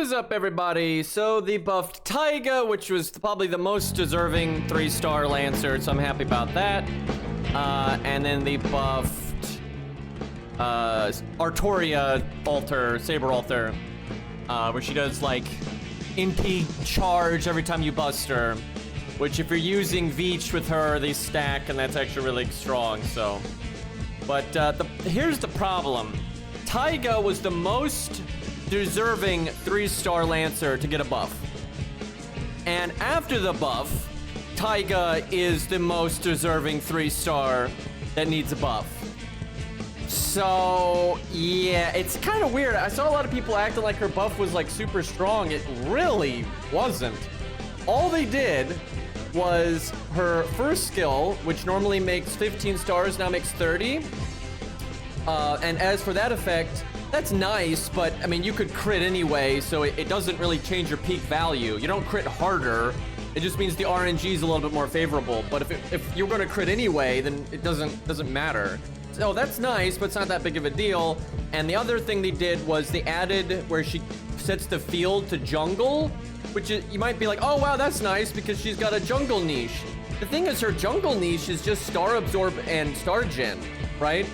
is up, everybody? So they buffed Taiga, which was probably the most deserving 3-star Lancer, so I'm happy about that. And then they buffed Artoria Alter, Saber Alter, where she does like MP charge every time you bust her, which if you're using Veach with her, they stack, and that's actually really strong, so. But here's the problem. Taiga was the most deserving 3-star Lancer to get a buff. And after the buff, Taiga is the most deserving 3-star that needs a buff. So, yeah, it's kind of weird. I saw a lot of people acting like her buff was like super strong. It really wasn't. All they did was her first skill, which normally makes 15 stars, now makes 30. And as for that effect, that's nice, but I mean, you could crit anyway, so it doesn't really change your peak value. You don't crit harder. It just means the RNG is a little bit more favorable. But if you're going to crit anyway, then it doesn't matter. So that's nice, but it's not that big of a deal. And the other thing they did was they added where she sets the field to jungle, which is, you might be like, oh wow, that's nice because she's got a jungle niche. The thing is, her jungle niche is just Star Absorb and Star Gen, right?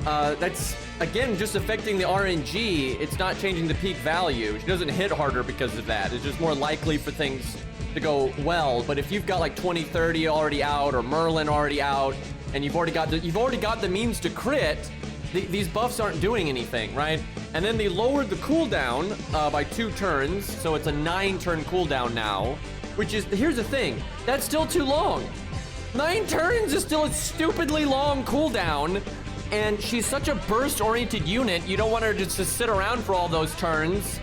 That's, again, just affecting the RNG. It's not changing the peak value. She doesn't hit harder because of that. It's just more likely for things to go well. But if you've got like 20-30 already out, or Merlin already out, and you've already got the means to crit, these buffs aren't doing anything, right? And then they lowered the cooldown by 2 turns, so it's a 9-turn cooldown now. Which is, here's the thing, that's still too long. 9 turns is still a stupidly long cooldown. And she's such a burst-oriented unit, you don't want her to just sit around for all those turns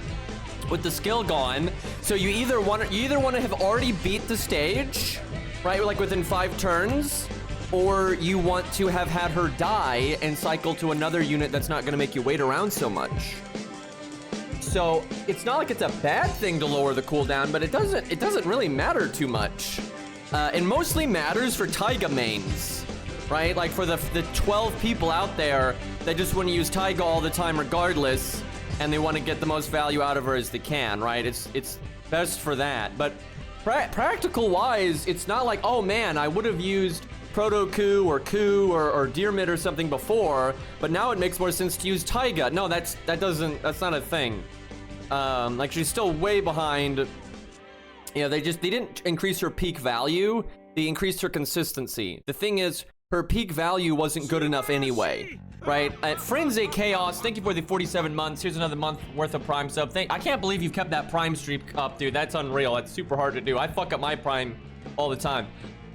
with the skill gone. So you either want to have already beat the stage, right, like within 5 turns, or you want to have had her die and cycle to another unit that's not going to make you wait around so much. So it's not like it's a bad thing to lower the cooldown, but it doesn't really matter too much. It mostly matters for Taiga mains. Right? Like for the 12 people out there that just want to use Taiga all the time regardless, and they want to get the most value out of her as they can, right? It's best for that. But practical wise, it's not like, oh man, I would have used Proto Ku or Deermid or something before, but now it makes more sense to use Taiga. No, that's not a thing. Like, she's still way behind. You know, they didn't increase her peak value, they increased her consistency. The thing is, her peak value wasn't good enough anyway, right? Frenzy Chaos, thank you for the 47 months. Here's another month worth of Prime sub. I can't believe you've kept that Prime streak up, dude. That's unreal. That's super hard to do. I fuck up my Prime all the time.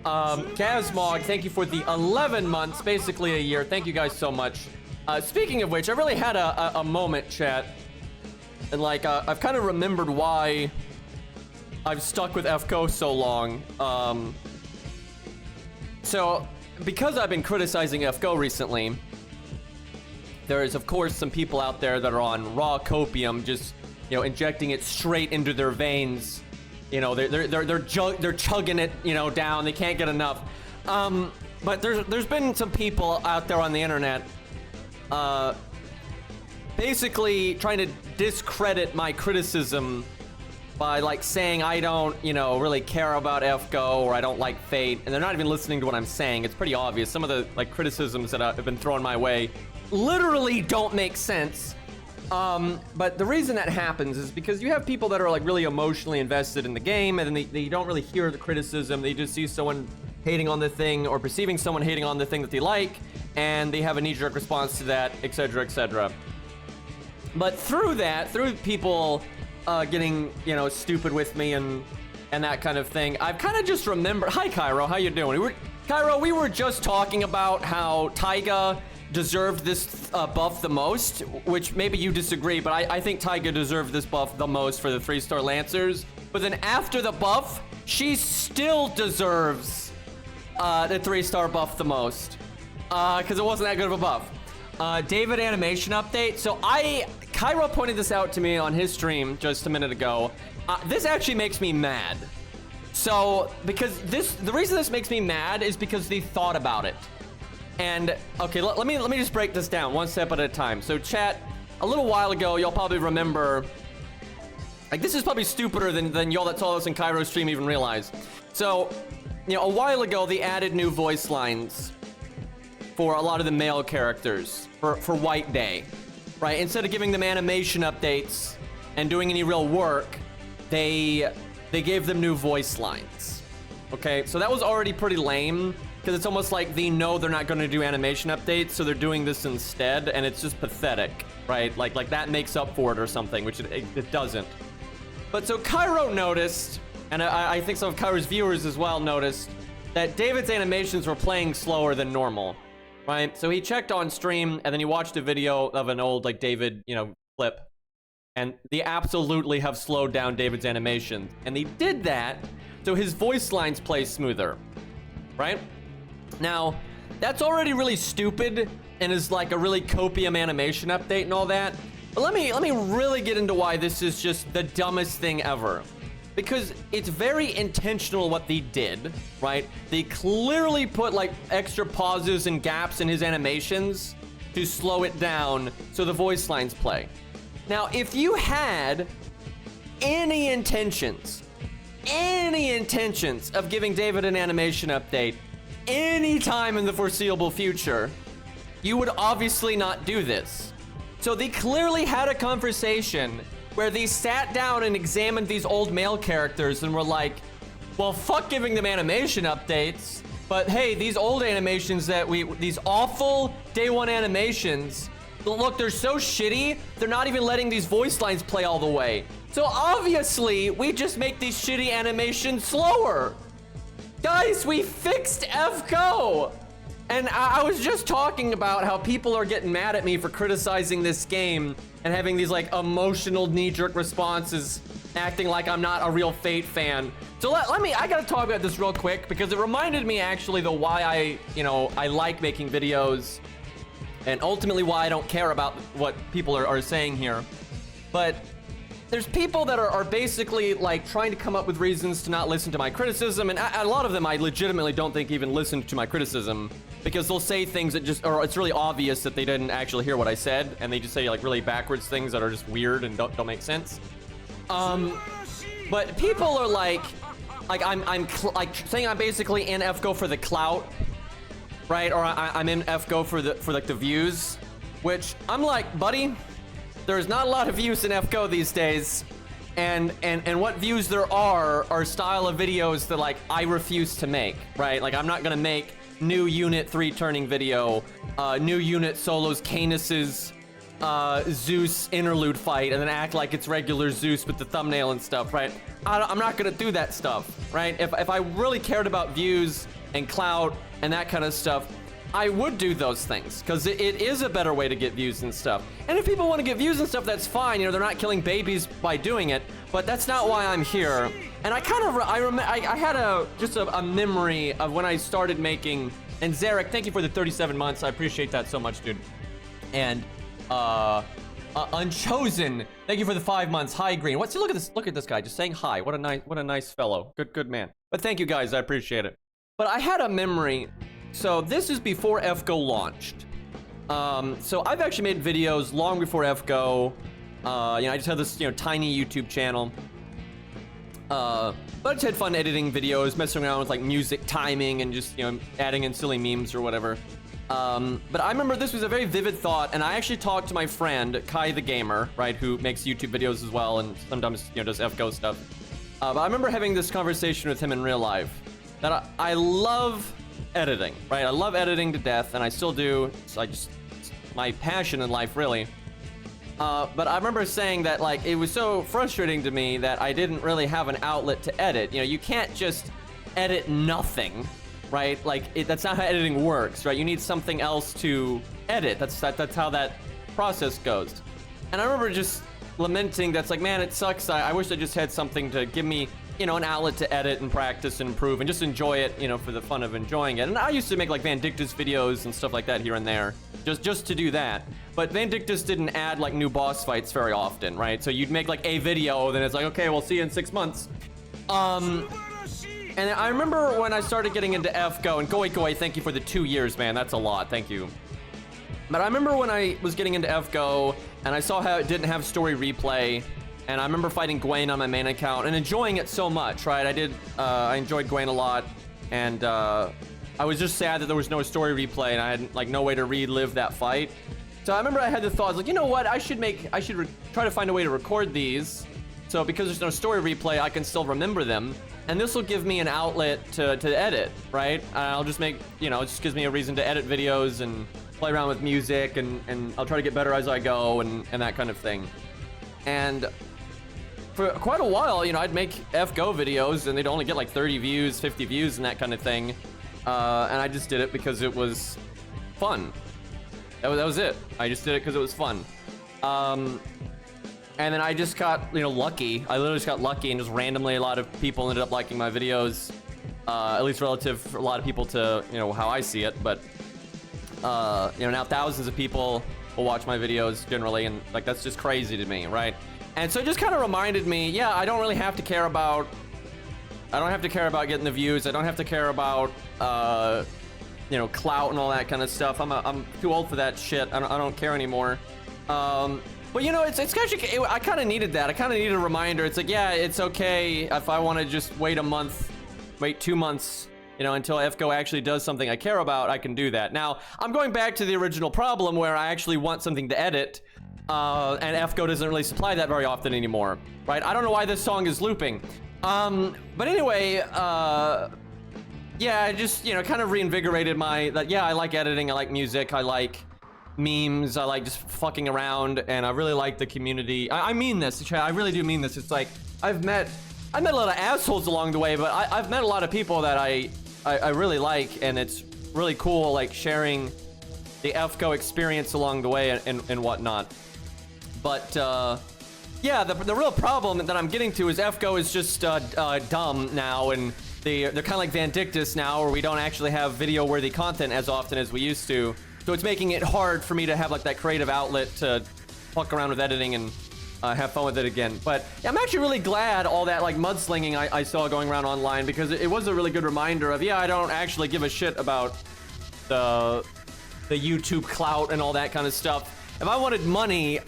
Kazmog, thank you for the 11 months, basically a year. Thank you guys so much. Speaking of which, I really had a moment, chat. And like, I've kind of remembered why I've stuck with FGO so long. So, because I've been criticizing FGO recently, there is, of course, some people out there that are on raw copium, just, you know, injecting it straight into their veins. You know, they're chugging it, you know, down. They can't get enough. But there's been some people out there on the internet, basically trying to discredit my criticism by like saying I don't, you know, really care about FGO, or I don't like Fate, and they're not even listening to what I'm saying. It's pretty obvious. Some of the like criticisms that have been thrown my way literally don't make sense. But the reason that happens is because you have people that are like really emotionally invested in the game, and then they don't really hear the criticism. They just see someone hating on the thing, or perceiving someone hating on the thing that they like, and they have a knee-jerk response to that, etc., etc. But through people getting, you know, stupid with me and that kind of thing, I've kind of just remembered. Hi, Cairo. How you doing? Cairo, we were just talking about how Taiga deserved this buff the most, which maybe you disagree, but I think Taiga deserved this buff the most for the 3-star Lancers. But then after the buff, she still deserves the 3-star buff the most, because it wasn't that good of a buff. David animation update. So Cairo pointed this out to me on his stream just a minute ago. This actually makes me mad. So, because the reason this makes me mad is because they thought about it. And, okay, let me just break this down one step at a time. So, chat, a little while ago, you'll probably remember Like, this is probably stupider than y'all that saw this in Cairo's stream even realized. So, you know, a while ago, they added new voice lines for a lot of the male characters for White Day, right? Instead of giving them animation updates and doing any real work, they gave them new voice lines. Okay, so that was already pretty lame because it's almost like they know they're not going to do animation updates, so they're doing this instead, and it's just pathetic, right? Like that makes up for it or something, which it doesn't. But so Cairo noticed, and I think some of Cairo's viewers as well noticed, that David's animations were playing slower than normal, right? So he checked on stream, and then he watched a video of an old, like, David, you know, clip, and they absolutely have slowed down David's animations. And they did that so his voice lines play smoother, right? Now, that's already really stupid and is like a really copium animation update and all that. But let me really get into why this is just the dumbest thing ever. Because it's very intentional what they did, right? They clearly put like extra pauses and gaps in his animations to slow it down so the voice lines play. Now, if you had any intentions of giving David an animation update any time in the foreseeable future, you would obviously not do this. So they clearly had a conversation where they sat down and examined these old male characters and were like, well, fuck giving them animation updates, but hey, these old animations these awful day one animations, look, they're so shitty, they're not even letting these voice lines play all the way. So obviously, we just make these shitty animations slower. Guys, we fixed FGO. And I was just talking about how people are getting mad at me for criticizing this game and having these like emotional knee-jerk responses, acting like I'm not a real Fate fan. So I gotta talk about this real quick because it reminded me actually the why I like making videos and ultimately why I don't care about what people are saying here. But there's people that are basically like trying to come up with reasons to not listen to my criticism, and a lot of them I legitimately don't think even listen to my criticism because they'll say things that just, or it's really obvious that they didn't actually hear what I said, and they just say like really backwards things that are just weird and don't make sense. But people are like I'm saying I'm basically in FGO for the clout, right? Or I'm in FGO for like the views, which I'm like, buddy, there's not a lot of views in FGO these days, and what views there are style of videos that like I refuse to make, right? Like I'm not gonna make new unit 3 turning video, new unit solos Canis's Zeus interlude fight, and then act like it's regular Zeus with the thumbnail and stuff, right? I'm not gonna do that stuff, right? If I really cared about views and clout and that kind of stuff, I would do those things because it is a better way to get views and stuff. And if people want to get views and stuff, that's fine. You know, they're not killing babies by doing it, but that's not why I'm here. And I had a memory of when I started making, and Zarek, thank you for the 37 months. I appreciate that so much, dude. And Unchosen, thank you for the 5 months. Hi, Green. Look at this guy just saying hi. What a nice fellow. Good man. But thank you guys, I appreciate it. But I had a memory. So this is before FGO launched. So I've actually made videos long before FGO. I just had this, tiny YouTube channel. But I just had fun editing videos, messing around with like music timing and just, adding in silly memes or whatever. But I remember this was a very vivid thought, and I actually talked to my friend, Kai the Gamer, right, who makes YouTube videos as well and sometimes, does FGO stuff. But I remember having this conversation with him in real life, that I love editing, right? I love editing to death, and I still do. It's my passion in life, really. But I remember saying that, like, it was so frustrating to me that I didn't really have an outlet to edit. You can't just edit nothing, right? Like, that's not how editing works, right? You need something else to edit. That's how that process goes. And I remember just lamenting that's like, man, it sucks. I wish I just had something to give me, an outlet to edit and practice and improve and just enjoy it, for the fun of enjoying it. And I used to make like Vandictus videos and stuff like that here and there, just to do that. But Vandictus didn't add like new boss fights very often, right? So you'd make like a video, then it's like, okay, we'll see you in 6 months. And I remember when I started getting into FGO, and Goikoi, thank you for the 2 years, man. That's a lot, thank you. But I remember when I was getting into FGO, and I saw how it didn't have story replay, And I remember fighting Gwen on my main account and enjoying it so much, right? I enjoyed Gwen a lot, and I was just sad that there was no story replay and I had like no way to relive that fight. So I remember I had the thoughts like, you know what? I should try to find a way to record these. So because there's no story replay, I can still remember them. And this will give me an outlet to edit, right? I'll just make, you know, it just gives me a reason to edit videos and play around with music, and I'll try to get better as I go and that kind of thing. And for quite a while, you know, I'd make FGO videos and they'd only get like 30 views, 50 views and that kind of thing. And I just did it because it was fun. That was it. I just did it because it was fun. And then I just got, you know, lucky. I literally just got lucky, and just randomly a lot of people ended up liking my videos. At least relative for a lot of people to, you know, how I see it. But, you know, now thousands of people will watch my videos generally, and like that's just crazy to me, right? And so it just kind of reminded me, yeah, I don't really have to care about, getting the views. I don't have to care about, you know, clout and all that kind of stuff. I'm too old for that shit. I don't care anymore. But you know, it's actually, I kind of needed that. I kind of needed a reminder. It's like, yeah, it's okay if I want to just wait a month, wait 2 months, you know, until FGO actually does something I care about, I can do that. Now, I'm going back to the original problem where I actually want something to edit, and FGO doesn't really supply that very often anymore, right? I don't know why this song is looping. But anyway, yeah, I just, you know, kind of reinvigorated yeah, I like editing, I like music, I like memes, I like just fucking around, and I really like the community. I mean this, Chad, I really do mean this. It's like, I've met a lot of assholes along the way, but I've met a lot of people that I really like, and it's really cool, like, sharing the FGO experience along the way and whatnot. But, yeah, the real problem that I'm getting to is FGO is just dumb now, and they're kind of like Vindictus now, where we don't actually have video-worthy content as often as we used to. So it's making it hard for me to have like that creative outlet to fuck around with editing and have fun with it again. But yeah, I'm actually really glad all that like mudslinging I saw going around online, because it was a really good reminder of, yeah, I don't actually give a shit about the YouTube clout and all that kind of stuff. If I wanted money,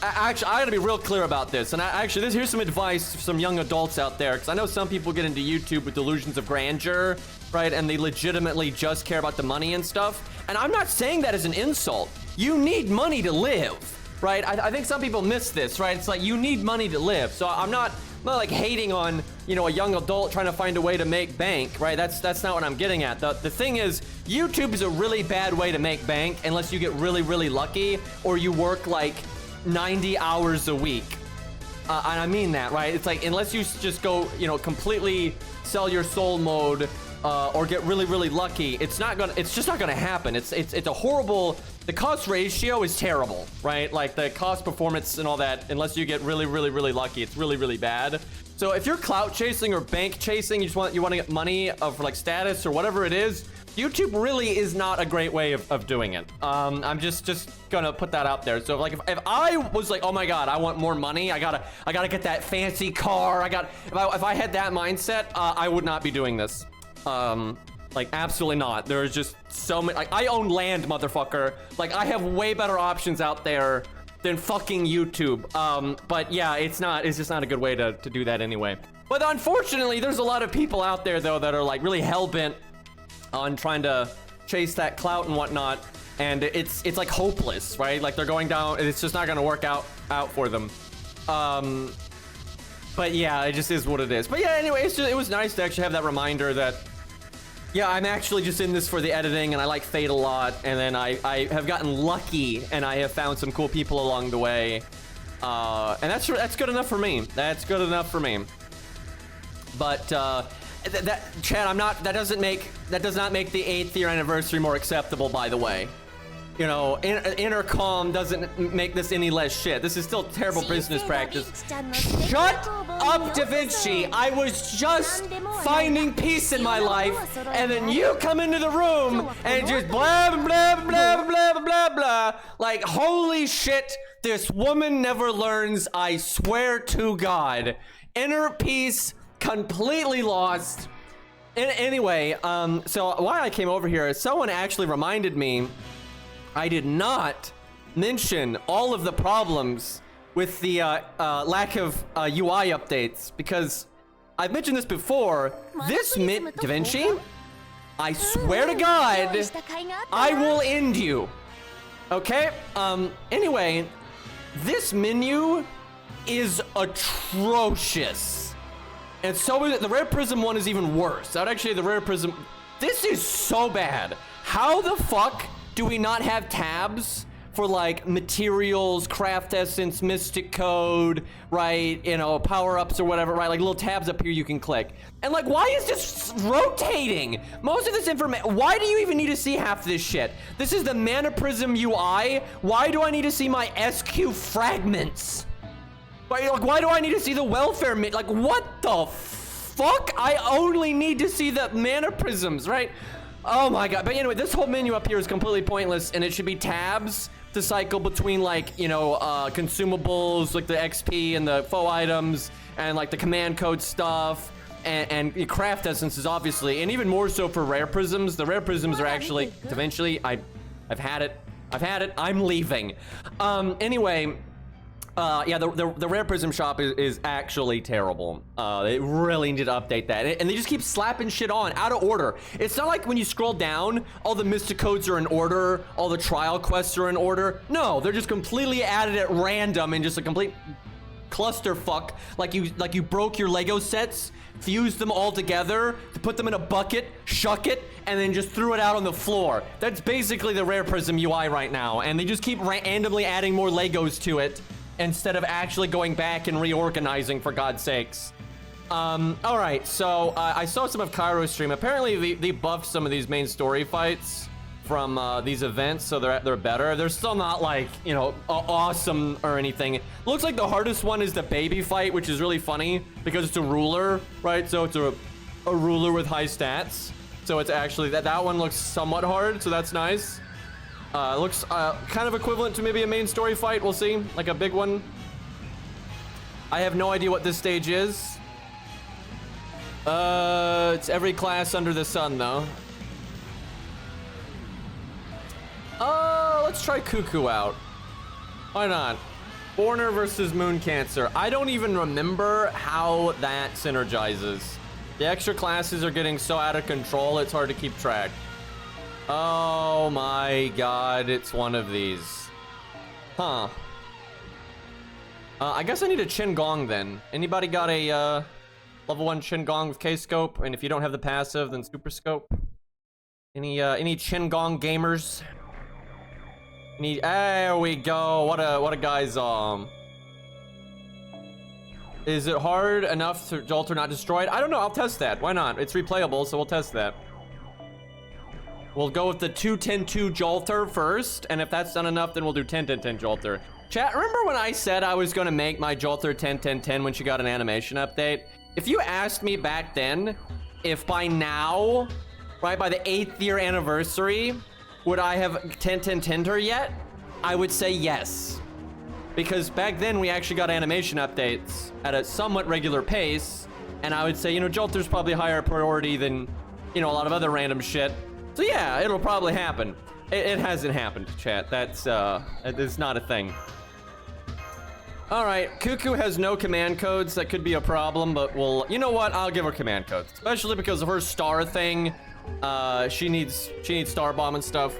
actually, I gotta be real clear about this. And here's some advice for some young adults out there, because I know some people get into YouTube with delusions of grandeur, right? And they legitimately just care about the money and stuff. And I'm not saying that as an insult. You need money to live, right? I think some people miss this, right? It's like, you need money to live. So I'm not like hating on, you know, a young adult trying to find a way to make bank, right? That's not what I'm getting at. The thing is, YouTube is a really bad way to make bank unless you get really, really lucky, or you work like 90 hours a week. And I mean that, right? It's like, unless you just go, you know, completely sell your soul mode, or get really, really lucky, it's just not gonna happen. It's a horrible, the cost ratio is terrible, right? Like the cost performance and all that, unless you get really, really, really lucky, it's really, really bad. So if you're clout chasing or bank chasing, you want to get money for like status or whatever it is, YouTube really is not a great way of doing it. I'm just gonna put that out there. So like if I was like, oh my god, I want more money, I gotta get that fancy car, if I had that mindset, I would not be doing this. Like absolutely not. There's just so many, like, I own land, motherfucker. Like, I have way better options out there than fucking YouTube. But yeah, it's just not a good way to do that anyway. But unfortunately, there's a lot of people out there though that are like really hell-bent on trying to chase that clout and whatnot, and it's like hopeless, right? Like they're going down, it's just not gonna work out for them. But yeah, it just is what it is. But yeah, anyway, it was nice to actually have that reminder that, yeah, I'm actually just in this for the editing, and I like Fate a lot, and then I have gotten lucky, and I have found some cool people along the way, and that's good enough for me. That's good enough for me. But Chad, that does not make the 8th year anniversary more acceptable, by the way. You know, intercom doesn't make this any less shit. This is still terrible business practice. Shut up, Da Vinci. I was just finding peace in my life, and then you come into the room and just blah, blah, blah, blah, blah, blah. Like, holy shit, this woman never learns, I swear to God. Inner peace completely lost. Anyway, so why I came over here is someone actually reminded me I did not mention all of the problems with the lack of UI updates, because I've mentioned this before. This Da Vinci, I swear to God, I will end you. Okay? Anyway, this menu is atrocious. And so is the Rare Prism one is even worse. That actually, the Rare Prism, this is so bad. How the fuck do we not have tabs for like materials, craft essence, mystic code, right? You know, power-ups or whatever, right? Like little tabs up here you can click. And like, why is this rotating? Most of this information, why do you even need to see half this shit? This is the Mana Prism UI. Why do I need to see my SQ fragments? Why do I need to see the welfare like, what the fuck? I only need to see the Mana Prisms, right? Oh my God. But anyway, this whole menu up here is completely pointless, and it should be tabs to cycle between, like, you know, consumables, like the XP and the faux items, and like the command code stuff, and craft essences, obviously, and even more so for Rare Prisms. The Rare Prisms are actually, eventually, I've had it. I'm leaving. Anyway, yeah, the Rare Prism shop is actually terrible. They really need to update that. And they just keep slapping shit on, out of order. It's not like when you scroll down, all the Mystic Codes are in order, all the trial quests are in order. No, they're just completely added at random and just a complete clusterfuck. Like you broke your Lego sets, fused them all together, to put them in a bucket, shuck it, and then just threw it out on the floor. That's basically the Rare Prism UI right now. And they just keep randomly adding more Legos to it, instead of actually going back and reorganizing, for God's sakes. All right, so I saw some of Cairo's stream. Apparently, they buffed some of these main story fights from these events, so they're better. They're still not, like, you know, awesome or anything. Looks like the hardest one is the baby fight, which is really funny because it's a ruler, right? So it's a ruler with high stats. So it's actually that one looks somewhat hard, so that's nice. Looks kind of equivalent to maybe a main story fight. We'll see, like a big one. I have no idea what this stage is. It's every class under the sun, though. Let's try Cuckoo out. Why not? Borner versus Moon Cancer. I don't even remember how that synergizes. The extra classes are getting so out of control, it's hard to keep track. Oh my God, it's one of these. Huh. I guess I need a Chin Gong then. Anybody got a level 1 Chin Gong with K-Scope? And if you don't have the passive, then Super Scope. Any Chin Gong gamers? There we go. What a guy's Is it hard enough to Jolt or not destroyed? I don't know. I'll test that. Why not? It's replayable, so we'll test that. We'll go with the 2-10-2 Jolter first, and if that's not enough, then we'll do 10-10-10 Jolter. Chat, remember when I said I was gonna make my Jolter 10-10-10 when she got an animation update? If you asked me back then, if by now, right, by the 8th year anniversary, would I have 10-10-10'd her yet? I would say yes. Because back then, we actually got animation updates at a somewhat regular pace, and I would say, you know, Jolter's probably higher priority than, you know, a lot of other random shit. So yeah, it'll probably happen. It hasn't happened, chat. That's it's not a thing. All right, Cuckoo has no command codes. That could be a problem, but we'll, you know what? I'll give her command codes, especially because of her star thing. She needs star bomb and stuff.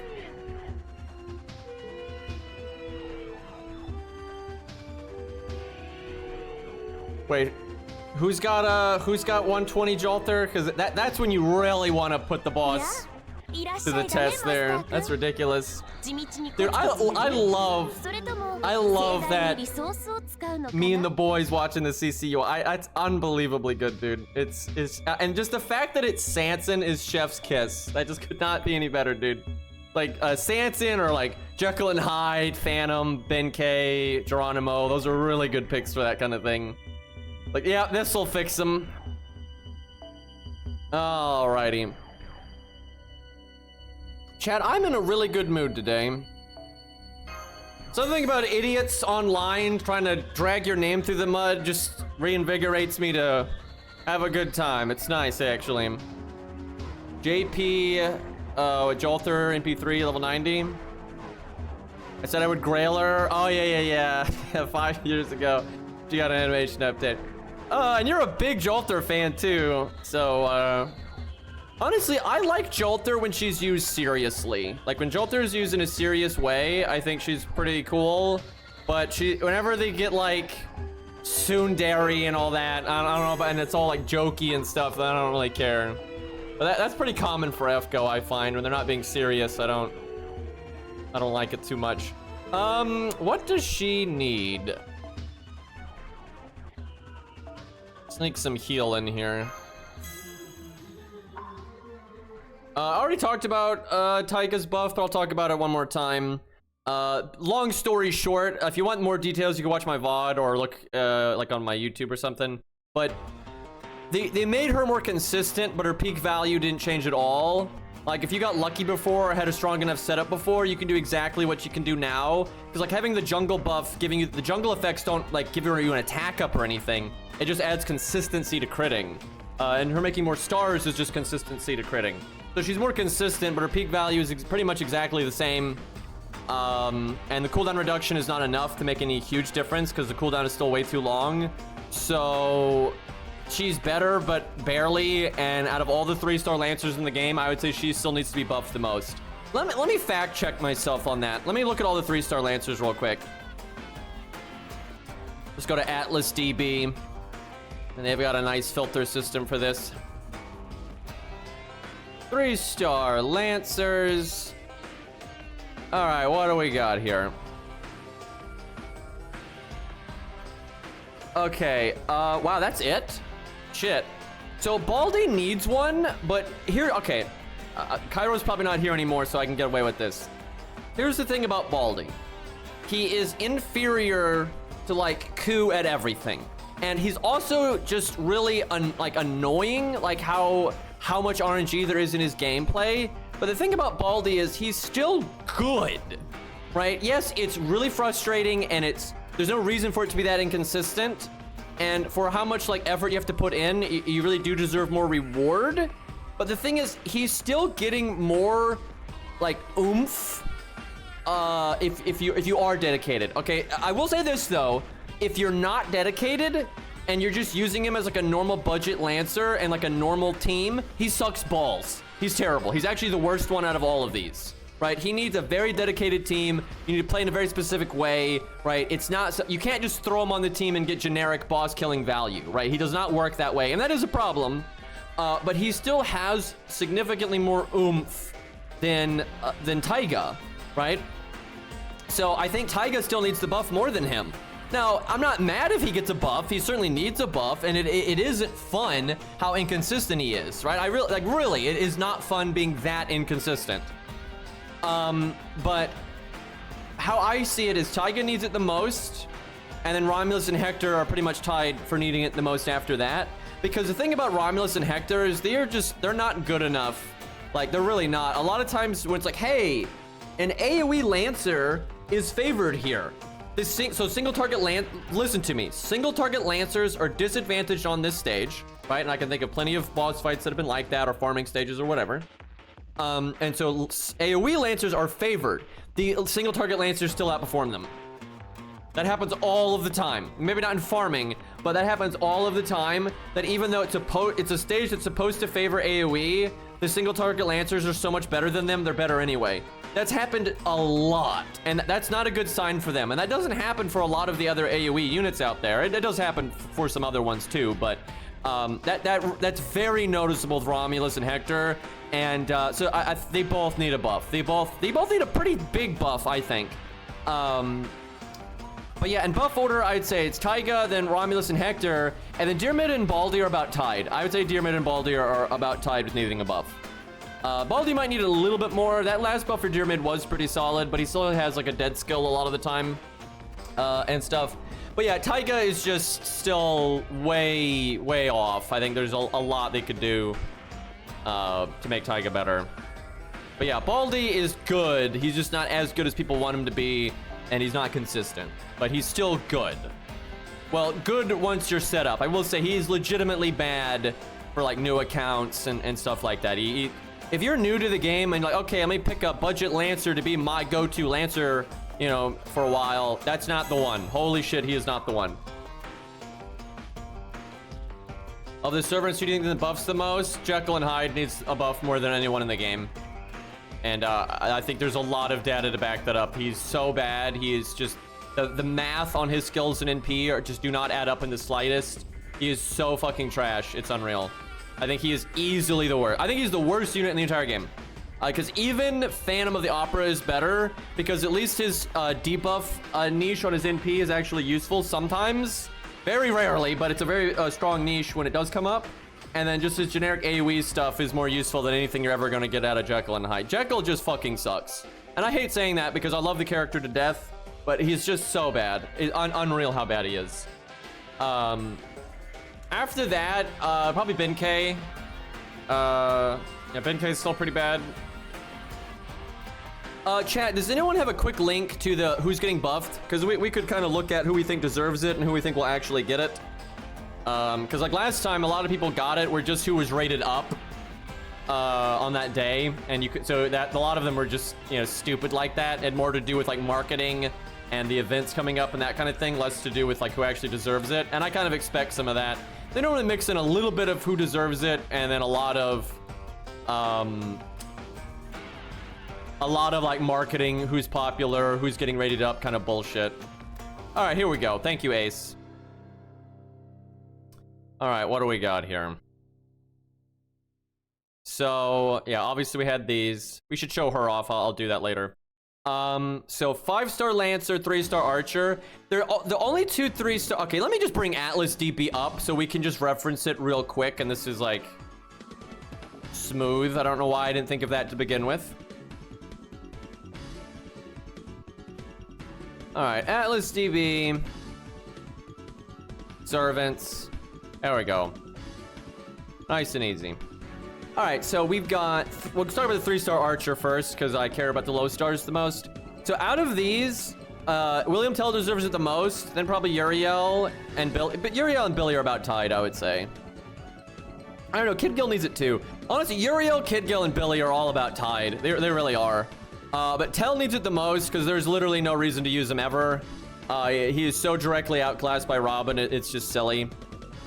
Wait, who's got 120 Jolter? Because that's when you really want to put the boss to the test there. That's ridiculous. Dude, I love that me and the boys watching the CCU. It's unbelievably good, dude. It's and just the fact that it's Sanson is chef's kiss. That just could not be any better, dude. Like Sanson or like Jekyll and Hyde, Phantom, Ben K, Geronimo. Those are really good picks for that kind of thing. Like, yeah, this'll fix them. Alrighty. Chad, I'm in a really good mood today. Something about idiots online trying to drag your name through the mud just reinvigorates me to have a good time. It's nice, actually. JP, Jolter, MP3, level 90. I said I would grail her. Oh, yeah. 5 years ago, she got an animation update. And you're a big Jolter fan, too. So, honestly, I like Jolter when she's used seriously. Like, when Jolter is used in a serious way, I think she's pretty cool. But whenever they get, like, tsundere and all that, I don't know, and it's all, like, jokey and stuff, then I don't really care. But that's pretty common for FGO, I find. When they're not being serious, I don't like it too much. What does she need? Sneak some heal in here. I already talked about Taiga's buff, but I'll talk about it one more time. Long story short, if you want more details, you can watch my VOD or look like on my YouTube or something. But they made her more consistent, but her peak value didn't change at all. Like, if you got lucky before or had a strong enough setup before, you can do exactly what you can do now. Because, like, having the jungle buff, giving you the jungle effects don't, like, give you an attack up or anything. It just adds consistency to critting. And her making more stars is just consistency to critting. So she's more consistent, but her peak value is pretty much exactly the same. And the cooldown reduction is not enough to make any huge difference because the cooldown is still way too long. So she's better, but barely. And out of all the 3-star Lancers in the game, I would say she still needs to be buffed the most. Let me fact check myself on that. Let me look at all the 3-star Lancers real quick. Let's go to Atlas DB. And they've got a nice filter system for this. 3-star Lancers. All right, what do we got here? Okay, wow, that's it? Shit. So Baldy needs one, but here, okay. Cairo's probably not here anymore, so I can get away with this. Here's the thing about Baldy. He is inferior to, like, Ku at everything. And he's also just really, annoying, like, how much RNG there is in his gameplay. But the thing about Baldy is he's still good, right? Yes, it's really frustrating, and there's no reason for it to be that inconsistent. And for how much, like, effort you have to put in, you really do deserve more reward. But the thing is, he's still getting more, like, oomph if you are dedicated. Okay, I will say this, though. If you're not dedicated and you're just using him as, like, a normal budget Lancer and, like, a normal team, he sucks balls. He's terrible. He's actually the worst one out of all of these, right? He needs a very dedicated team. You need to play in a very specific way, right? It's not, you can't just throw him on the team and get generic boss killing value, right? He does not work that way, and that is a problem. But he still has significantly more oomph than Taiga, right? So I think Taiga still needs the buff more than him. Now, I'm not mad if he gets a buff. He certainly needs a buff, and it isn't fun how inconsistent he is, right? Really, it is not fun being that inconsistent. But how I see it is Taiga needs it the most, and then Romulus and Hector are pretty much tied for needing it the most after that. Because the thing about Romulus and Hector is they're not good enough. Like, they're really not. A lot of times when it's like, hey, an AoE Lancer is favored here. So single target listen to me. Single target Lancers are disadvantaged on this stage, right? And I can think of plenty of boss fights that have been like that, or farming stages or whatever. And so AoE Lancers are favored. The single target Lancers still outperform them. That happens all of the time. Maybe not in farming, but that happens all of the time. That even though it's a stage that's supposed to favor AoE, the single target Lancers are so much better than them, they're better anyway. That's happened a lot, and that's not a good sign for them. And that doesn't happen for a lot of the other AoE units out there. It does happen for some other ones too, but that's very noticeable with Romulus and Hector. And so they both need a buff. They both need a pretty big buff, I think. But yeah, in buff order, I'd say it's Taiga, then Romulus and Hector, and then Dyrmid and Baldy are about tied. I would say Dyrmid and Baldy are about tied with needing a buff. Baldy might need a little bit more. That last buff for Dyrmid was pretty solid, but he still has like a dead skill a lot of the time and stuff. But yeah, Taiga is just still way off. I think there's a lot they could do to make Taiga better. But yeah, Baldy is good. He's just not as good as people want him to be, and he's not consistent. But he's still good. Well, good once you're set up. I will say he's legitimately bad for like new accounts and stuff like that. If you're new to the game and like, okay, let me pick a budget Lancer to be my go-to Lancer you know, for a while. That's not the one. Holy shit, he is not the one. Of the servants, who do you think that buffs the most? Jekyll and Hyde needs a buff more than anyone in the game. And I think there's a lot of data to back that up. He's so bad. He is just... The math on his skills and NP are just do not add up in the slightest. He is so fucking trash. It's unreal. I think he is easily the worst. I think he's the worst unit in the entire game. Because even Phantom of the Opera is better, because at least his debuff niche on his NP is actually useful sometimes. Very rarely, but it's a very strong niche when it does come up. And then just his generic AoE stuff is more useful than anything you're ever going to get out of Jekyll and Hyde. Jekyll just fucking sucks. And I hate saying that because I love the character to death, but he's just so bad. It's unreal how bad he is. After that, probably Benkei. Yeah, Benkei is still pretty bad. Chat, does anyone have a quick link to the who's getting buffed? Because we could kind of look at who we think deserves it and who we think will actually get it. Because like last time, a lot of people got it were just who was rated up on that day, and you could a lot of them were just, you know, stupid like that, and more to do with like marketing and the events coming up and that kind of thing, less to do with like who actually deserves it. And I kind of expect some of that. They normally mix in a little bit of who deserves it, and then a lot of like marketing, who's popular, who's getting rated up kind of bullshit. All right, here we go. Thank you, Ace. All right, what do we got here? So yeah, obviously we had these. We should show her off. I'll do that later. So 5-star Lancer, 3-star Archer. They're the only 2 3-star. Okay, let me just bring Atlas DP up so we can just reference it real quick. And this is like smooth. I don't know why I didn't think of that to begin with. All right, Atlas DB. Servants. There we go. Nice and easy. All right, so we've got... We'll start with the 3-star Archer first, because I care about the low stars the most. So out of these, William Tell deserves it the most, then probably Uriel and Billy. But Uriel and Billy are about tied, I would say. I don't know, Kid Gill needs it too. Honestly, Uriel, Kid Gill, and Billy are all about tied. They really are. But Tell needs it the most, because there's literally no reason to use him ever. He is so directly outclassed by Robin, it's just silly.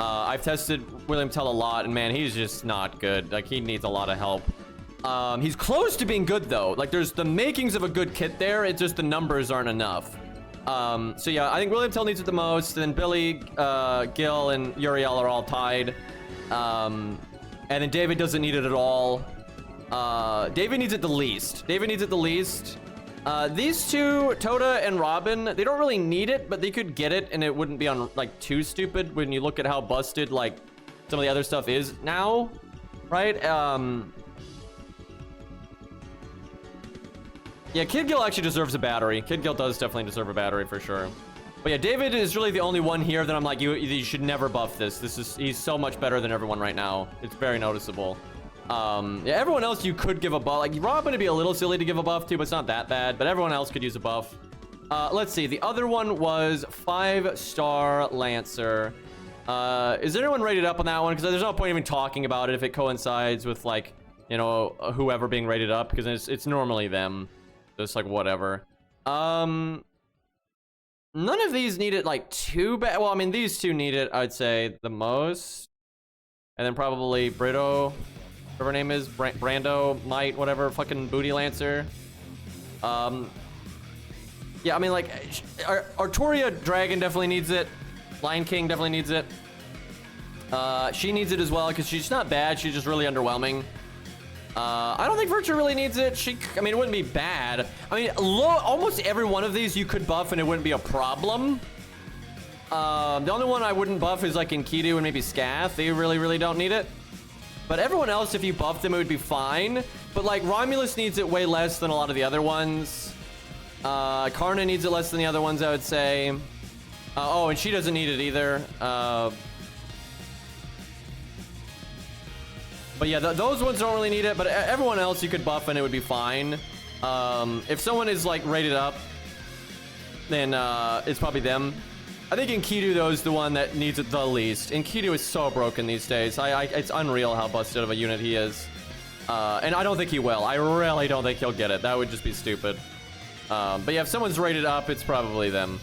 I've tested William Tell a lot, and man, he's just not good. Like, he needs a lot of help. He's close to being good, though. Like, there's the makings of a good kit there. It's just the numbers aren't enough. So yeah, I think William Tell needs it the most. Then Billy, Gil, and Uriel are all tied. And then David doesn't need it at all. David needs it the least. These two, Toda and Robin, they don't really need it, but they could get it, and it wouldn't be on like too stupid when you look at how busted like some of the other stuff is now, right? Yeah, Kid Gill actually deserves a battery. Kid Gill does definitely deserve a battery for sure. But yeah, David is really the only one here that I'm like, you should never buff this. He's so much better than everyone right now. It's very noticeable. Yeah, everyone else you could give a buff. Like, Robin would be a little silly to give a buff to, but it's not that bad. But everyone else could use a buff. Let's see. The other one was 5-star Lancer. Is anyone rated up on that one? Because there's no point even talking about it if it coincides with, like, you know, whoever being rated up. Because it's normally them. Just, like, whatever. None of these need it, like, too bad. Well, I mean, these two need it, I'd say, the most. And then probably Brito. Whatever her name is, Brando, Might, whatever, fucking Booty Lancer. Yeah, I mean, like, Arturia Dragon definitely needs it. Lion King definitely needs it. She needs it as well, because she's not bad, she's just really underwhelming. I don't think Virtue really needs it. I mean, it wouldn't be bad. I mean, almost every one of these you could buff and it wouldn't be a problem. The only one I wouldn't buff is, like, Enkidu and maybe Scath. They really don't need it. But everyone else, if you buff them, it would be fine. But, like, Romulus needs it way less than a lot of the other ones. Karna needs it less than the other ones, I would say. Oh, and she doesn't need it either. But yeah, those ones don't really need it. But everyone else you could buff and it would be fine. If someone is, like, rated up, then it's probably them. I think Enkidu, though, is the one that needs it the least. Enkidu is so broken these days. It's unreal how busted of a unit he is. And I don't think he will. I really don't think he'll get it. That would just be stupid. But yeah, if someone's rated up, it's probably them.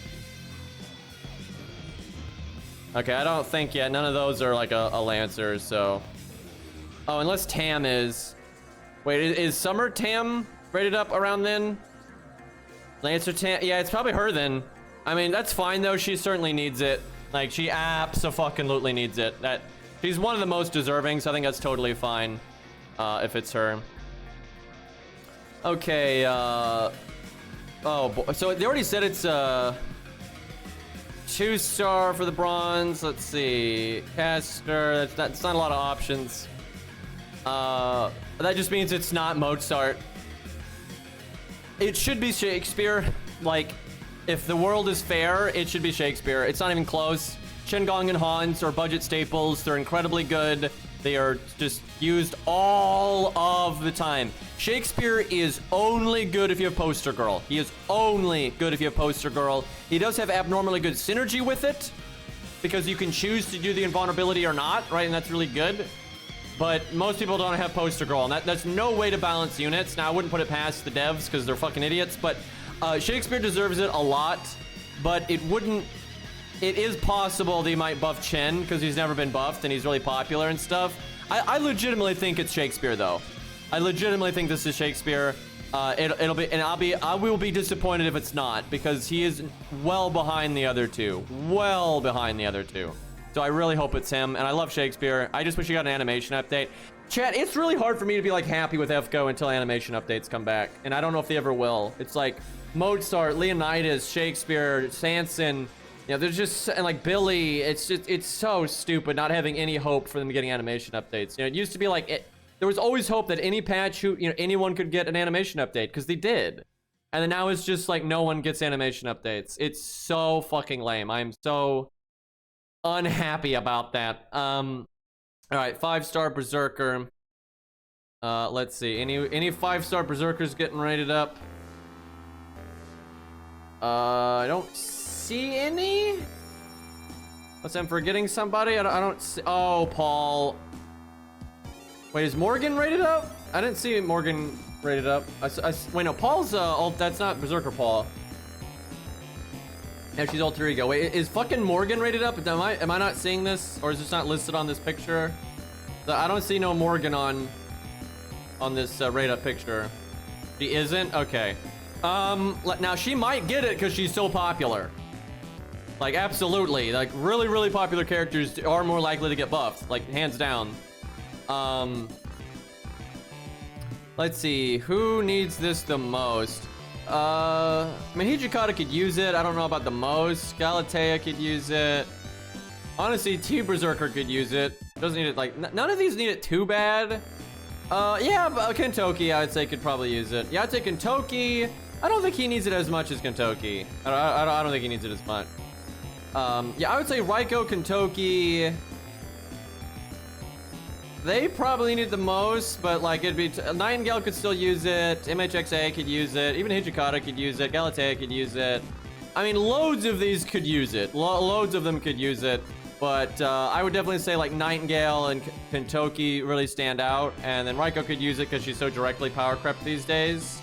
Okay, I don't think yet. None of those are like a Lancer, so... Oh, unless Tam is... Wait, is Summer Tam rated up around then? Lancer Tam... Yeah, it's probably her then. I mean, that's fine though. She certainly needs it. Like, she abso-fucking-lutely needs it. She's one of the most deserving, so I think that's totally fine if it's her. Okay, oh, boy. So they already said it's 2-star for the bronze. Let's see. Caster, that's not a lot of options. That just means it's not Mozart. It should be Shakespeare. Like, if the world is fair, it should be Shakespeare. It's not even close. Shingon and Hans are budget staples. They're incredibly good. They are just used all of the time. Shakespeare is only good if you have Poster Girl. He is only good if you have Poster Girl. He does have abnormally good synergy with it, because you can choose to do the invulnerability or not, right? And that's really good. But most people don't have Poster Girl, and that's no way to balance units. Now, I wouldn't put it past the devs, because they're fucking idiots, but Shakespeare deserves it a lot, but it is possible that he might buff Chen, because he's never been buffed, and he's really popular and stuff. I legitimately think it's Shakespeare, though. I legitimately think this is Shakespeare. It'll be, and I will be disappointed if it's not, because he is well behind the other two. Well behind the other two. So I really hope it's him, and I love Shakespeare. I just wish he got an animation update. Chat, it's really hard for me to be, like, happy with FGO until animation updates come back, and I don't know if they ever will. It's like Mozart, Leonidas, Shakespeare, Sanson, you know, there's just, and like Billy, it's so stupid not having any hope for them getting animation updates. You know, it used to be like, there was always hope that any patch, anyone could get an animation update, because they did. And then now it's just like no one gets animation updates. It's so fucking lame. I'm so unhappy about that. All right, 5-star Berserker. Let's see, any 5-star Berserkers getting rated up? I don't see any. Unless I'm forgetting somebody. I don't see. Oh, Paul. Wait, is Morgan rated up? I didn't see Morgan rated up. Wait, no, Paul's that's not Berserker Paul. Yeah, she's alter ego. Wait, is fucking Morgan rated up? Am I not seeing this, or is this not listed on this picture? I don't see no Morgan on this rate up picture. She isn't? Okay. Now she might get it because she's so popular. Like, absolutely. Like, really, really popular characters are more likely to get buffed. Like, hands down. Let's see. Who needs this the most? I mean, Hijikata could use it. I don't know about the most. Galatea could use it. Honestly, T-Berserker could use it. Doesn't need it, like, none of these need it too bad. Yeah, but Kentoki, I would say, could probably use it. Yeah, I'd say Kentoki. I don't think he needs it as much as Kentoki. I don't think he needs it as much. Yeah, I would say Raiko, Kentoki. They probably need it the most, but like it'd be Nightingale could still use it. MHXA could use it. Even Hijikata could use it. Galatea could use it. I mean, loads of these could use it. Loads of them could use it. But I would definitely say like Nightingale and Kentoki really stand out, and then Raiko could use it because she's so directly power crept these days.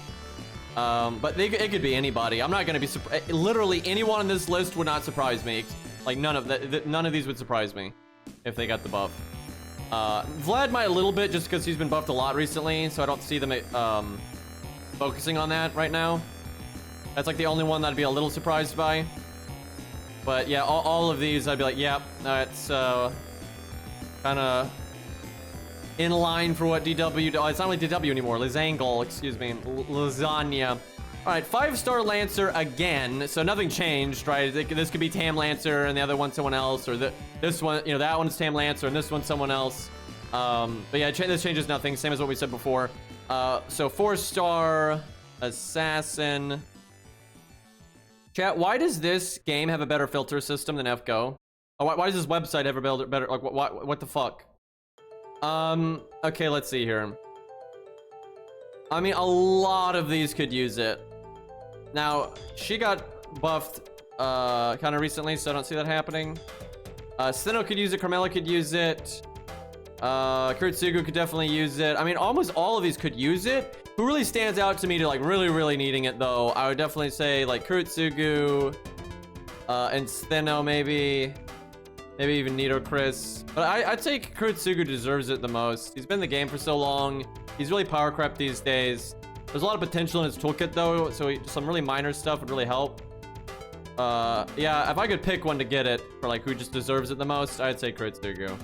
But it could be anybody. I'm not gonna be surprised. Literally anyone on this list would not surprise me. Like none of these would surprise me if they got the buff. Vlad might a little bit just because he's been buffed a lot recently, so I don't see them focusing on that right now. That's like the only one that I'd be a little surprised by. But yeah, all of these I'd be like, yep, that's kind of in line for what DW. Oh, it's not like DW anymore. Lizangle, excuse me, Lasagna. All right, 5-star Lancer again. So nothing changed, right? This could be Tam Lancer and the other one someone else, or this one, you know, that one's Tam Lancer and this one's someone else. But yeah, this changes nothing. Same as what we said before. So 4-star Assassin. Chat, why does this game have a better filter system than FGO? Oh, why does this website have a better, like, what the fuck? Okay, let's see here. I mean, a lot of these could use it. Now, she got buffed, kind of recently, so I don't see that happening. Sino could use it, Carmela could use it. Kurtsugu could definitely use it. I mean, almost all of these could use it. Who really stands out to me to like really needing it though? I would definitely say like Kurutsugu, and Steno maybe even Nido Chris. But I'd say Kurutsugu deserves it the most. He's been in the game for so long. He's really power crept these days. There's a lot of potential in his toolkit though, so some really minor stuff would really help. Yeah, if I could pick one to get it for like who just deserves it the most, I'd say Kurutsugu.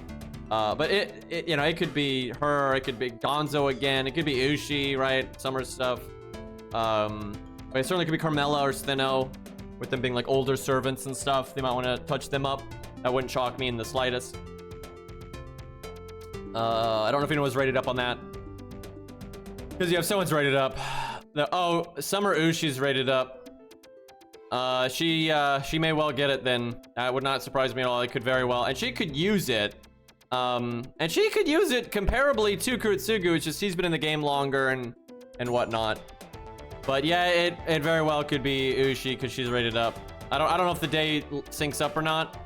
But it you know, it could be her, it could be Gonzo again, it could be Ushi, right? Summer stuff. But it certainly could be Carmella or Steno, with them being like older servants and stuff. They might want to touch them up. That wouldn't shock me in the slightest. I don't know if anyone was rated up on that. Because you have someone's rated up. Oh, Summer Ushi's rated up. She may well get it then. That would not surprise me at all. It could very well. And she could use it. And she could use it comparably to Kurutsugu. It's just he's been in the game longer and whatnot. But yeah, it very well could be Ushi because she's rated up. I don't know if the day syncs up or not.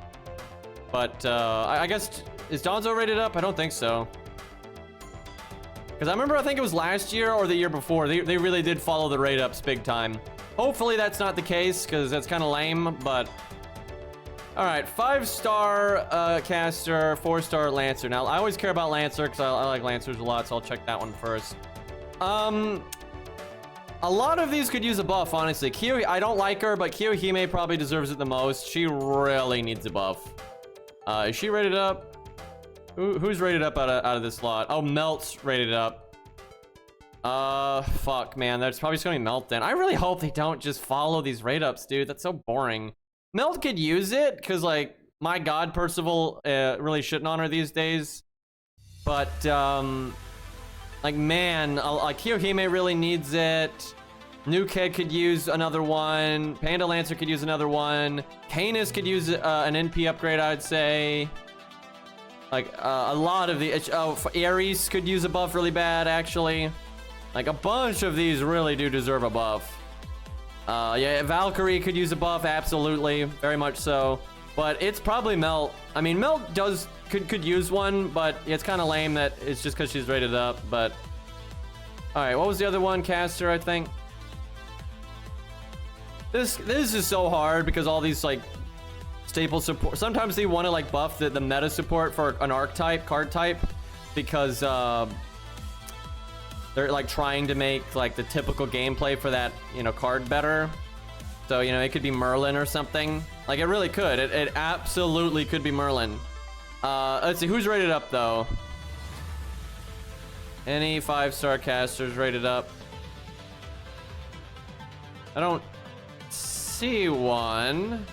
But I guess, is Donzo rated up? I don't think so. Because I remember, I think it was last year or the year before, they really did follow the rate ups big time. Hopefully that's not the case, because that's kind of lame, but... Alright, 5-star caster, 4-star Lancer. Now, I always care about Lancer, because I like Lancers a lot, so I'll check that one first. A lot of these could use a buff, honestly. I don't like her, but Kiyohime probably deserves it the most. She really needs a buff. Is she rated up? Who's rated up out of this slot? Oh, Melt's rated up. Fuck, man. There's probably just gonna be Melt then. I really hope they don't just follow these rate ups, dude. That's so boring. Melt could use it, because, like, my god, Percival really shitting on her these days. But, like, man, like, Kiyohime really needs it. New Kid could use another one. Panda Lancer could use another one. Canis could use an NP upgrade, I'd say. Like, a lot of the... Oh, Ares could use a buff really bad, actually. Like, a bunch of these really do deserve a buff. Yeah, Valkyrie could use a buff, absolutely. Very much so. But it's probably Melt. I mean, Melt could use one, but it's kind of lame that it's just because she's rated up, but... Alright, what was the other one? Caster, I think. This is so hard because all these, like... staple support. Sometimes they want to like buff the meta support for an archetype, card type, because they're like trying to make like the typical gameplay for that, you know, card better. So, you know, it could be Merlin or something. Like, it really could. It absolutely could be Merlin. Let's see, who's rated up though? Any 5-star casters rated up? I don't see one.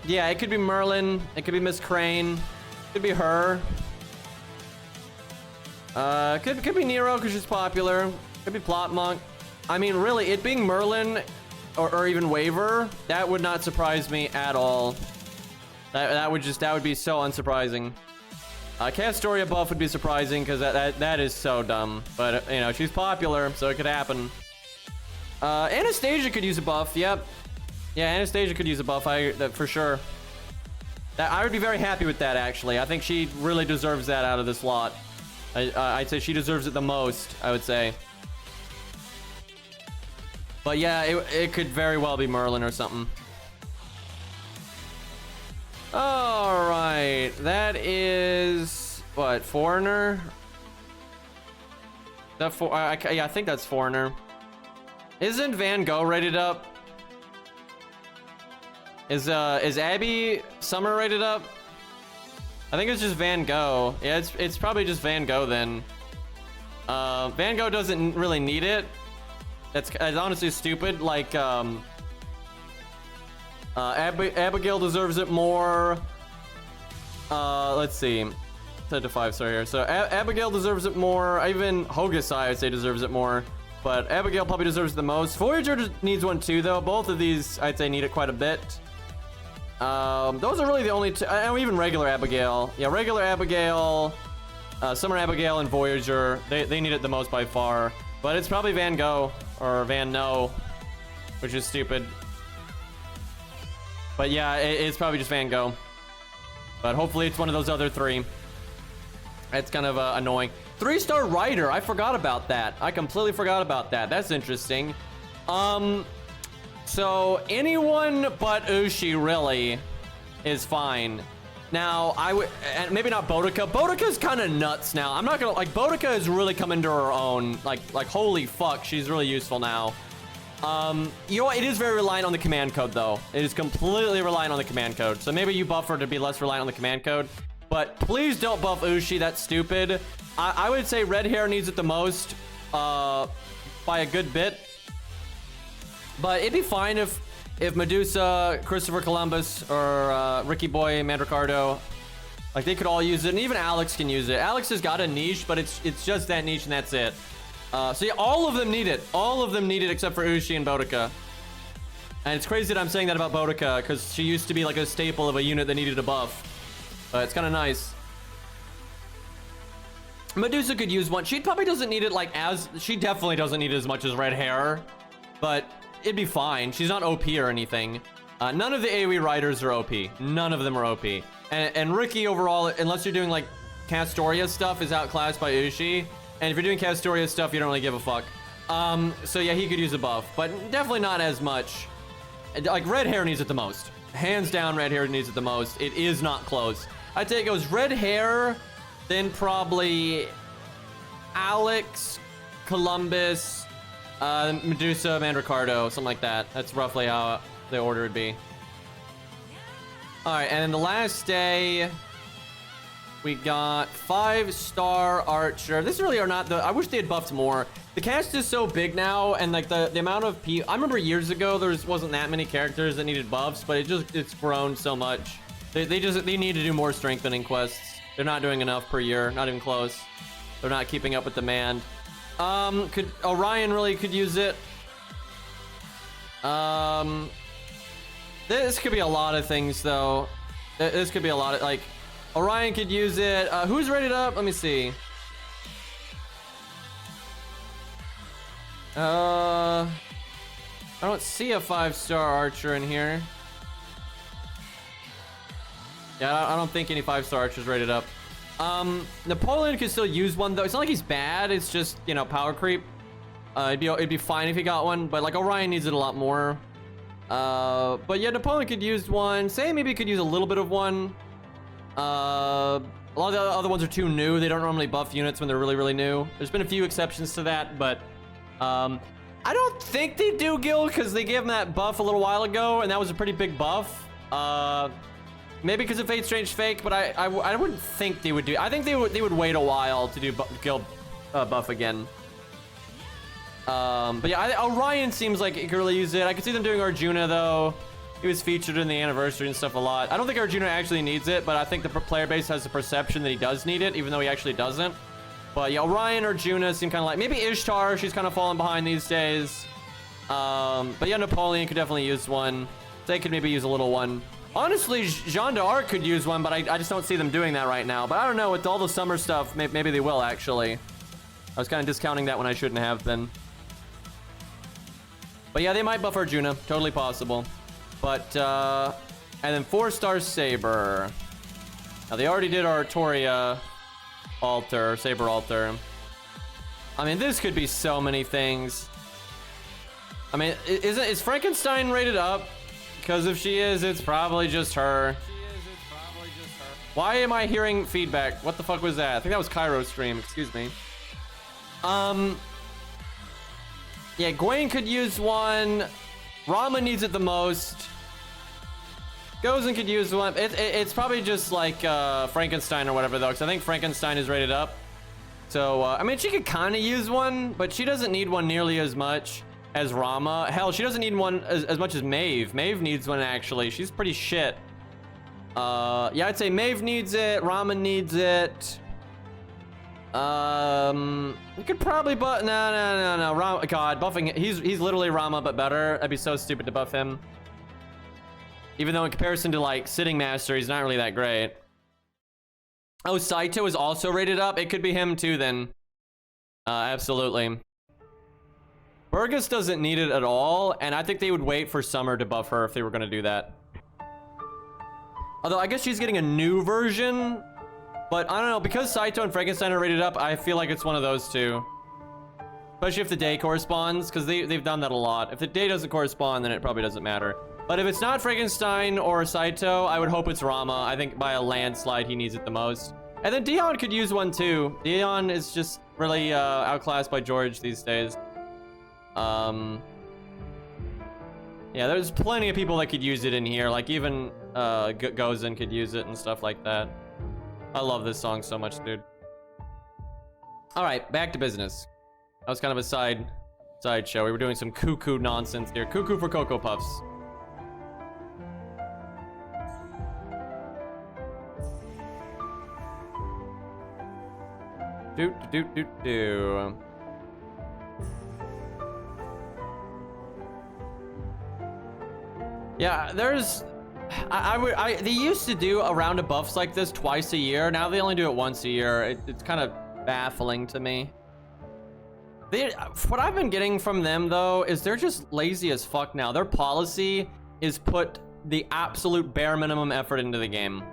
Yeah, it could be Merlin. It could be Miss Crane. It could be her. Could be Nero because she's popular. Could be Plot Monk. I mean, really, it being Merlin or even Waver, that would not surprise me at all. That would be so unsurprising. Castoria buff would be surprising because that is so dumb. But you know, she's popular, so it could happen. Anastasia could use a buff. Yep. Yeah, Anastasia could use a buff, for sure. I would be very happy with that, actually. I think she really deserves that out of this lot. I'd say she deserves it the most, I would say. But yeah, it could very well be Merlin or something. Alright, that is... What, Foreigner? Yeah, I think that's Foreigner. Isn't Van Gogh rated up? Is Abby Summer rated up? I think it's just Van Gogh. Yeah, it's probably just Van Gogh then. Van Gogh doesn't really need it. That's honestly stupid. Like, Abigail deserves it more. Let's see. Set to 5-star here. So Abigail deserves it more. Even Hokusai, I'd say, deserves it more. But Abigail probably deserves it the most. Voyager needs one too, though. Both of these, I'd say, need it quite a bit. Those are really the only two. Even regular Abigail. Yeah, regular Abigail, Summer Abigail, and Voyager. They need it the most by far. But it's probably Van Gogh or Van No, which is stupid. But yeah, it's probably just Van Gogh. But hopefully it's one of those other three. It's kind of annoying. 3-star writer. I forgot about that. I completely forgot about that. That's interesting. So anyone but Ushi really is fine. Now, I would, and maybe not Boudica. Boudica's kind of nuts now. I'm not gonna, like, Boudica has really come into her own. Like, holy fuck, she's really useful now. You know what? It is very reliant on the command code, though. It is completely reliant on the command code. So maybe you buff her to be less reliant on the command code. But please don't buff Ushi. That's stupid. I would say red hair needs it the most, by a good bit. But it'd be fine if Medusa, Christopher Columbus, or Ricky Boy, Mandricardo, like, they could all use it, and even Alex can use it. Alex has got a niche, but it's just that niche and that's it. So yeah, all of them need it. All of them need it except for Ushi and Boudica. And it's crazy that I'm saying that about Boudica, because she used to be like a staple of a unit that needed a buff. But it's kind of nice. Medusa could use one. She probably doesn't need it like as... She definitely doesn't need it as much as red hair. But it'd be fine. She's not OP or anything. None of the AoE riders are OP. None of them are OP. And Ricky overall, unless you're doing like Castoria stuff, is outclassed by Ushi. And if you're doing Castoria stuff, you don't really give a fuck. So yeah, he could use a buff, but definitely not as much. Like, red hair needs it the most. Hands down, red hair needs it the most. It is not close. I'd say it goes red hair, then probably Alex, Columbus, Medusa, Mandricardo, something like that. That's roughly how the order would be. All right, and then the last day, we got 5-star Archer. This really are not the... I wish they had buffed more. The cast is so big now, and like the amount of people... I remember years ago, wasn't that many characters that needed buffs, but it's grown so much. They need to do more strengthening quests. They're not doing enough per year, not even close. They're not keeping up with demand. Orion really could use it. This could be a lot of things, though. This could be a lot of, like, Orion could use it. Who's rated up? Let me see. I don't see a 5-star Archer in here. Yeah, I don't think any 5-star Archers rated up. Napoleon could still use one, though. It's not like he's bad. It's just, you know, power creep. It'd be fine if he got one, but like Orion needs it a lot more. But yeah, Napoleon could use one. Say maybe could use a little bit of one. A lot of the other ones are too new. They don't normally buff units when they're really, really new. There's been a few exceptions to that, but I don't think they do Gil because they gave him that buff a little while ago, and that was a pretty big buff. Maybe because of Fate Strange Fake, but I wouldn't think they would do. I think they would wait a while to do Gil buff again. But yeah, Orion seems like it could really use it. I could see them doing Arjuna, though. He was featured in the anniversary and stuff a lot. I don't think Arjuna actually needs it, but I think the player base has the perception that he does need it, even though he actually doesn't. But yeah, Orion, Arjuna seem kind of like... Maybe Ishtar, she's kind of falling behind these days. But yeah, Napoleon could definitely use one. They could maybe use a little one. Honestly, Jeanne d'Arc could use one, but I just don't see them doing that right now. But I don't know, with all the summer stuff, maybe they will, actually. I was kind of discounting that when I shouldn't have been. But yeah, they might buff Arjuna. Totally possible. But, and then 4-star Saber. Now, they already did Artoria altar, Saber altar. I mean, this could be so many things. I mean, is Frankenstein rated up? Because if she is, it's probably just her. Why am I hearing feedback? What the fuck was that? I think that was Cairo's stream. Excuse me. Yeah, Gwen could use one. Rama needs it the most. Gozen could use one. It's probably just like Frankenstein or whatever, though, because I think Frankenstein is rated up. So, I mean, she could kind of use one, but she doesn't need one nearly as much as Rama. Hell, she doesn't need one as much as Maeve. Maeve needs one, actually. She's pretty shit. Yeah, I'd say Maeve needs it. Rama needs it. You could probably buff... No. Rama, God, buffing... He's literally Rama, but better. That'd be so stupid to buff him. Even though in comparison to, like, Sitting Master, he's not really that great. Oh, Saito is also rated up? It could be him, too, then. Absolutely. Burgess doesn't need it at all, and I think they would wait for Summer to buff her if they were going to do that. Although, I guess she's getting a new version, But I don't know, because Saito and Frankenstein are rated up, I feel like it's one of those two. Especially if the day corresponds, because they've done that a lot. If the day doesn't correspond, then it probably doesn't matter. But if it's not Frankenstein or Saito, I would hope it's Rama. I think by a landslide, he needs it the most. And then Dion could use one too. Dion is just really outclassed by George these days. Yeah, there's plenty of people that could use it in here. Like even Gozen could use it and stuff like that. I love this song so much, dude. All right, back to business. That was kind of a side show. We were doing some cuckoo nonsense here. Cuckoo for Cocoa Puffs. Do. Yeah, there's... they used to do a round of buffs like this twice a year. Now they only do it once a year. It's kind of baffling to me. What I've been getting from them, though, is they're just lazy as fuck now. Their policy is put the absolute bare minimum effort into the game.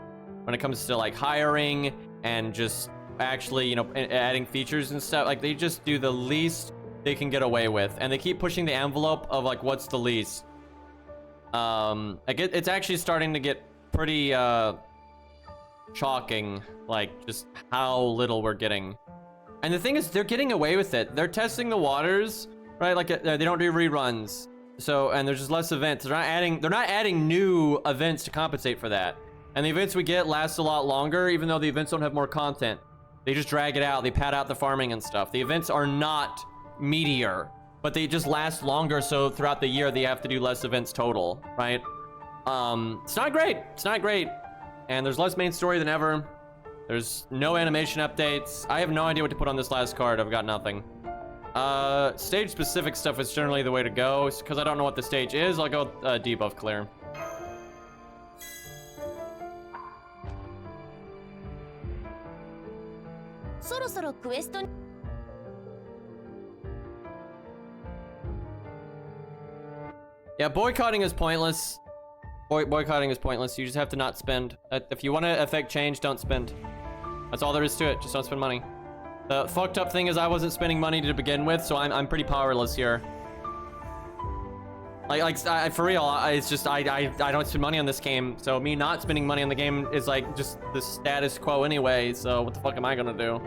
When it comes to, like, hiring and just actually, you know, adding features and stuff. Like, they just do the least they can get away with. And they keep pushing the envelope of, like, what's the least. Like, it's actually starting to get pretty, shocking. Like, just how little we're getting. And the thing is, they're getting away with it. They're testing the waters, right? Like, they don't do reruns. So, and there's just less events. They're not adding new events to compensate for that. And the events we get last a lot longer, even though the events don't have more content. They just drag it out. They pad out the farming and stuff. The events are not meatier, but they just last longer. So throughout the year, they have to do less events total, right? It's not great. It's not great. And there's less main story than ever. There's no animation updates. I have no idea what to put on this last card. I've got nothing. Stage specific stuff is generally the way to go. Because I don't know what the stage is, I'll go debuff clear. Yeah, boycotting is pointless. Boycotting is pointless. You just have to not spend. If you want to affect change, don't spend. That's all there is to it. Just don't spend money. The fucked up thing is I wasn't spending money to begin with, so I'm pretty powerless here. For real, it's just I don't spend money on this game, so me not spending money on the game is like just the status quo anyway. So what the fuck am I gonna do?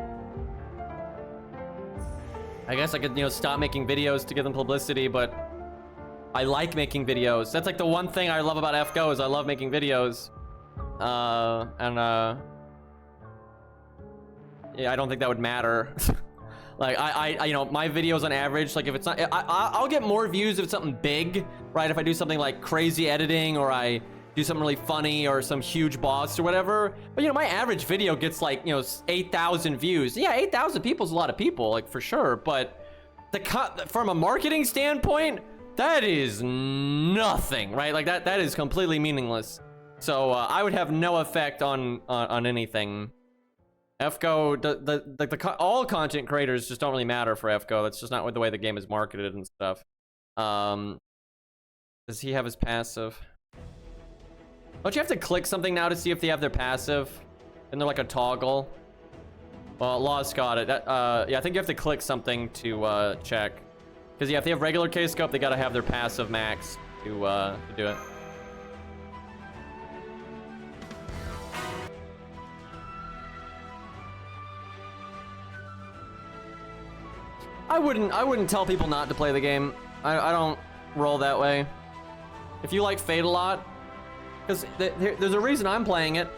I guess I could, you know, stop making videos to give them publicity, but I like making videos. That's like the one thing I love about FGO is I love making videos. Yeah, I don't think that would matter. Like, you know, my videos on average, like if it's not, I'll get more views if it's something big, right? If I do something like crazy editing or I do something really funny or some huge boss or whatever. But, you know, my average video gets like, you know, 8,000 views. Yeah, 8,000 people is a lot of people, like for sure. But from a marketing standpoint, that is nothing, right? Like that is completely meaningless. So I would have no effect on anything. FGO, all content creators just don't really matter for FGO. That's just not the way the game is marketed and stuff. Does he have his passive? Don't you have to click something now to see if they have their passive? Isn't there like a toggle? Well, Lost got it. Yeah, I think you have to click something to check. Because yeah, if they have regular K-scope, they gotta have their passive max to do it. I wouldn't tell people not to play the game. I don't roll that way. If you like Fate a lot, because there's a reason I'm playing it,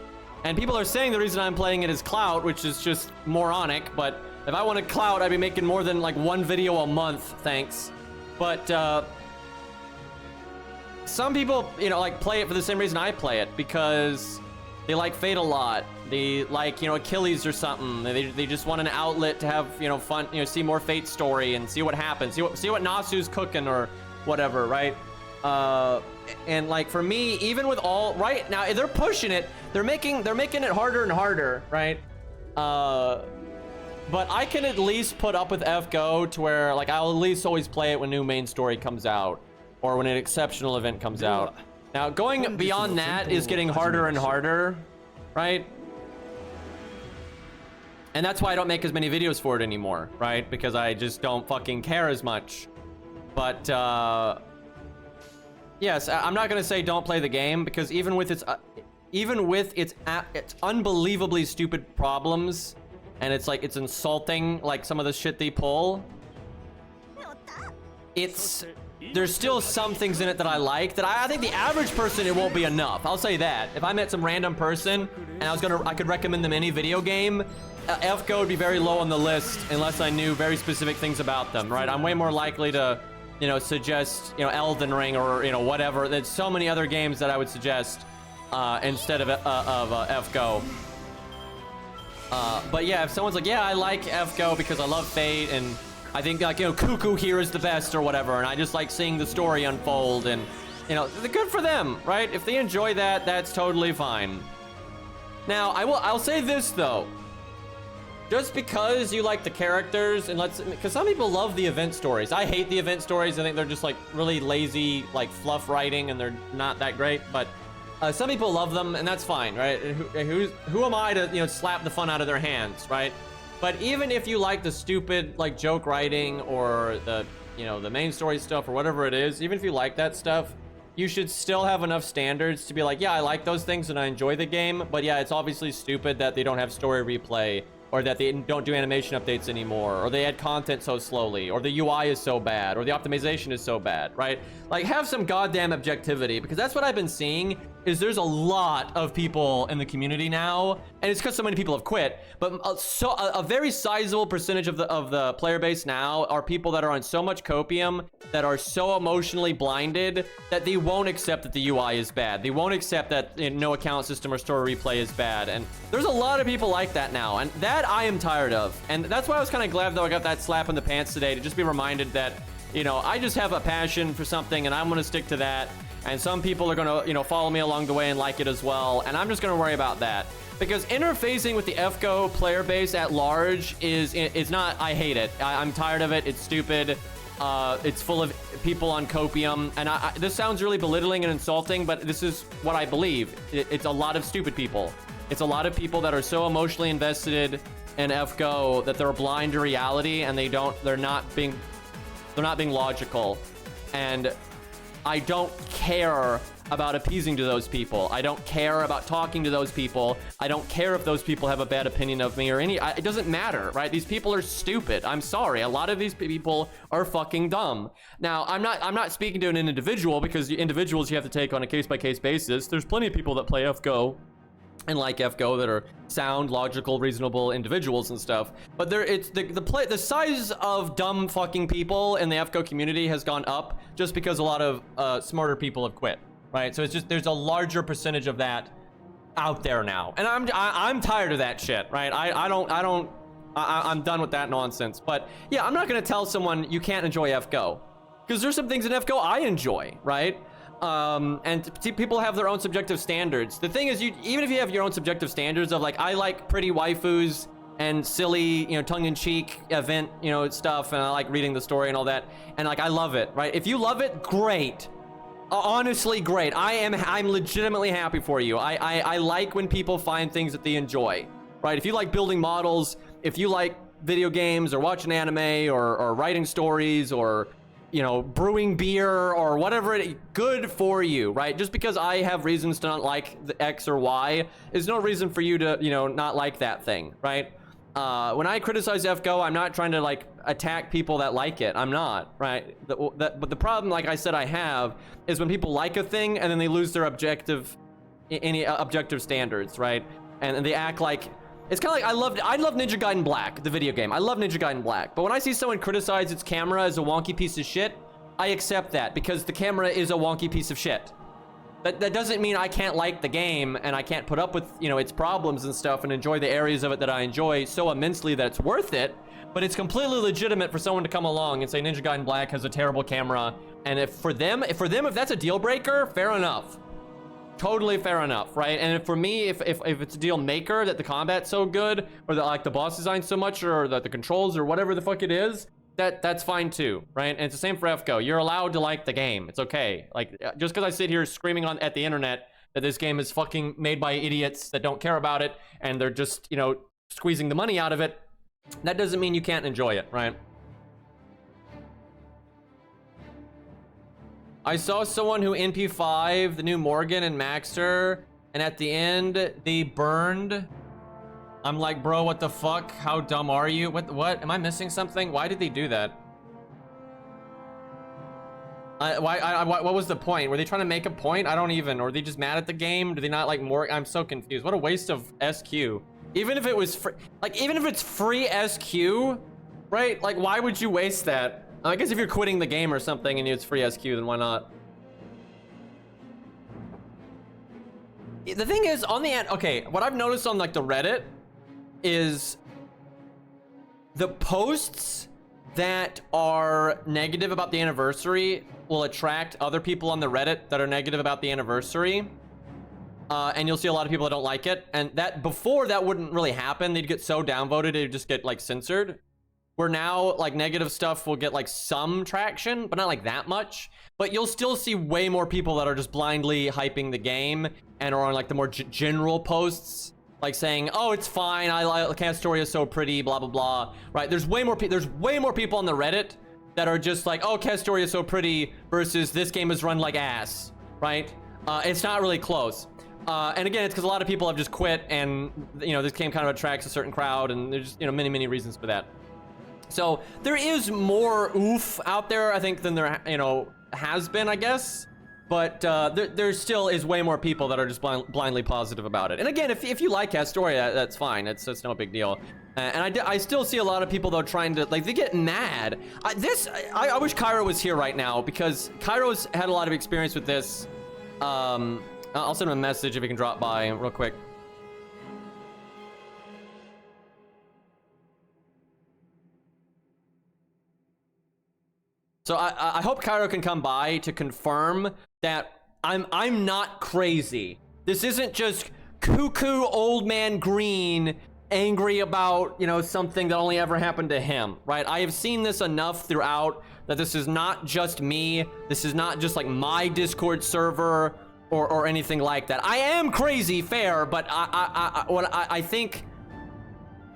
and people are saying the reason I'm playing it is clout, which is just moronic. But if I wanted clout, I'd be making more than like one video a month, thanks. But some people, you know, like play it for the same reason I play it, because they like Fate a lot. They like, you know, Achilles or something. They just want an outlet to have, you know, fun, you know, see more Fate story and see what happens. See what Nasu's cooking or whatever, right? And like for me, even with all right now, they're pushing it. They're making it harder and harder, right? But I can at least put up with FGO to where like I'll at least always play it when new main story comes out or when an exceptional event comes out. Now going beyond that is getting harder and harder, right? And that's why I don't make as many videos for it anymore, right? Because I just don't fucking care as much. But, yes, I'm not gonna say don't play the game, because even with its unbelievably stupid problems, and it's like, it's insulting, like some of the shit they pull, there's still some things in it that I like, that I think the average person, it won't be enough. I'll say that. If I met some random person, and I could recommend them any video game, FGO would be very low on the list, unless I knew very specific things about them, right? I'm way more likely to, you know, suggest, you know, Elden Ring or, you know, whatever. There's so many other games that I would suggest instead of FGO. But yeah, if someone's like, yeah, I like FGO because I love Fate, and I think, like, you know, Cuckoo here is the best or whatever, and I just like seeing the story unfold, and, you know, good for them, right? If they enjoy that, that's totally fine. Now, I'll say this, though. Just because you like the characters, and because some people love the event stories. I hate the event stories. I think they're just like really lazy, like fluff writing, and they're not that great. But some people love them, and that's fine, right? Who am I to, you know, slap the fun out of their hands, right? But even if you like the stupid, like, joke writing or the, you know, the main story stuff or whatever it is, even if you like that stuff, you should still have enough standards to be like, yeah, I like those things and I enjoy the game. But yeah, it's obviously stupid that they don't have story replay, or that they don't do animation updates anymore, or they add content so slowly, or the UI is so bad, or the optimization is so bad, right? Like, have some goddamn objectivity, because that's what I've been seeing, is there's a lot of people in the community now, and it's because so many people have quit, but a very sizable percentage of the player base now are people that are on so much copium, that are so emotionally blinded, that they won't accept that the UI is bad. They won't accept that, you know, no account system or story replay is bad, and there's a lot of people like that now, and that I am tired of. And that's why I was kind of glad, though, I got that slap in the pants today, to just be reminded that, you know, I just have a passion for something, and I'm gonna stick to that. And some people are gonna, you know, follow me along the way and like it as well, and I'm just gonna worry about that. Because interfacing with the FGO player base at large is not, I hate it. I'm tired of it. It's stupid. It's full of people on copium, and this sounds really belittling and insulting, but this is what I believe. It's a lot of stupid people. It's a lot of people that are so emotionally invested in FGO that they're blind to reality, and they're not being logical. And I don't care about appeasing to those people. I don't care about talking to those people. I don't care if those people have a bad opinion of me or it doesn't matter, right? These people are stupid. I'm sorry. A lot of these people are fucking dumb. Now, I'm not speaking to an individual, because individuals you have to take on a case-by-case basis. There's plenty of people that play FGO and like FGO that are sound, logical, reasonable individuals and stuff. But it's the size of dumb fucking people in the FGO community has gone up just because a lot of smarter people have quit, right? So it's just, there's a larger percentage of that out there now, and I'm tired of that shit, right? I'm done with that nonsense. But yeah, I'm not gonna tell someone you can't enjoy FGO, because there's some things in FGO I enjoy, right? And people have their own subjective standards. The thing is, even if you have your own subjective standards of, like, I like pretty waifus and silly, you know, tongue-in-cheek event, you know, stuff, and I like reading the story and all that, and, like, I love it, right? If you love it, great. Honestly, great. I'm legitimately happy for you. I like when people find things that they enjoy, right? If you like building models, if you like video games or watching anime or writing stories or, you know, brewing beer or whatever, good for you, right? Just because I have reasons to not like the X or Y is no reason for you to, you know, not like that thing, right? When I criticize FGO, I'm not trying to, like, attack people that like it. I'm not, right? But the problem, like I said, I have is when people like a thing and then they lose their objective standards, right? And they act like, it's kind of like, I love Ninja Gaiden Black, the video game. I love Ninja Gaiden Black. But when I see someone criticize its camera as a wonky piece of shit, I accept that, because the camera is a wonky piece of shit. That doesn't mean I can't like the game and I can't put up with, you know, its problems and stuff and enjoy the areas of it that I enjoy so immensely that it's worth it. But it's completely legitimate for someone to come along and say Ninja Gaiden Black has a terrible camera. And if that's a deal breaker, fair enough. Totally fair enough, right? And for me, if it's a deal maker that the combat's so good, or that, like, the boss design so much, or that the controls or whatever the fuck it is, that's fine too, right? And it's the same for FGO. You're allowed to like the game. It's okay. Like, just because I sit here screaming at the internet that this game is fucking made by idiots that don't care about it, and they're just, you know, squeezing the money out of it, that doesn't mean you can't enjoy it, right? I saw someone who NP5 the new Morgan and Maxter, and at the end they burned. I'm like, bro, what the fuck? How dumb are you? What? Am I missing something? Why did they do that? What was the point? Were they trying to make a point? I don't even. Or were they just mad at the game? Do they not like more? I'm so confused. What a waste of SQ. Even if it was free, like, even if it's free SQ, right? Like, why would you waste that? I guess if you're quitting the game or something and it's free SQ, then why not? The thing is, on the end, okay, what I've noticed on like the Reddit is the posts that are negative about the anniversary will attract other people on the Reddit that are negative about the anniversary. And you'll see a lot of people that don't like it. And that before that wouldn't really happen. They'd get so downvoted, it'd just get like censored. Where now like negative stuff will get like some traction, but not like that much. But you'll still see way more people that are just blindly hyping the game and are on like the more general posts, like saying, "Oh, it's fine. Castoria is so pretty." Blah blah blah. Right? There's way more people on the Reddit that are just like, "Oh, Castoria is so pretty," versus "This game is run like ass." Right? It's not really close. And again, it's because a lot of people have just quit, and you know this game kind of attracts a certain crowd, and there's many reasons for that. So there is more oof out there, I think, than there has been, I guess. But there still is way more people that are just blindly positive about it. And again, if you like Castoria, that's fine. It's no big deal. And I still see a lot of people though trying to like they get mad. I wish Cairo was here right now because Cairo's had a lot of experience with this. I'll send him a message if he can drop by real quick. So I hope Cairo can come by to confirm that I'm not crazy. This isn't just cuckoo old man Green angry about, something that only ever happened to him, right? I have seen this enough throughout that this is not just me. This is not just like my Discord server or anything like that. I am crazy, fair, but I think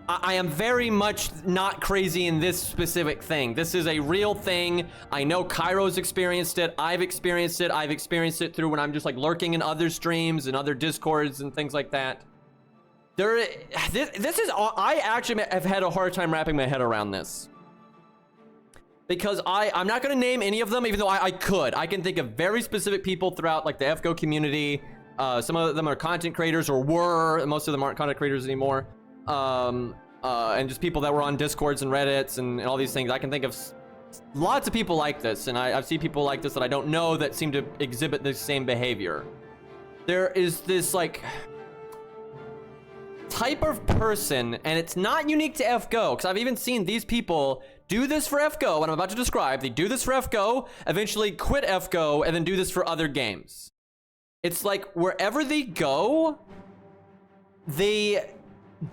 I am very much not crazy in this specific thing. This is a real thing. I know Cairo's experienced it. I've experienced it. I've experienced it through when I'm just like lurking in other streams and other Discords and things like that. I actually have had a hard time wrapping my head around this. Because I'm not going to name any of them, even though I could. I can think of very specific people throughout like the FGO community. Some of them are content creators or were. Most of them aren't content creators anymore. And just people that were on Discords and Reddits and all these things. I can think of lots of people like this, and I've seen people like this that I don't know that seem to exhibit the same behavior. There is this like type of person, and it's not unique to FGO, because I've even seen these people do this for FGO, what I'm about to describe. They do this for FGO, eventually quit FGO, and then do this for other games. It's like wherever they go, they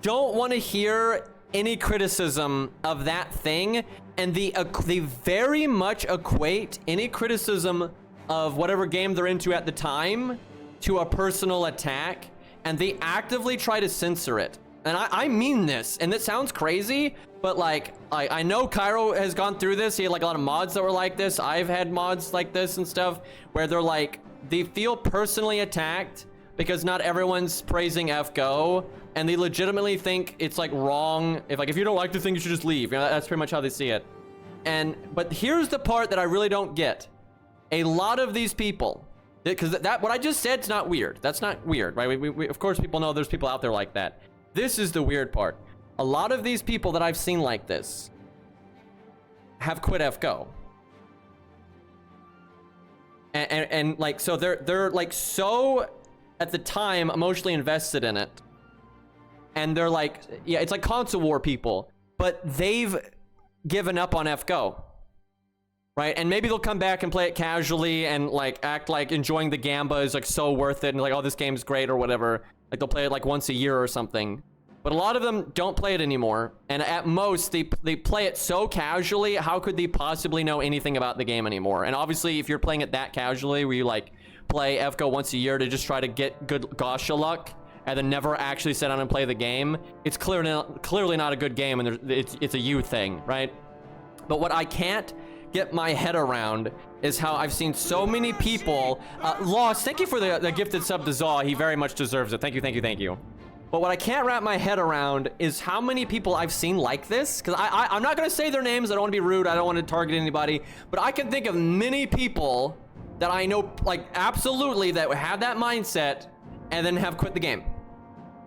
don't want to hear any criticism of that thing, and they very much equate any criticism of whatever game they're into at the time to a personal attack, and they actively try to censor it. And I mean this, and it sounds crazy, but like I know Cairo has gone through this. He had like a lot of mods that were like this. I've had mods like this and stuff where they're like, they feel personally attacked because not everyone's praising FGO, and they legitimately think it's like wrong. If you don't like the thing, you should just leave. That's pretty much how they see it. But here's the part that I really don't get. A lot of these people, because what I just said is not weird. That's not weird, right? We of course people know there's people out there like that. This is the weird part. A lot of these people that I've seen like this have quit FGO. And like, so they're like so at the time emotionally invested in it, and they're like, yeah, it's like console war people, but they've given up on FGO, right? And maybe they'll come back and play it casually and like act like enjoying the Gamba is like so worth it, and like, oh, this game's great or whatever. Like they'll play it like once a year or something. But a lot of them don't play it anymore, and at most they play it so casually, how could they possibly know anything about the game anymore? And obviously if you're playing it that casually where you like play FGO once a year to just try to get good Gacha luck and then never actually sit down and play the game, it's clearly not a good game, and it's a you thing, right? But what I can't get my head around is how I've seen so many people. Lost, thank you for the gifted sub to Zaw. He very much deserves it. Thank you, thank you, thank you. But what I can't wrap my head around is how many people I've seen like this. Because I'm not going to say their names. I don't want to be rude. I don't want to target anybody. But I can think of many people that I know, like, absolutely, that have that mindset and then have quit the game.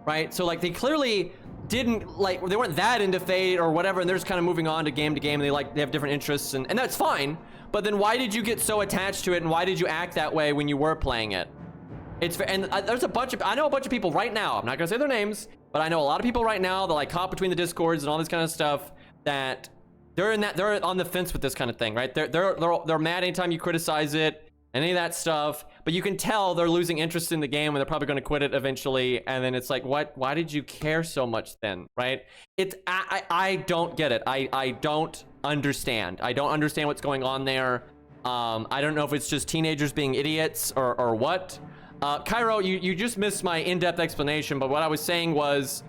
Right? So, like, they clearly didn't, like, they weren't that into Fate or whatever, and they're just kind of moving on to game, and they have different interests, and that's fine. But then why did you get so attached to it, and why did you act that way when you were playing it? There's a bunch of, I know a bunch of people right now, I'm not gonna say their names, but I know a lot of people right now that like caught between the discords and all this kind of stuff, that they're on the fence with this kind of thing, right? They're mad anytime you criticize it, any of that stuff, but you can tell they're losing interest in the game and they're probably gonna quit it eventually, and then it's like, why did you care so much then, right? I don't get it. I don't understand. I don't understand what's going on there. I don't know if it's just teenagers being idiots or what. Cairo, you just missed my in-depth explanation, but what I was saying was,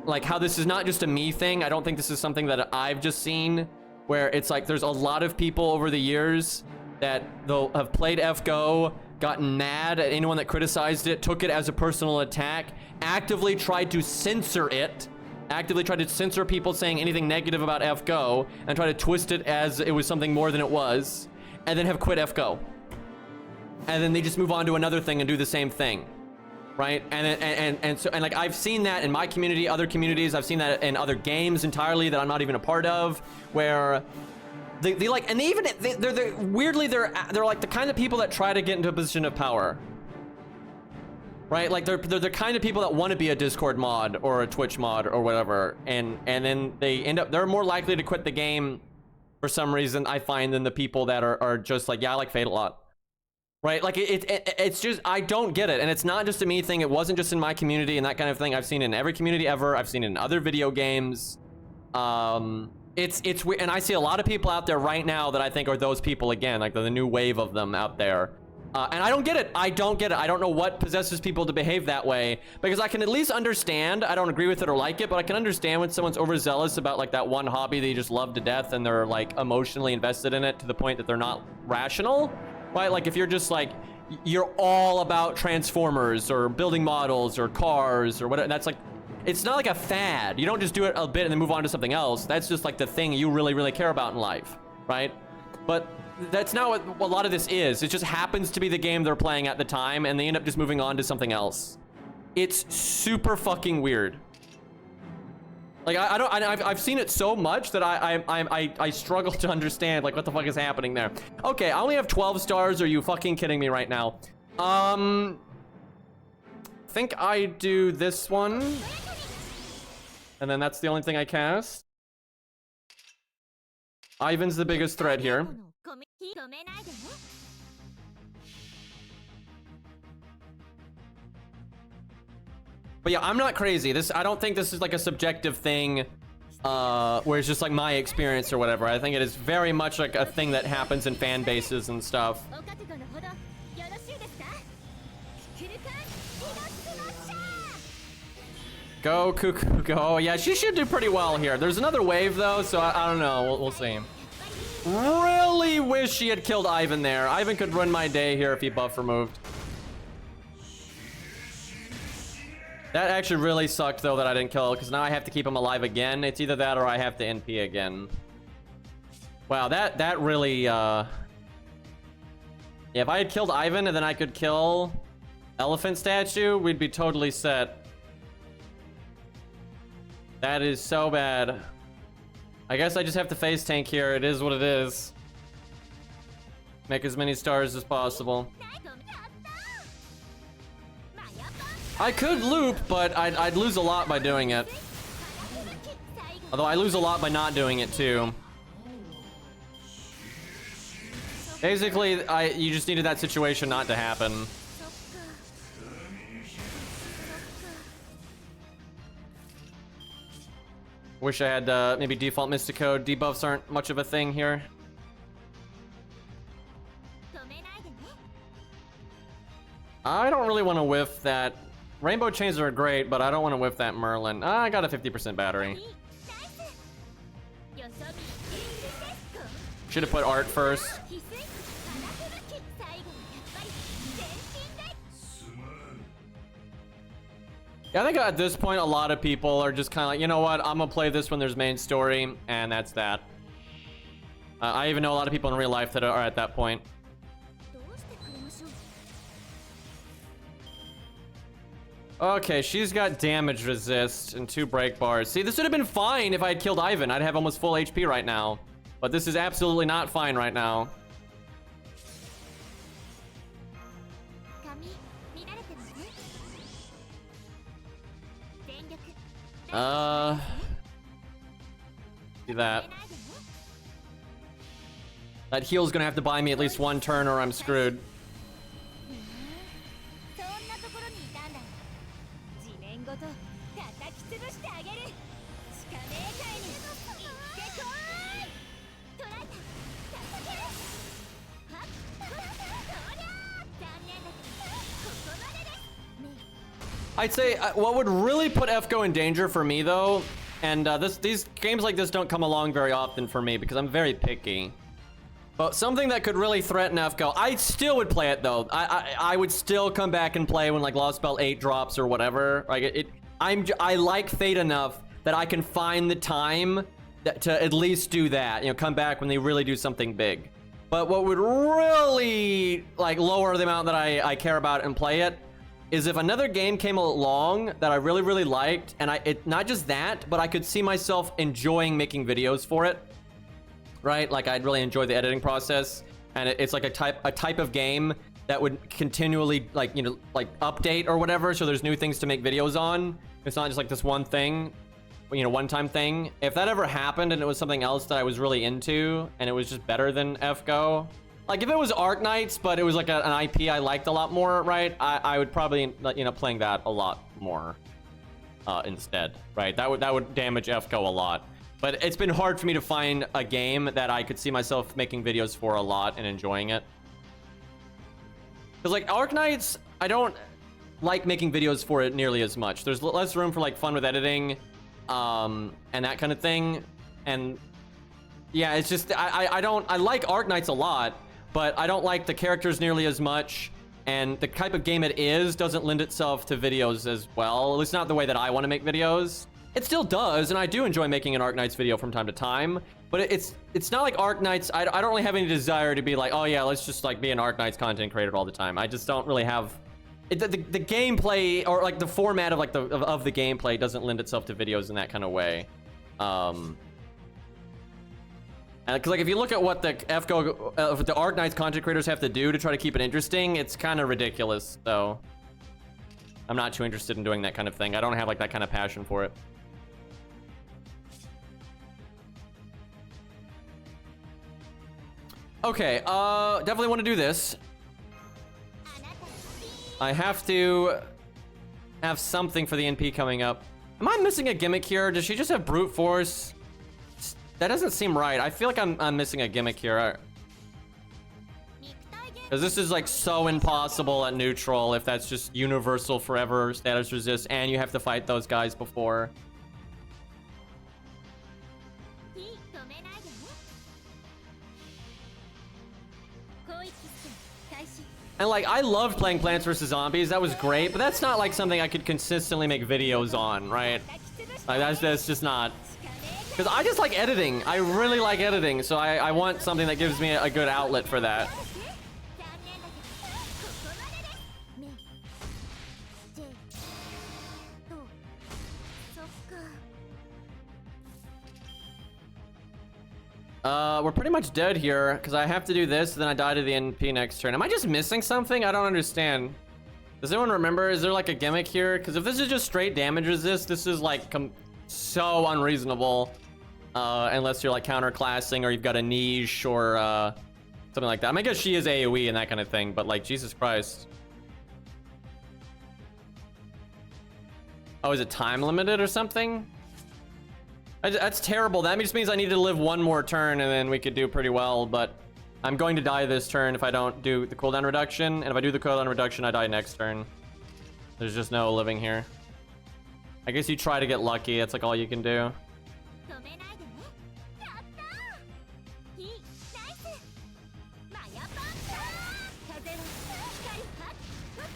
like, how this is not just a me thing. I don't think this is something that I've just seen, where it's like there's a lot of people over the years that they'll have played FGO, gotten mad at anyone that criticized it, took it as a personal attack, actively tried to censor it, actively tried to censor people saying anything negative about FGO, and try to twist it as it was something more than it was, and then have quit FGO. And then they just move on to another thing and do the same thing, right? And like, I've seen that in my community, other communities. I've seen that in other games entirely that I'm not even a part of, where they're weirdly they're like the kind of people that try to get into a position of power, right? Like they're the kind of people that want to be a Discord mod or a Twitch mod or whatever, and then they're more likely to quit the game for some reason, I find, than the people that are just like, yeah, I like Fate a lot. Right, like it's just, I don't get it, and it's not just a me thing. It wasn't just in my community and that kind of thing. I've seen it in every community ever. I've seen it in other video games. It's weird, and I see a lot of people out there right now that I think are those people again, like the new wave of them out there. And I don't get it. I don't get it. I don't know what possesses people to behave that way, because I can at least understand. I don't agree with it or like it, but I can understand when someone's overzealous about like that one hobby they just love to death, and they're like emotionally invested in it to the point that they're not rational. Right, like if you're just like, you're all about Transformers or building models or cars or whatever, that's like, it's not like a fad. You don't just do it a bit and then move on to something else. That's just like the thing you really, really care about in life, right? But that's not what a lot of this is. It just happens to be the game they're playing at the time, and they end up just moving on to something else. It's super fucking weird. Like, I've seen it so much that I struggle to understand, like, what the fuck is happening there. Okay, I only have 12 stars. Are you fucking kidding me right now? Think I do this one. And then that's the only thing I cast. Ivan's the biggest threat here. But yeah, I'm not crazy. I don't think this is like a subjective thing, where it's just like my experience or whatever. I think it is very much like a thing that happens in fan bases and stuff. Go, Cuckoo, go. Yeah, she should do pretty well here. There's another wave though, so I don't know. We'll see. Really wish she had killed Ivan there. Ivan could ruin my day here if he buff removed. That actually really sucked though that I didn't kill, because now I have to keep him alive again. It's either that or I have to NP again. Wow, that really yeah, if I had killed Ivan and then I could kill Elephant Statue, we'd be totally set. That is so bad. I guess I just have to face tank here. It is what it is. Make as many stars as possible. I could loop, but I'd lose a lot by doing it. Although I lose a lot by not doing it too. Basically, you just needed that situation not to happen. Wish I had maybe default Mystico. Debuffs aren't much of a thing here. I don't really want to whiff that. Rainbow chains are great, but I don't want to whiff that Merlin. I got a 50% battery. Should have put art first. Yeah, I think at this point, a lot of people are just kind of like, you know what? I'm gonna play this when there's main story, and that's that. I even know a lot of people in real life that are at that point. Okay, she's got damage resist and 2 break bars. See, this would have been fine if I had killed Ivan. I'd have almost full HP right now. But this is absolutely not fine right now. See that. That heal's gonna have to buy me at least 1 turn or I'm screwed. I'd say what would really put FGO in danger for me though, and these games like this don't come along very often for me because I'm very picky. But something that could really threaten FGO, I still would play it though. I would still come back and play when like Lost Belt 8 drops or whatever. Like I like Fate enough that I can find the time to at least do that. You know, come back when they really do something big. But what would really like lower the amount that I care about and play it is if another game came along that I really, really liked, and not just that, but I could see myself enjoying making videos for it, right? Like I'd really enjoy the editing process, and it's like a type of game that would continually like, you know, like update or whatever, so there's new things to make videos on. It's not just like this one thing, you know, one-time thing. If that ever happened and it was something else that I was really into, and it was just better than FGO, like if it was Arknights, but it was like an IP I liked a lot more, right? I would probably end up playing that a lot more instead, right? That would damage FGO a lot. But it's been hard for me to find a game that I could see myself making videos for a lot and enjoying it. Because like Arknights, I don't like making videos for it nearly as much. There's less room for like fun with editing and that kind of thing. And yeah, it's just I like Arknights a lot, but I don't like the characters nearly as much, and the type of game it is doesn't lend itself to videos as well, at least not the way that I want to make videos. It still does, and I do enjoy making an Arknights video from time to time, but it's not like Arknights. I don't really have any desire to be like, oh yeah, let's just like be an Arknights content creator all the time. I just don't really have the gameplay, or like the format of like the gameplay doesn't lend itself to videos in that kind of way. Because like if you look at what the FGO, the Arknights content creators have to do to try to keep it interesting, it's kind of ridiculous. So I'm not too interested in doing that kind of thing. I don't have like that kind of passion for it. Okay, definitely want to do this. I have to have something for the NP coming up. Am I missing a gimmick here? Does she just have brute force? That doesn't seem right. I feel like I'm missing a gimmick here. Because this is like so impossible at neutral if that's just universal forever status resist and you have to fight those guys before. And like, I loved playing Plants vs. Zombies. That was great, but that's not like something I could consistently make videos on, right? Like that's just not. Because I just like editing. I really like editing, so I want something that gives me a good outlet for that. We're pretty much dead here, because I have to do this, then I die to the NP next turn. Am I just missing something? I don't understand. Does anyone remember? Is there like a gimmick here? Because if this is just straight damage resist, this is like so unreasonable. Unless you're like counterclassing or you've got a niche or something like that. I mean, I guess she is AoE and that kind of thing, but like, Jesus Christ. Oh, is it time limited or something? That's terrible. That just means I need to live one more turn and then we could do pretty well, but I'm going to die this turn if I don't do the cooldown reduction, and if I do the cooldown reduction, I die next turn. There's just no living here. I guess you try to get lucky. That's like all you can do.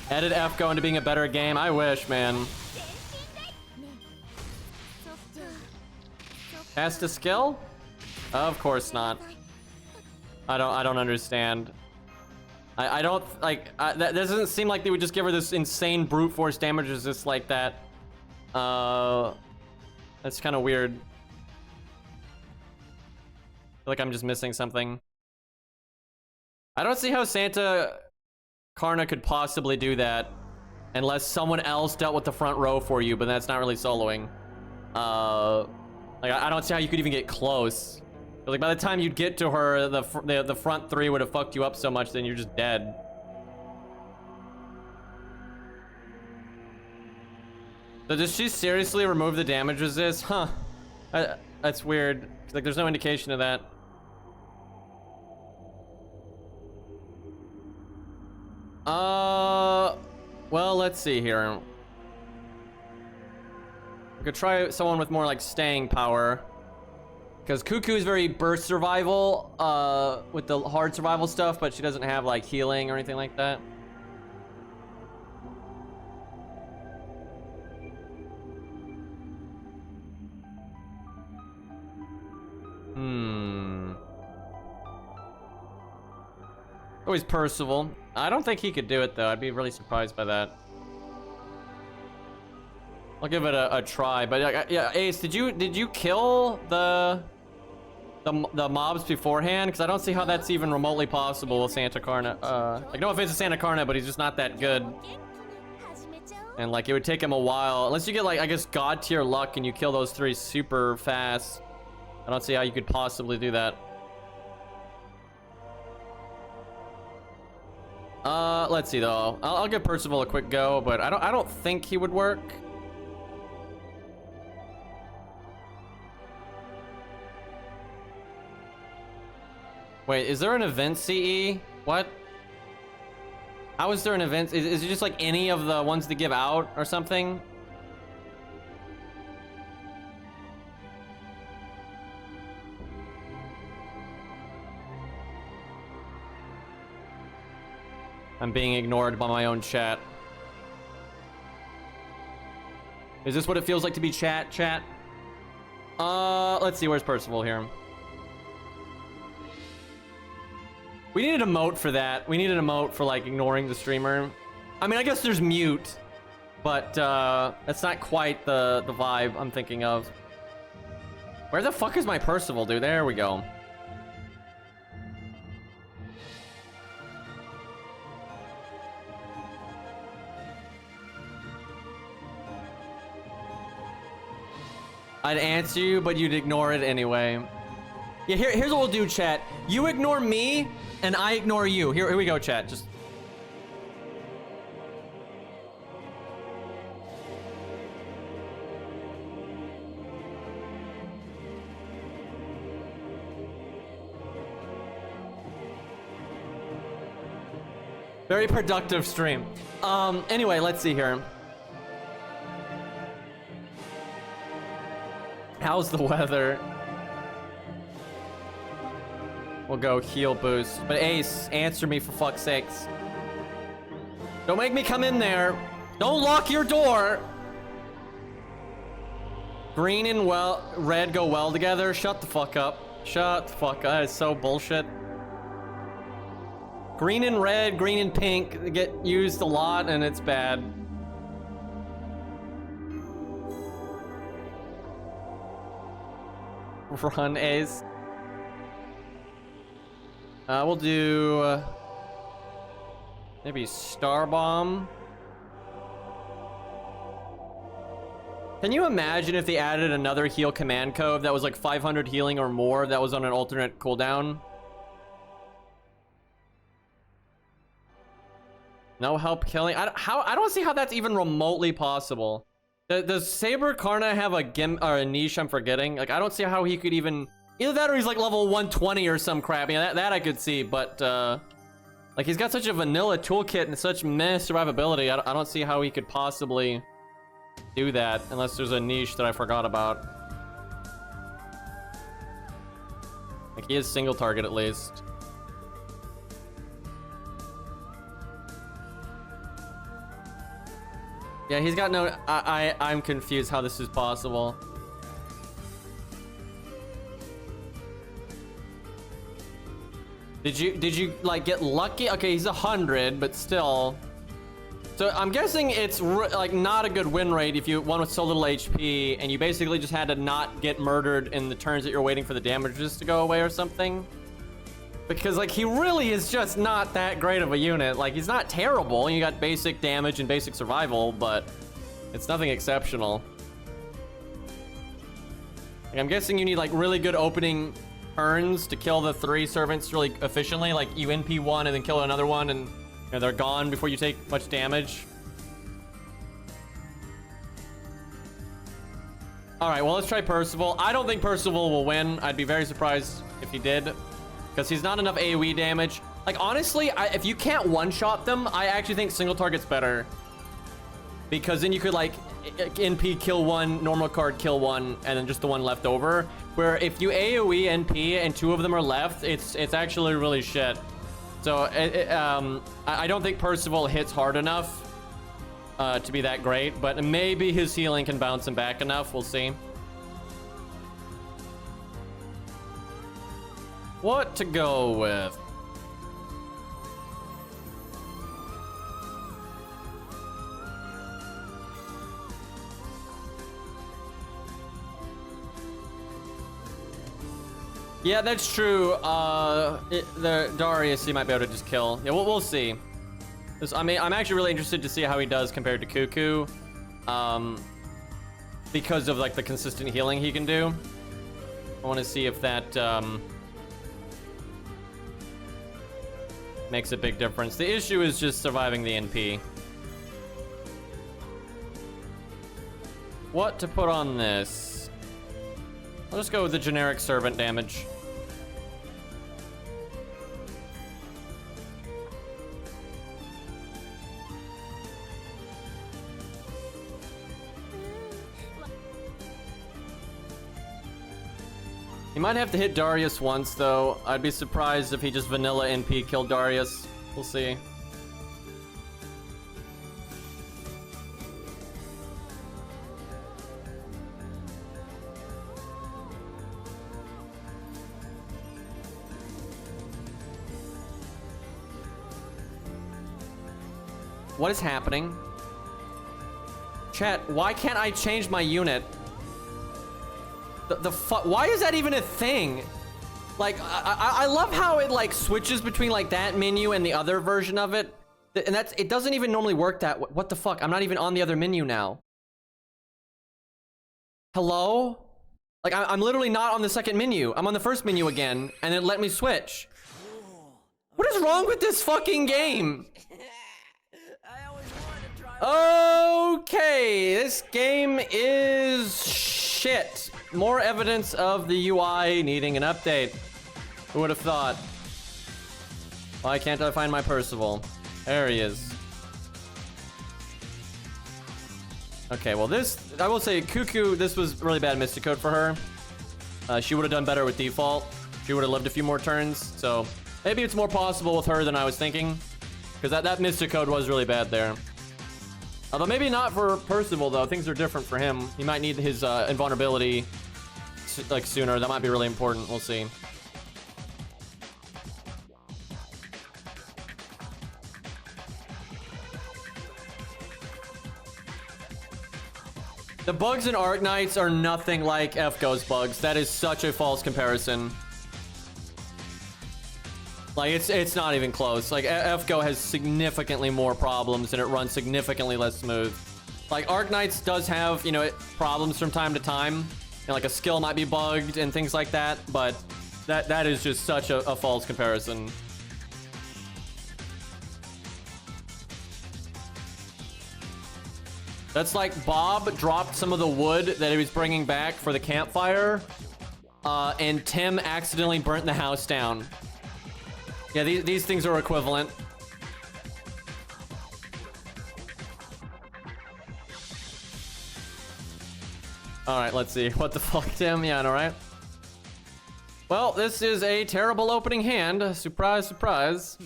Edit FGO into being a better game. I wish, man. Cast a skill? Of course not. I don't understand. I don't like that doesn't seem like they would just give her this insane brute force damage resist like that. That's kind of weird. I feel like I'm just missing something. I don't see how Santa Karna could possibly do that unless someone else dealt with the front row for you, but that's not really soloing. Like I don't see how you could even get close. But like by the time you'd get to her, the front three would have fucked you up so much, then you're just dead. So does she seriously remove the damage resist? Huh. That's weird. Like there's no indication of that. Well, let's see here. We could try someone with more like staying power. Because Cuckoo is very burst survival with the hard survival stuff, but she doesn't have like healing or anything like that. Always Percival. I don't think he could do it though. I'd be really surprised by that. I'll give it a try. But yeah, Ace, did you kill the mobs beforehand? Because I don't see how that's even remotely possible with Santa Karna. Like no offense to Santa Karna, but he's just not that good. And like it would take him a while, unless you get like I guess God tier luck and you kill those three super fast. I don't see how you could possibly do that. Let's see though. I'll give Percival a quick go, but I don't think he would work. Wait, is there an event CE? What? How is there an event? Is it just like any of the ones to give out or something? I'm being ignored by my own chat. Is this what it feels like to be chat? Let's see, where's Percival here? We need an emote for that. We need an emote for like ignoring the streamer. I mean, I guess there's mute, but that's not quite the vibe I'm thinking of. Where the fuck is my Percival, dude? There we go. I'd answer you, but you'd ignore it anyway. Yeah, here's what we'll do, chat. You ignore me, and I ignore you. Here we go, chat. Just... Very productive stream. Anyway, let's see here. How's the weather? We'll go heal boost. But Ace, answer me for fuck's sakes. Don't make me come in there. Don't lock your door. Green and red go well together. Shut the fuck up. Shut the fuck up. That is so bullshit. Green and red, green and pink get used a lot and it's bad. Run, Ace. We'll do maybe Star Bomb. Can you imagine if they added another heal command code that was like 500 healing or more that was on an alternate cooldown? No help killing. I don't see how that's even remotely possible. Does Saber Karna have a niche I'm forgetting? Like I don't see how he could even Either that or he's like level 120 or some crap. Yeah, that I could see, but like he's got such a vanilla toolkit and such meh survivability. I don't see how he could possibly do that unless there's a niche that I forgot about. Like he is single target at least. Yeah, he's got no. I'm confused how this is possible. Did you like get lucky? Okay, he's 100, but still. So I'm guessing it's like not a good win rate if you won with so little HP and you basically just had to not get murdered in the turns that you're waiting for the damages to go away or something. Because like he really is just not that great of a unit. Like he's not terrible. You got basic damage and basic survival, but it's nothing exceptional. Like, I'm guessing you need like really good opening turns to kill the 3 servants really efficiently. Like you NP one and then kill another one and you know, they're gone before you take much damage. All right, well, let's try Percival. I don't think Percival will win. I'd be very surprised if he did, because he's not enough AoE damage. Like, honestly, if you can't one-shot them, I actually think single target's better. Because then you could, like, NP kill one, normal card kill one, and then just the one left over. Where if you AoE NP and 2 of them are left, it's actually really shit. So, I don't think Percival hits hard enough to be that great, but maybe his healing can bounce him back enough. We'll see. What to go with? Yeah, that's true. The Darius, he might be able to just kill. Yeah, we'll see. I mean, I'm actually really interested to see how he does compared to Cuckoo, because of like the consistent healing he can do. I want to see if that makes a big difference. The issue is just surviving the NP. What to put on this? I'll just go with the generic servant damage. He might have to hit Darius once, though. I'd be surprised if he just vanilla NP killed Darius. We'll see. What is happening? Chat, why can't I change my unit? Why is that even a thing? Like, I love how it like switches between like that menu and the other version of it. And it doesn't even normally work that way. What the fuck? I'm not even on the other menu now. Hello? Like, I'm literally not on the second menu. I'm on the first menu again, and it let me switch. What is wrong with this fucking game? Okay, this game is shit. More evidence of the UI needing an update. Who would have thought? Why can't I find my Percival? There he is. Okay, well this, I will say, Cuckoo, this was really bad Mystic Code for her. She would have done better with default. She would have lived a few more turns, so maybe it's more possible with her than I was thinking. Because that Mystic Code was really bad there. Although maybe not for Percival, though. Things are different for him. He might need his invulnerability like sooner. That might be really important. We'll see. The bugs in Arknights are nothing like FGO's bugs. That is such a false comparison. Like, it's not even close. Like, FGO has significantly more problems and it runs significantly less smooth. Like, Arknights does have, you know, problems from time to time. And like a skill might be bugged and things like that, but that is just such a false comparison. That's like Bob dropped some of the wood that he was bringing back for the campfire, and Tim accidentally burnt the house down. Yeah, these things are equivalent. All right, let's see. What the fuck, Tim? Yeah, all right. Well, this is a terrible opening hand. Surprise, surprise.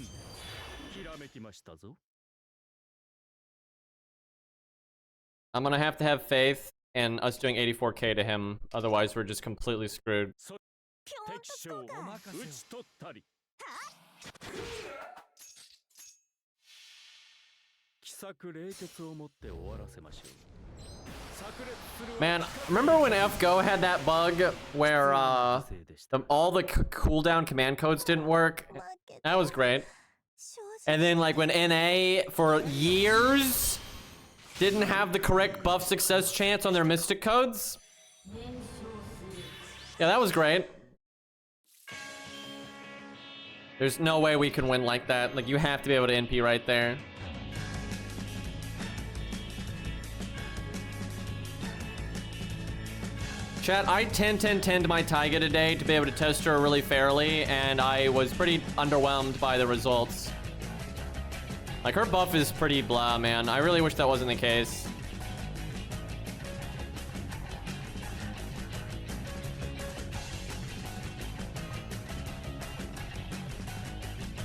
I'm gonna have to have faith in us doing 84k to him. Otherwise, we're just completely screwed. Man, remember when FGO had that bug where all the cooldown command codes didn't work? That was great. And then like when NA for years didn't have the correct buff success chance on their mystic codes? Yeah, that was great. There's no way we can win like that. Like, you have to be able to NP right there. Chat, I 10-10-10'd my Taiga today to be able to test her really fairly, and I was pretty underwhelmed by the results. Like, her buff is pretty blah, man. I really wish that wasn't the case.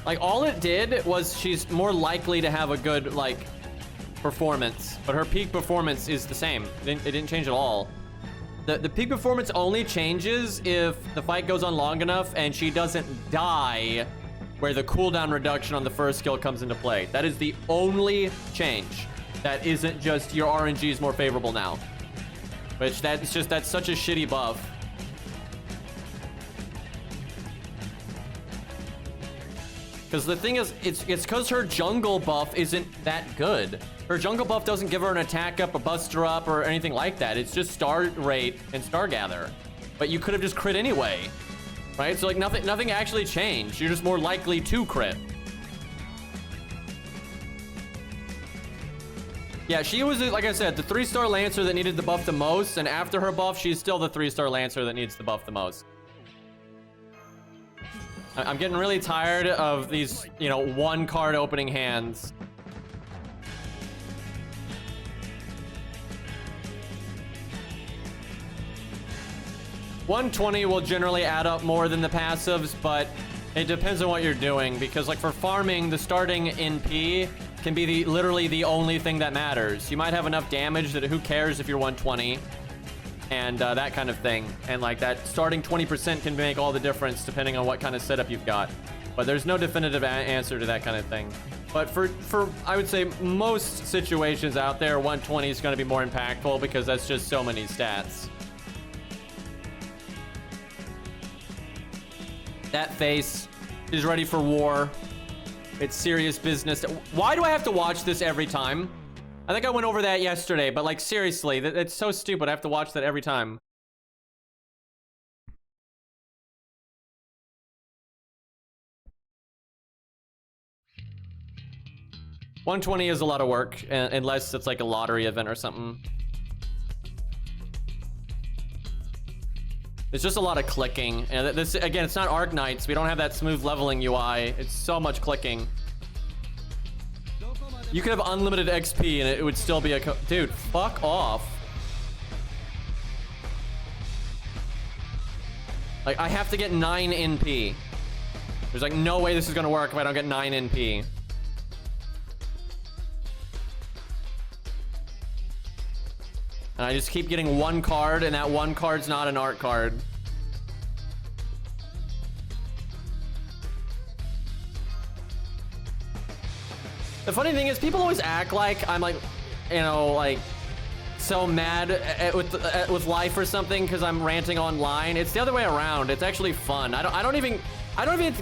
Like, all it did was she's more likely to have a good, like, performance. But her peak performance is the same. It didn't change at all. The peak performance only changes if the fight goes on long enough and she doesn't die where the cooldown reduction on the first skill comes into play. That is the only change. That isn't just your RNG is more favorable now. Which that's such a shitty buff. Because the thing is, it's because her jungle buff isn't that good. Her jungle buff doesn't give her an attack up or bust her up or anything like that. It's just star rate and star gather. But you could have just crit anyway, right? So like nothing actually changed. You're just more likely to crit. Yeah, she was, like I said, the 3-star Lancer that needed the buff the most. And after her buff, she's still the 3-star Lancer that needs the buff the most. I'm getting really tired of these, you know, one card opening hands. $120 will generally add up more than the passives, but it depends on what you're doing, because like for farming, the starting NP can be literally the only thing that matters. You might have enough damage that who cares if you're 120 and that kind of thing. And like that starting 20% can make all the difference depending on what kind of setup you've got. But there's no definitive answer to that kind of thing. But for I would say most situations out there, 120 is going to be more impactful because that's just so many stats. That face is ready for war. It's serious business. Why do I have to watch this every time? I think I went over that yesterday, but like seriously, that's so stupid. I have to watch that every time. $120 is a lot of work, unless it's like a lottery event or something. It's just a lot of clicking. And this, again, it's not Arc Knights. We don't have that smooth leveling UI. It's so much clicking. You could have unlimited XP and it would still be a... Dude, fuck off. Like, I have to get 9 NP. There's like no way this is gonna work if I don't get 9 NP. And I just keep getting one card, and that one card's not an art card. The funny thing is, people always act like I'm like, you know, like so mad with life or something because I'm ranting online. It's the other way around. It's actually fun. I don't even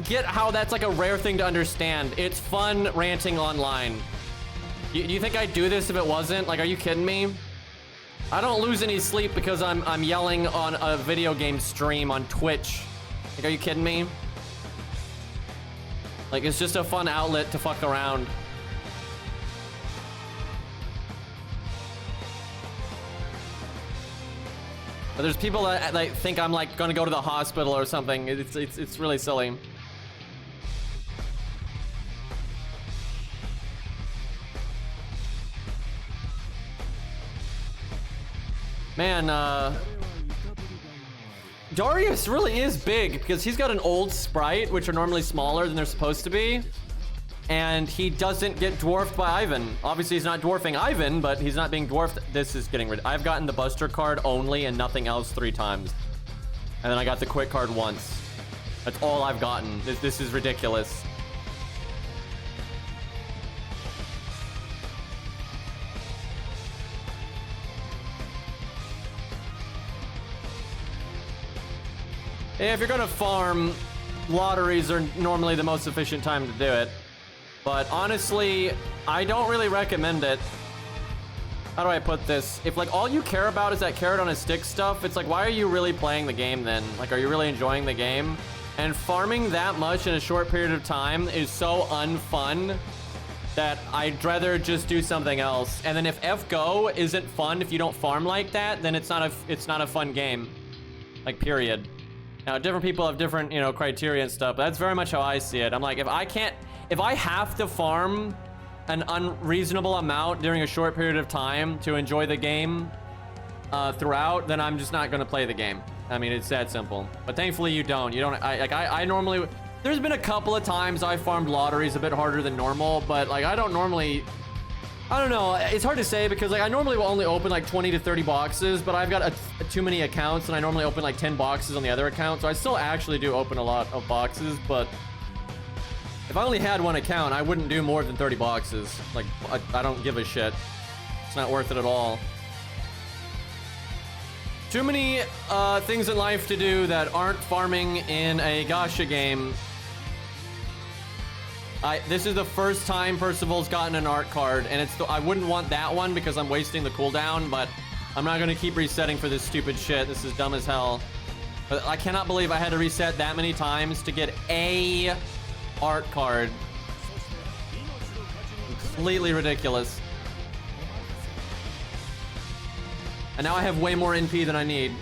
get how that's like a rare thing to understand. It's fun ranting online. Do you think I'd do this if it wasn't? Like, are you kidding me? I don't lose any sleep because I'm yelling on a video game stream on Twitch. Like, are you kidding me? Like, it's just a fun outlet to fuck around. But there's people that like think I'm like gonna go to the hospital or something. It's really silly. Man, Darius really is big because he's got an old sprite, which are normally smaller than they're supposed to be. And he doesn't get dwarfed by Ivan. Obviously, he's not dwarfing Ivan, but he's not being dwarfed. This is getting rid. I've gotten the Buster card only and nothing else 3 times. And then I got the quick card once. That's all I've gotten. This is ridiculous. If you're gonna farm, lotteries are normally the most efficient time to do it. But honestly, I don't really recommend it. How do I put this? If like all you care about is that carrot on a stick stuff, it's like, why are you really playing the game then? Like, are you really enjoying the game? And farming that much in a short period of time is so unfun that I'd rather just do something else. And then if FGO isn't fun, if you don't farm like that, then it's not a fun game. Like, period. Now, different people have different, you know, criteria and stuff, but that's very much how I see it. I'm like, if I have to farm an unreasonable amount during a short period of time to enjoy the game throughout, then I'm just not gonna play the game. I mean, it's that simple. But thankfully you don't. I normally, there's been a couple of times I farmed lotteries a bit harder than normal, but like I don't normally, I don't know, it's hard to say because like I normally will only open like 20 to 30 boxes, but I've got too many accounts and I normally open like 10 boxes on the other account, so I still actually do open a lot of boxes, but if I only had one account, I wouldn't do more than 30 boxes. Like, I don't give a shit. It's not worth it at all. Too many things in life to do that aren't farming in a gacha game. This is the first time Percival's gotten an art card, and I wouldn't want that one because I'm wasting the cooldown, but I'm not gonna keep resetting for this stupid shit. This is dumb as hell. But I cannot believe I had to reset that many times to get a art card. Completely ridiculous. And now I have way more NP than I need.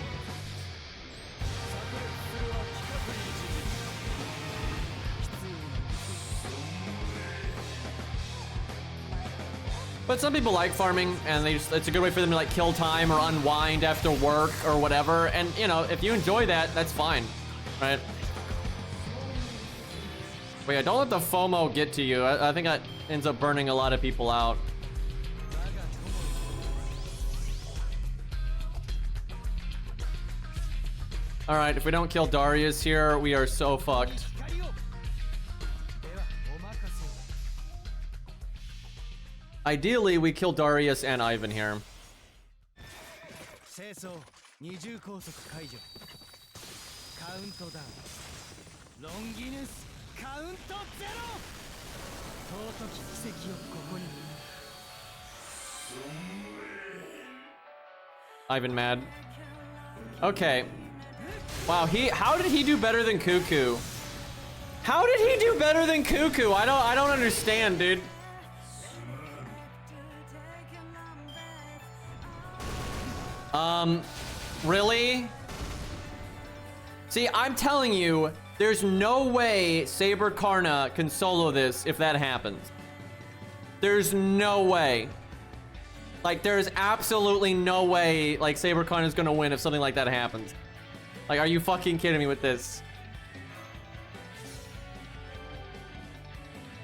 But some people like farming, and it's a good way for them to like kill time or unwind after work or whatever. And you know, if you enjoy that, that's fine, right? But yeah, don't let the FOMO get to you. I think that ends up burning a lot of people out. All right, if we don't kill Darius here, we are so fucked. Ideally, we kill Darius and Ivan here. Ivan mad. Okay. Wow, how did he do better than Cuckoo? How did he do better than Cuckoo? I don't understand, dude. Really? See, I'm telling you, there's no way Saber Karna can solo this if that happens. There's no way. Like, there's absolutely no way, like, Saber Karna is gonna win if something like that happens. Like, are you fucking kidding me with this?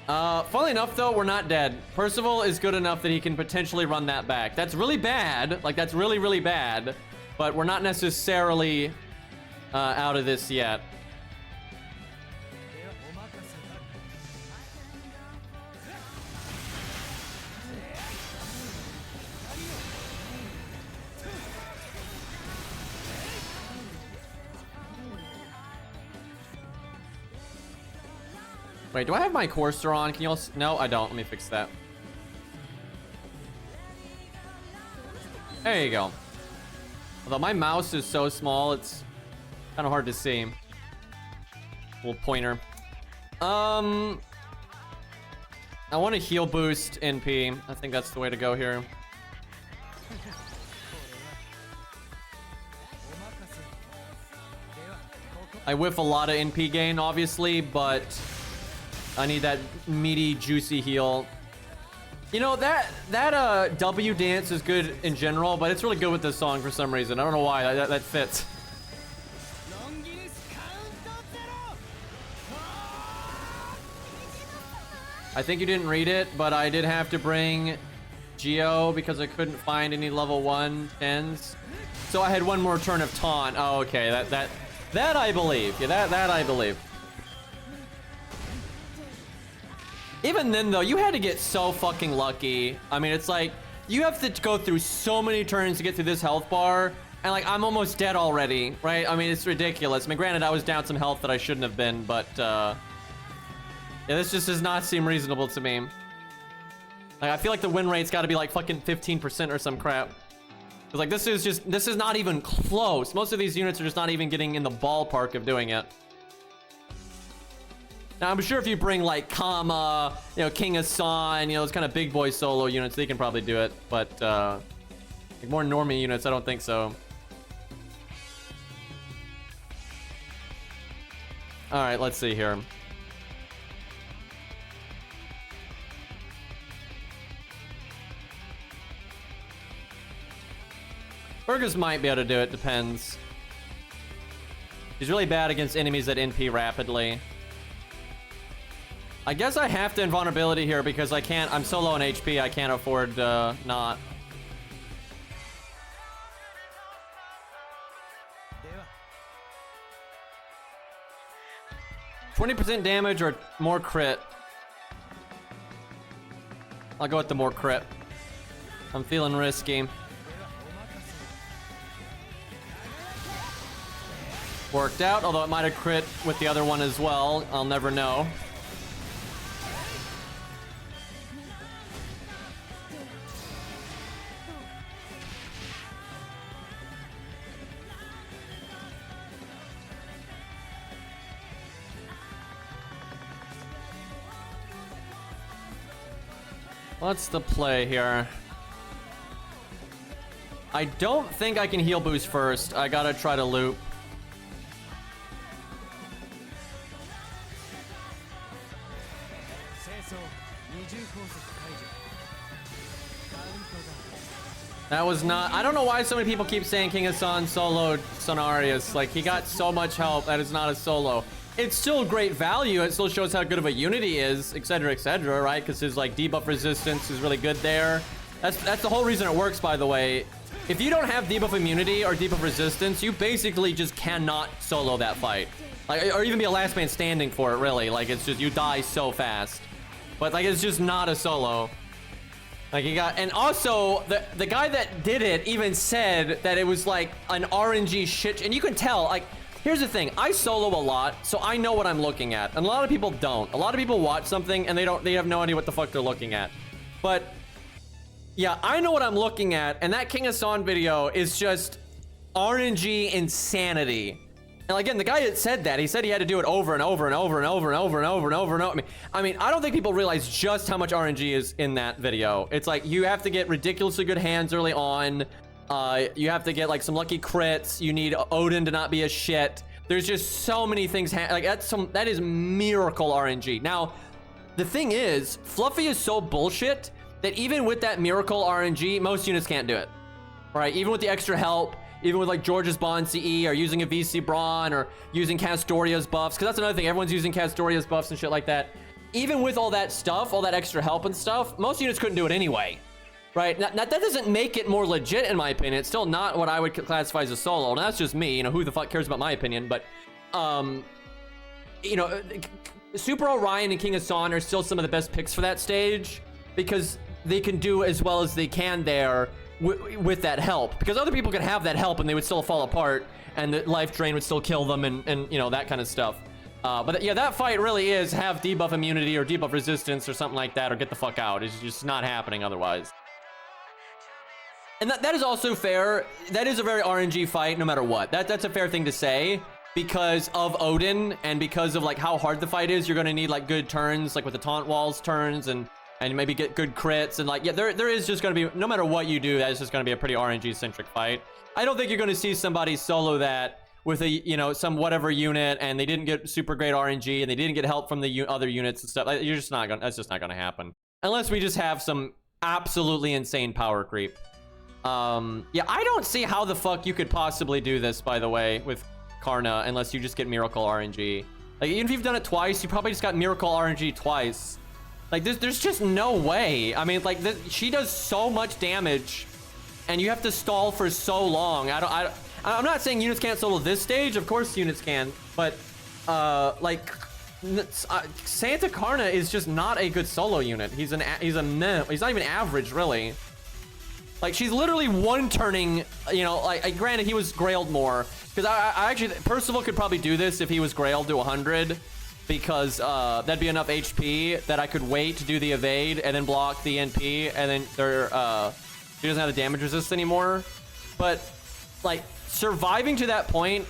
Funnily enough, though, we're not dead. Percival is good enough that he can potentially run that back. That's really bad. Like, that's really, really bad. But we're not necessarily out of this yet. Wait, do I have my Courser on? Can you all... No, I don't. Let me fix that. There you go. Although my mouse is so small, it's kind of hard to see. Little pointer. I want to heal boost NP. I think that's the way to go here. I whiff a lot of NP gain, obviously, but I need that meaty, juicy heal. You know, that W dance is good in general, but it's really good with this song for some reason. I don't know why. That fits. I think you didn't read it, but I did have to bring Geo because I couldn't find any level 1 10s. So I had one more turn of taunt. Oh, okay. That I believe. Yeah, that I believe. Even then, though, you had to get so fucking lucky. I mean, it's like, you have to go through so many turns to get through this health bar. And, like, I'm almost dead already, right? I mean, it's ridiculous. I mean, granted, I was down some health that I shouldn't have been, but, yeah, this just does not seem reasonable to me. Like, I feel like the win rate's got to be, like, fucking 15% or some crap. Cause, like, this is not even close. Most of these units are just not even getting in the ballpark of doing it. Now, I'm sure if you bring, like, Kama, you know, King Hassan, you know, those kind of big boy solo units, they can probably do it. But, like, more normie units, I don't think so. Alright, let's see here. Burgers might be able to do it, depends. He's really bad against enemies that NP rapidly. I guess I have to invulnerability here because I can't, I'm so low on HP, I can't afford not. %20 damage or more crit. I'll go with the more crit. I'm feeling risky. Worked out, although it might have crit with the other one as well. I'll never know. What's the play here? I don't think I can heal boost first. I gotta try to loop. That was not... I don't know why so many people keep saying King Hassan soloed Sonarius. Like, he got so much help. That is not a solo. It's still great value. It still shows how good of a unit he is, etc., right? Because his, like, debuff resistance is really good there. That's the whole reason it works, by the way. If you don't have debuff immunity or debuff resistance, you basically just cannot solo that fight. Like, or even be a last man standing for it, really. Like, it's just... you die so fast. But, like, it's just not a solo. Like, he got... And also, the guy that did it even said that it was, like, an RNG shit... And you can tell, like... Here's the thing. I solo a lot, so I know what I'm looking at. And a lot of people don't. A lot of people watch something, and they have no idea what the fuck they're looking at. But... yeah, I know what I'm looking at, and that King Hassan video is just... RNG insanity. And again, the guy that said that, he said he had to do it over and over and over and over and over and over and over and over. I mean, I don't think people realize just how much RNG is in that video. It's like, you have to get ridiculously good hands early on. You have to get like some lucky crits. You need Odin to not be a shit. There's just so many things. Like that is miracle RNG. Now, the thing is, Fluffy is so bullshit that even with that miracle RNG, most units can't do it. Right? Even with the extra help. Even with like George's Bond CE or using a VC Brawn or using Castoria's buffs, because that's another thing, everyone's using Castoria's buffs and shit like that. Even with all that stuff, all that extra help and stuff, most units couldn't do it anyway, right? Now, that doesn't make it more legit in my opinion. It's still not what I would classify as a solo, and that's just me, you know, who the fuck cares about my opinion, but, you know, Super Orion and King Hassan are still some of the best picks for that stage, because they can do as well as they can there with that help, because other people could have that help and they would still fall apart and the life drain would still kill them and you know, that kind of stuff. But yeah, that fight really is have debuff immunity or debuff resistance or something like that, or get the fuck out. It's just not happening otherwise. And that is also fair. That is a very RNG fight no matter what. That's a fair thing to say, because of Odin and because of like how hard the fight is. You're going to need like good turns, like with the taunt walls turns, and maybe get good crits, and like, yeah, there is just going to be, no matter what you do, that is just going to be a pretty RNG centric fight. I don't think you're going to see somebody solo that with a, you know, some whatever unit, and they didn't get super great RNG, and they didn't get help from the other units and stuff. You're just not gonna, that's just not gonna happen. Unless we just have some absolutely insane power creep. Yeah, I don't see how the fuck you could possibly do this, by the way, with Karna, unless you just get Miracle RNG. Like, even if you've done it twice, you probably just got Miracle RNG twice. Like, there's just no way. I mean, like, she does so much damage, and you have to stall for so long. I'm not saying units can't solo this stage. Of course units can. But, like, Santa Karna is just not a good solo unit. He's not even average, really. Like, she's literally one-turning, you know, like, granted, he was grailed more. Because I actually, Percival could probably do this if he was grailed to 100. Because that'd be enough HP that I could wait to do the evade and then block the NP. And then she doesn't have the damage resist anymore. But, like, surviving to that point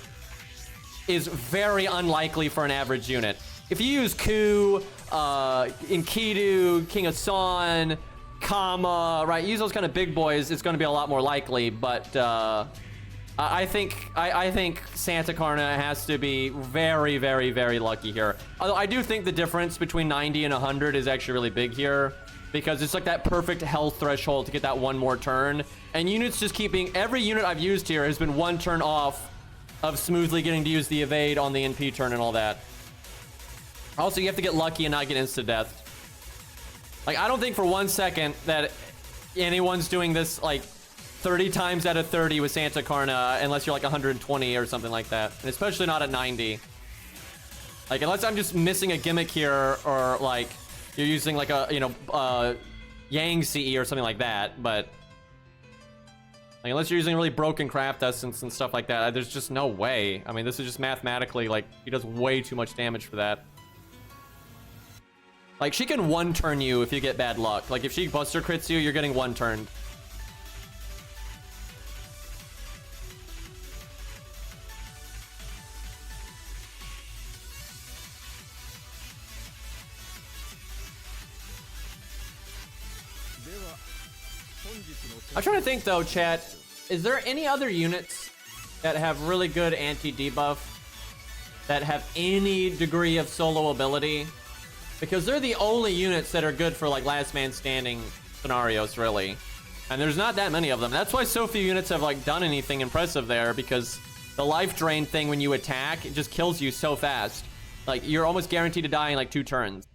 is very unlikely for an average unit. If you use Ku, Enkidu, King of Son, Kama, right, use those kind of big boys, it's going to be a lot more likely. But I think Santa Karna has to be very, very, very lucky here. Although I do think the difference between 90 and 100 is actually really big here, because it's like that perfect health threshold to get that one more turn. And units just keeping, every unit I've used here has been one turn off of smoothly getting to use the evade on the NP turn and all that. Also, you have to get lucky and not get insta death. Like, I don't think for 1 second that anyone's doing this like 30 times out of 30 with Santa Karna, unless you're like 120 or something like that, and especially not at 90. Like, unless I'm just missing a gimmick here, or like you're using like a, you know, Yang CE or something like that. But like, unless you're using really broken craft essence and stuff like that, there's just no way. I mean, this is just mathematically, like, he does way too much damage for that. Like, she can one-turn you if you get bad luck. Like, if she buster crits you, you're getting one-turned. I'm trying to think though, chat. Is there any other units that have really good anti-debuff that have any degree of solo ability? Because they're the only units that are good for like last man standing scenarios, really. And there's not that many of them. That's why so few units have like done anything impressive there, because the life drain thing when you attack, it just kills you so fast. Like, you're almost guaranteed to die in like 2 turns.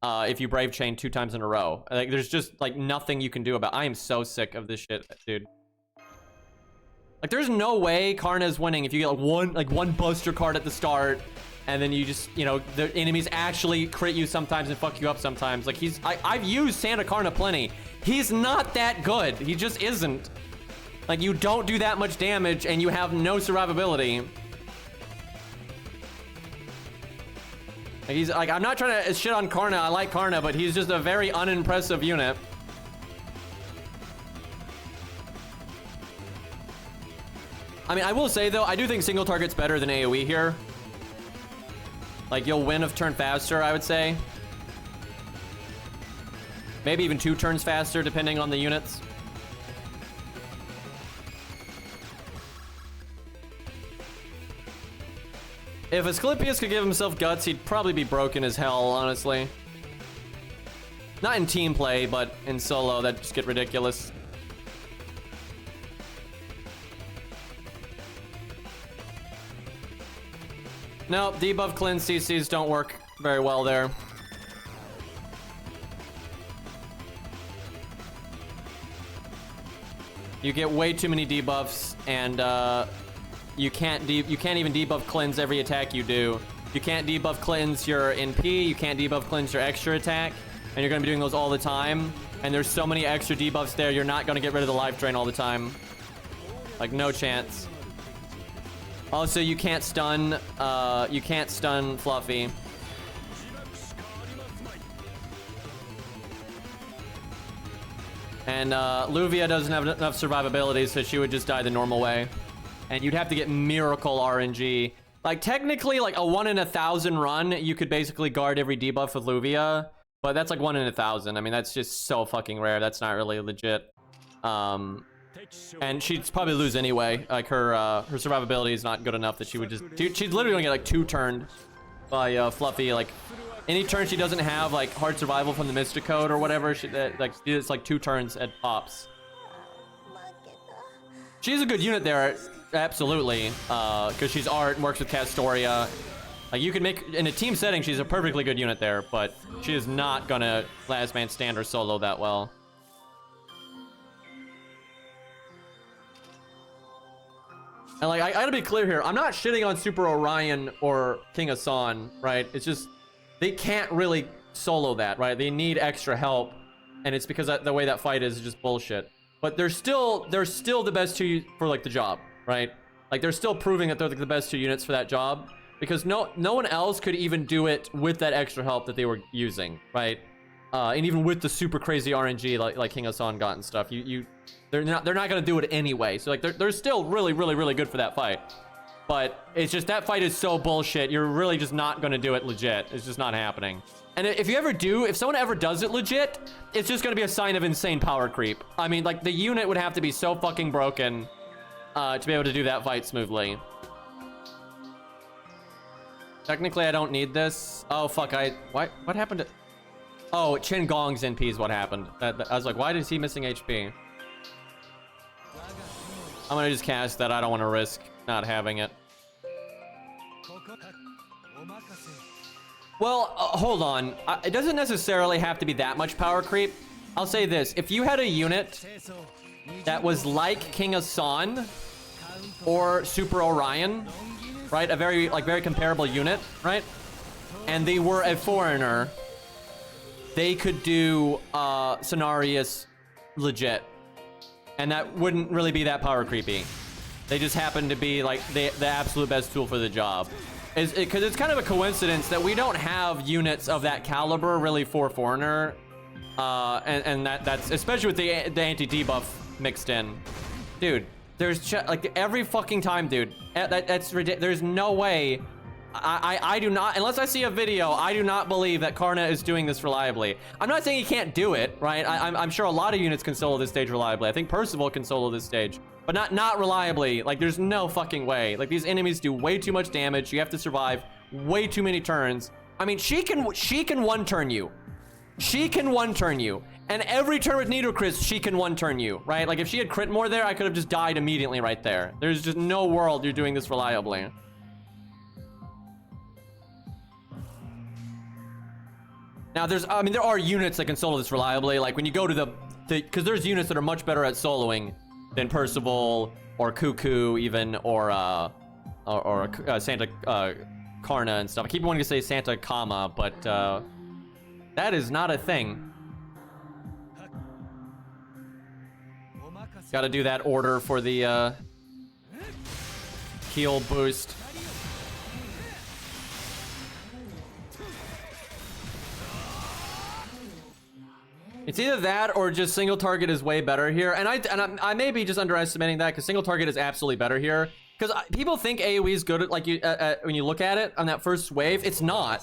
If you brave chain 2 times in a row. Like, there's just like nothing you can do about it. I am so sick of this shit, dude. Like, there's no way Karna's winning if you get like one buster card at the start, and then you just, you know, the enemies actually crit you sometimes and fuck you up sometimes. Like, I've used Santa Karna plenty. He's not that good. He just isn't. Like, you don't do that much damage and you have no survivability. Like, he's like, I'm not trying to shit on Karna. I like Karna, but he's just a very unimpressive unit. I mean, I will say though, I do think single target's better than AoE here. Like, you'll win a turn faster, I would say. Maybe even 2 turns faster, depending on the units. If Asclepius could give himself guts, he'd probably be broken as hell, honestly. Not in team play, but in solo, that'd just get ridiculous. No, debuff cleanse CCs don't work very well there. You get way too many debuffs, and you can't even debuff cleanse every attack you do. You can't debuff cleanse your NP, you can't debuff cleanse your extra attack, and you're gonna be doing those all the time. And there's so many extra debuffs there, you're not gonna get rid of the life drain all the time. Like, no chance. Also, you can't stun Fluffy. And Luvia doesn't have enough survivability, so she would just die the normal way. And you'd have to get miracle RNG. Like, technically, like a 1 in 1,000 run, you could basically guard every debuff with Luvia. But that's like 1 in 1,000. I mean, that's just so fucking rare. That's not really legit. To And she'd probably lose anyway. Like her survivability is not good enough that she would just... She's literally gonna get like 2 turned by Fluffy. Like any turn she doesn't have like hard survival from the Mystic Code or whatever, it's like 2 turns at pops. She's a good unit there, absolutely, because she's art and works with Castoria. Like you can make in a team setting, she's a perfectly good unit there, but she is not gonna last man stand or solo that well. And like I gotta be clear here, I'm not shitting on Super Orion or King Asan, right? It's just they can't really solo that, right? They need extra help, and it's because the way that fight is just bullshit. But they're still the best 2 for like the job, right? Like they're still proving that they're like the best 2 units for that job, because no one else could even do it with that extra help that they were using, right? And even with the super crazy RNG like King Asan got and stuff, they're not gonna do it anyway. So like they're still really good for that fight. But it's just that fight is so bullshit. You're really just not gonna do it legit. It's just not happening. And if someone ever does it legit, it's just gonna be a sign of insane power creep. I mean, like the unit would have to be so fucking broken to be able to do that fight smoothly. Technically, I don't need this. Oh fuck! What happened to? Oh, Chen Gong's NP is what happened. I was like, why is he missing HP? I'm gonna just cast that. I don't want to risk not having it. Well, hold on. It doesn't necessarily have to be that much power creep. I'll say this. If you had a unit that was like King Asan or Super Orion, right? A very comparable unit, right? And they were a foreigner, they could do Cenarius legit. And that wouldn't really be that power creepy. They just happen to be like the absolute best tool for the job. Because it's kind of a coincidence that we don't have units of that caliber really for foreigner. And that's especially with the anti-debuff mixed in. Dude, there's like every fucking time, dude. That's ridiculous. There's no way. I do not, unless I see a video, I do not believe that Karna is doing this reliably. I'm not saying he can't do it, right? I'm sure a lot of units can solo this stage reliably. I think Percival can solo this stage, but not reliably. Like, there's no fucking way. Like, these enemies do way too much damage. You have to survive way too many turns. I mean, she can one-turn you. She can one-turn you. And every turn with Nidochris, she can one-turn you, right? Like, if she had crit more there, I could have just died immediately right there. There's just no world you're doing this reliably. Now, there are units that can solo this reliably. Like, when you go to because there's units that are much better at soloing than Percival or Cuckoo even, or Santa Karna and stuff. I keep wanting to say Santa Kama, but that is not a thing. Got to do that order for the heal boost. It's either that or just single target is way better here. And I may be just underestimating that, because single target is absolutely better here. Because people think AoE is good at, like, when you look at it on that first wave. It's not.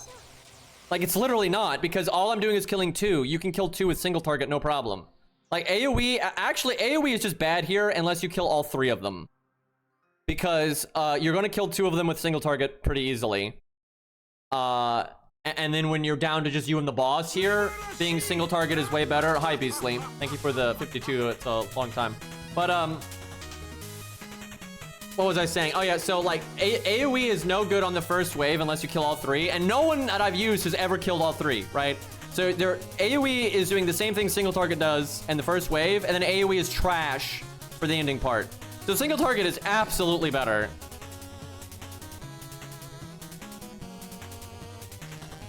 Like, it's literally not, because all I'm doing is killing 2. You can kill 2 with single target, no problem. Like, AoE, actually, AoE is just bad here unless you kill all 3 of them. Because you're going to kill 2 of them with single target pretty easily. And then when you're down to just you and the boss here, being single target is way better. Hi, Beastly. Thank you for the 52. It's a long time. But, what was I saying? Oh, yeah. So, like, AoE is no good on the first wave unless you kill all 3. And no one that I've used has ever killed all 3, right? So, AoE is doing the same thing single target does in the first wave. And then AoE is trash for the ending part. So, single target is absolutely better.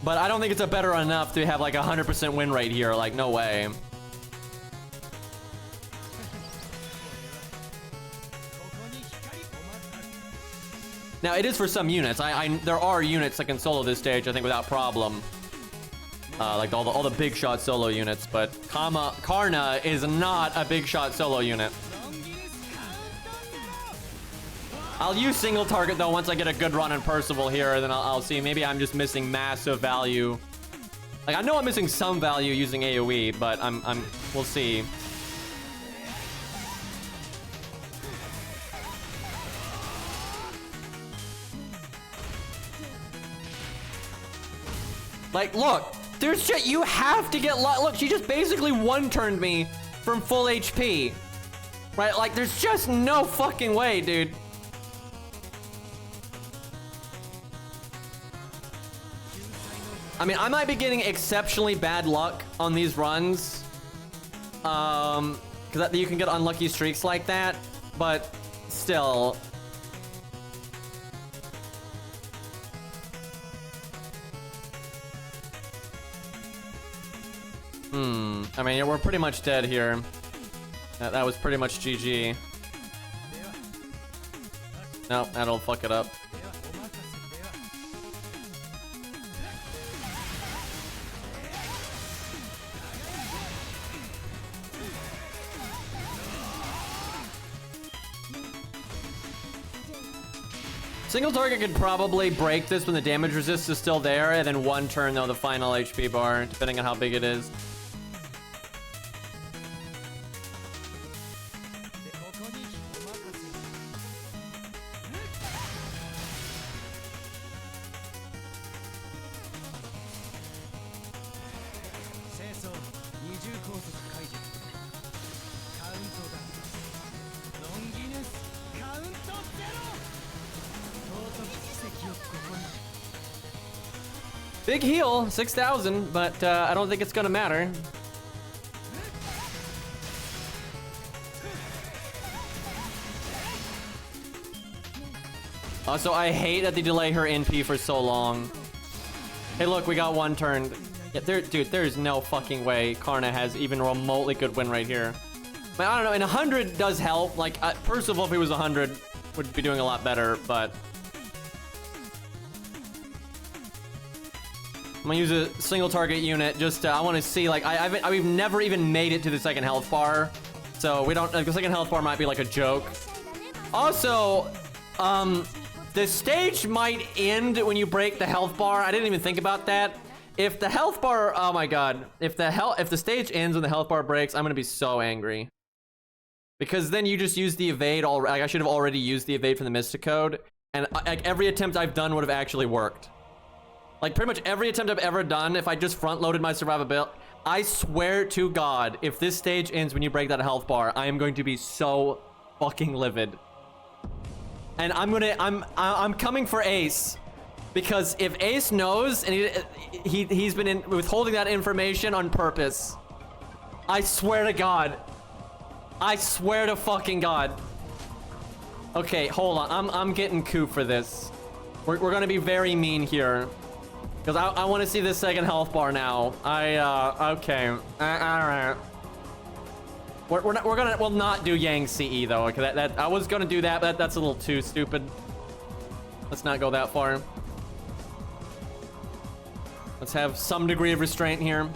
But I don't think it's a better enough to have like a 100% win rate here. Like, no way. Now, it is for some units. There are units that can solo this stage, I think, without problem. Like all the big shot solo units. But Karna is not a big shot solo unit. I'll use single target though once I get a good run on Percival here, then I'll see. Maybe I'm just missing massive value. Like, I know I'm missing some value using AoE, but we'll see. Like, look, there's just, you have to get, look, she just basically one-turned me from full HP. Right, like, there's just no fucking way, dude. I mean, I might be getting exceptionally bad luck on these runs. Because you can get unlucky streaks like that, but still. I mean, we're pretty much dead here. That was pretty much GG. Nope, that'll fuck it up. Single target could probably break this when the damage resist is still there, and then one turn though the final HP bar, depending on how big it is. Big heal, 6,000, but I don't think it's gonna matter. Also, I hate that they delay her NP for so long. Hey, look, we got one turn. Yeah, dude, there's no fucking way Karna has even a remotely good win right here. But I don't know, and 100 does help. Like, Percival, if he was 100, would be doing a lot better, but... I'm gonna use a single target unit just to, I want to see, like, I've never even made it to the second health bar. So we don't, like, the second health bar might be like a joke. Also, the stage might end when you break the health bar. I didn't even think about that. If the health bar, oh my god, if the stage ends when the health bar breaks, I'm gonna be so angry. Because then you just use the evade already. Like, I should have already used the evade from the Mystic Code, and like every attempt I've done would have actually worked. Like, pretty much every attempt I've ever done, if I just front-loaded my survivability, I swear to God, if this stage ends when you break that health bar, I am going to be so fucking livid. And I'm coming for Ace, because if Ace knows, and he's been withholding that information on purpose, I swear to God, I swear to fucking God. Okay, hold on, I'm getting coup for this. We're gonna be very mean here. Because I want to see this second health bar now. Okay. Alright. We'll not do Yang CE though. Okay, I was gonna do that, but that's a little too stupid. Let's not go that far. Let's have some degree of restraint here.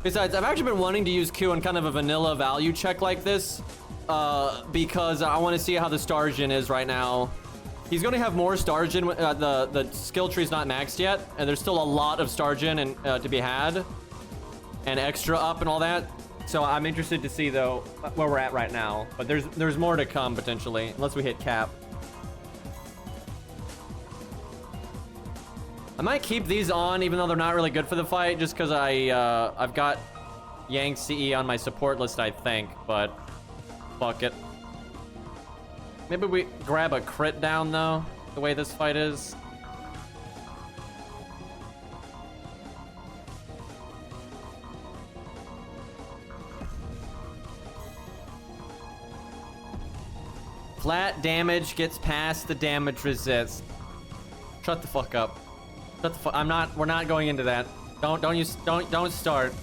Besides, I've actually been wanting to use Q on kind of a vanilla value check like this. Because I want to see how the Stargen is right now. He's going to have more Stargen. The skill tree's not maxed yet, and there's still a lot of Stargen to be had, and extra up and all that. So I'm interested to see though where we're at right now. But there's more to come potentially, unless we hit cap. I might keep these on, even though they're not really good for the fight, just because I've got Yang CE on my support list, I think. But fuck it. Maybe we grab a crit down, though, the way this fight is. Flat damage gets past the damage resist. Shut the fuck up. Shut the fuck. We're not going into that. Don't start.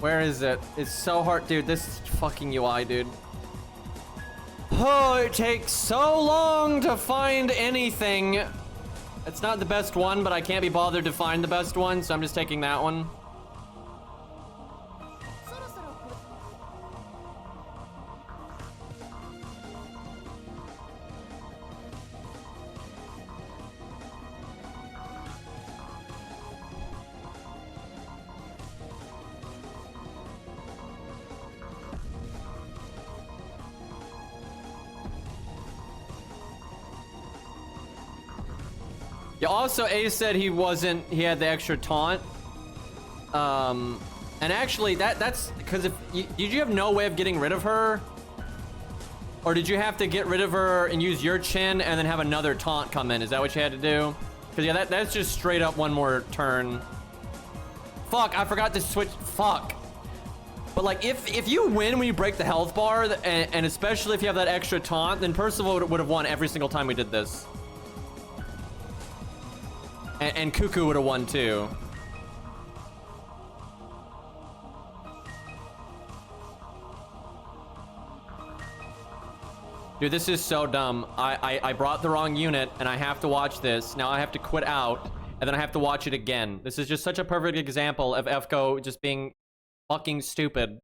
Where is it? It's so hard, dude. This fucking UI, dude. Oh, it takes so long to find anything. It's not the best one, but I can't be bothered to find the best one, so I'm just taking that one. Yeah, also Ace said he had the extra taunt. And actually that's because did you have no way of getting rid of her? Or did you have to get rid of her and use your chin and then have another taunt come in? Is that what you had to do? Because yeah, that's just straight up one more turn. Fuck, I forgot to switch. Fuck. But like, if you win when you break the health bar, and especially if you have that extra taunt, then Percival would have won every single time we did this. And Cuckoo would have won too. Dude, this is so dumb. I brought the wrong unit, and I have to watch this. Now I have to quit out, and then I have to watch it again. This is just such a perfect example of FGO just being fucking stupid.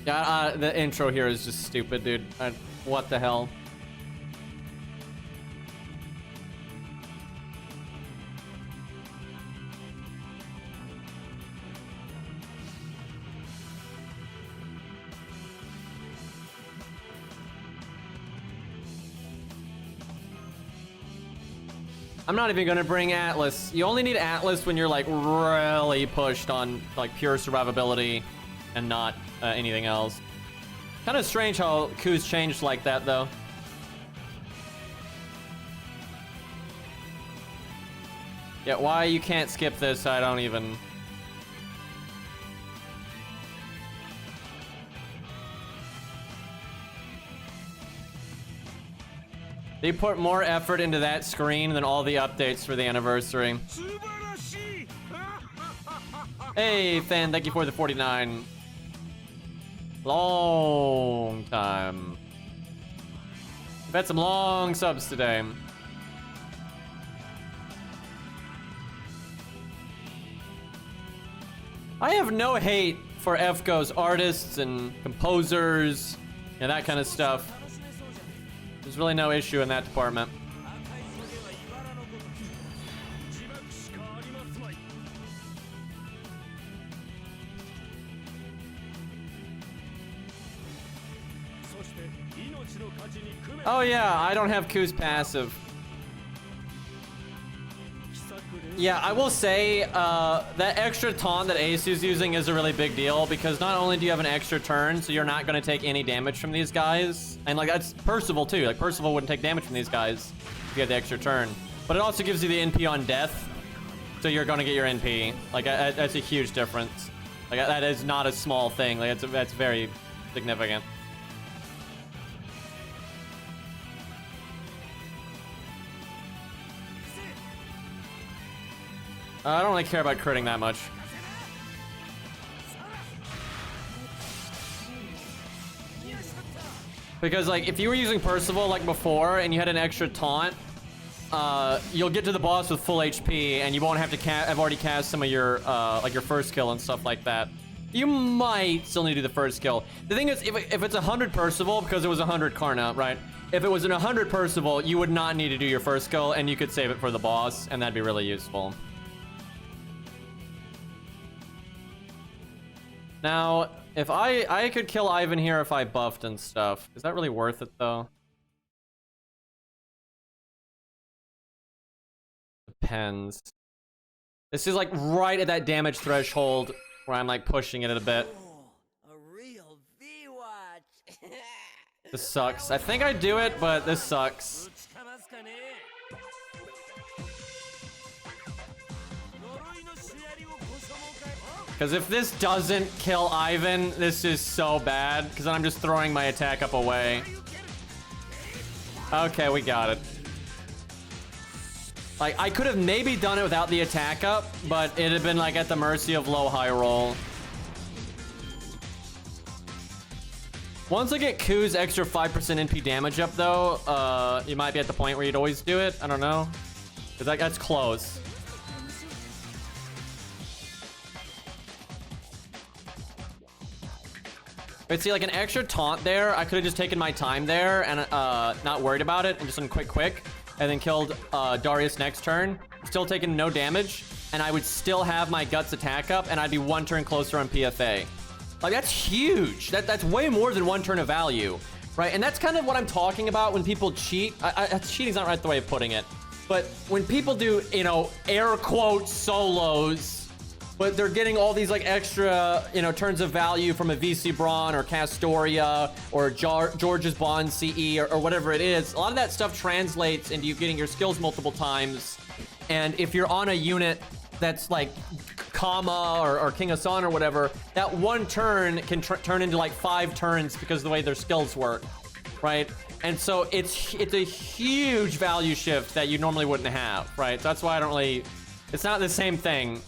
Yeah, the intro here is just stupid, dude. What the hell? I'm not even gonna bring Atlas. You only need Atlas when you're like really pushed on like pure survivability and not anything else. Kind of strange how Q's changed like that though. Yeah, why you can't skip this, I don't even... They put more effort into that screen than all the updates for the anniversary. Hey, fan, thank you for the 49. Long time. We've had some long subs today. I have no hate for FGO's artists and composers and that kind of stuff. There's really no issue in that department. Oh yeah, I don't have Q's passive. Yeah, I will say that extra taunt that Ace is using is a really big deal because not only do you have an extra turn, so you're not going to take any damage from these guys, and like that's Percival too. Like Percival wouldn't take damage from these guys if you had the extra turn, but it also gives you the NP on death, so you're going to get your NP. Like that's a huge difference. Like that is not a small thing. Like that's very significant. I don't really care about critting that much. Because like if you were using Percival like before and you had an extra taunt, you'll get to the boss with full HP and you won't have to have already cast some of your like your first kill and stuff like that. You might still need to do the first kill. The thing is, if it's 100 Percival, because it was 100 Karna, right? If it was an 100 Percival, you would not need to do your first kill and you could save it for the boss, and that'd be really useful. Now, if I could kill Ivan here if I buffed and stuff. Is that really worth it though? Depends. This is like right at that damage threshold where I'm like pushing it a bit. A real V-watch. This sucks. I think I do it, but this sucks. Because if this doesn't kill Ivan, this is so bad. Because then I'm just throwing my attack up away. Okay, we got it. Like, I could have maybe done it without the attack up, but it'd have been like at the mercy of low high roll. Once I get Ku's extra 5% NP damage up, though, you might be at the point where you'd always do it. I don't know. Because that's close. But see, like an extra taunt there, I could have just taken my time there and not worried about it and just done quick, and then killed Darius next turn. Still taking no damage, and I would still have my Guts attack up, and I'd be 1 turn closer on PFA. Like, that's huge. That's way more than 1 turn of value, right? And that's kind of what I'm talking about when people cheat. Cheating's not right the way of putting it. But when people do, you know, air quote solos, but they're getting all these like extra, you know, turns of value from a VC Braun or Castoria or George's Bond CE or whatever it is. A lot of that stuff translates into you getting your skills multiple times. And if you're on a unit that's like Kama or King Hassan or whatever, that 1 turn can turn into like 5 turns because of the way their skills work, right? And so it's a huge value shift that you normally wouldn't have, right? So that's why I don't really, it's not the same thing.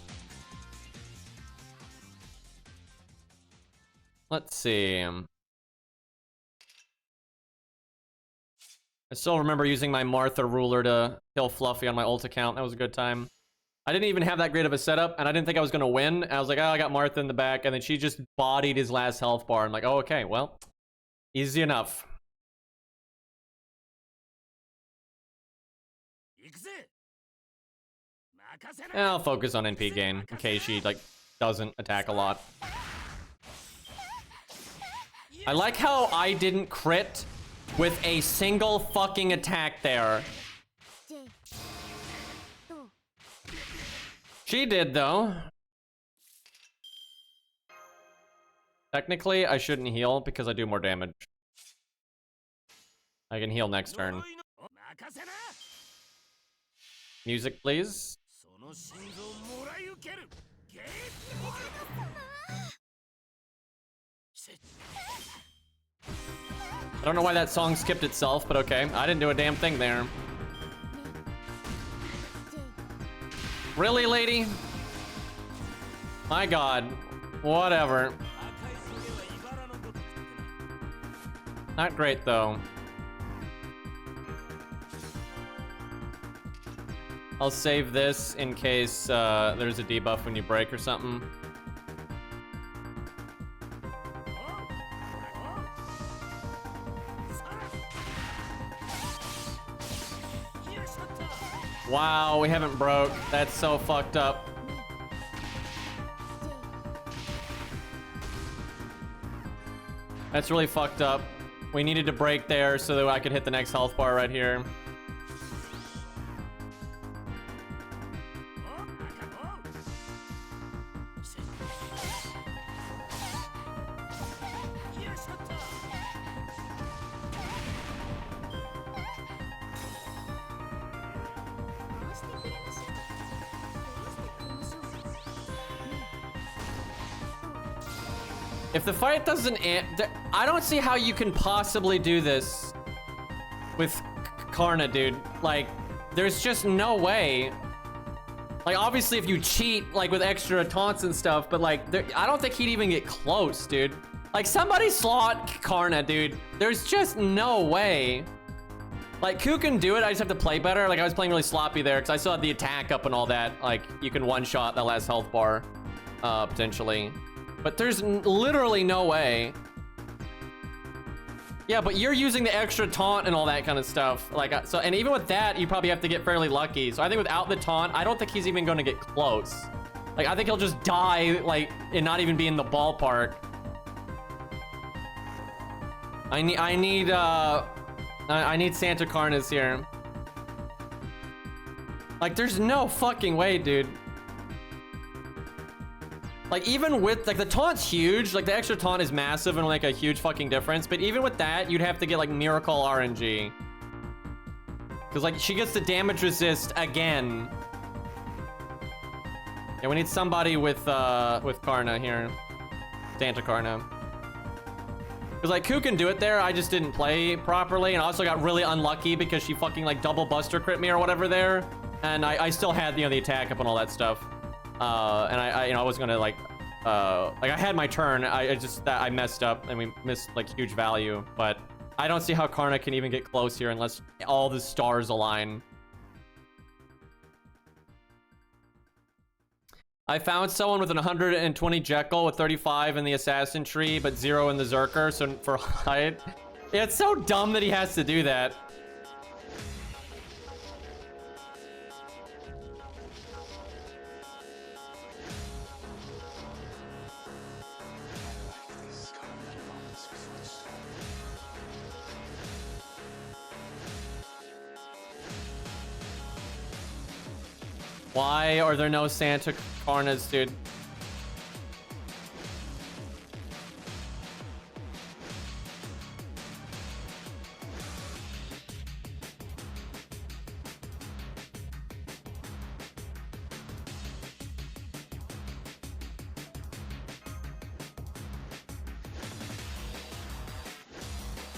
Let's see. I still remember using my Martha ruler to kill Fluffy on my ult account. That was a good time. I didn't even have that great of a setup, and I didn't think I was going to win. I was like, oh, I got Martha in the back, and then she just bodied his last health bar. I'm like, oh, okay, well, easy enough. And I'll focus on NP gain in case she like doesn't attack a lot. I like how I didn't crit with a single fucking attack there. She did, though. Technically, I shouldn't heal because I do more damage. I can heal next turn. Music, please. I don't know why that song skipped itself, but okay. I didn't do a damn thing there. Really, lady? My god. Whatever. Not great, though. I'll save this in case there's a debuff when you break or something. Wow, we haven't broke. That's so fucked up. That's really fucked up. We needed to break there so that I could hit the next health bar right here. If the fight doesn't end, I don't see how you can possibly do this with Karna, dude. Like, there's just no way. Like, obviously, if you cheat, like, with extra taunts and stuff, but, like, I don't think he'd even get close, dude. Like, somebody slot Karna, dude. There's just no way. Like, Ku can do it, I just have to play better. Like, I was playing really sloppy there, because I still had the attack up and all that. Like, you can one-shot that last health bar, potentially. But there's literally no way. Yeah, but you're using the extra taunt and all that kind of stuff. Like, so, and even with that, you probably have to get fairly lucky. So I think without the taunt, I don't think he's even going to get close. Like, I think he'll just die, like, and not even be in the ballpark. I need Santa Karnas here. Like, there's no fucking way, dude. Like, even with, like, the taunt's huge. Like, the extra taunt is massive and will make a huge fucking difference. But even with that, you'd have to get, like, Miracle RNG. Because, like, she gets the damage resist again. Yeah, we need somebody with Karna here. Santa Karna. Because, like, Ku can do it there. I just didn't play properly. And I also got really unlucky because she fucking, like, double buster crit me or whatever there. And I still had, you know, the attack up and all that stuff. And I you know, I was gonna, like, like I had my turn. I just that I messed up and we missed like huge value. But I don't see how Karna can even get close here unless all the stars align. I found someone with an 120 Jekyll with 35 in the assassin tree, but 0 in the Zerker. So for height, yeah, it's so dumb that he has to do that. Why are there no Santa Karnas, dude?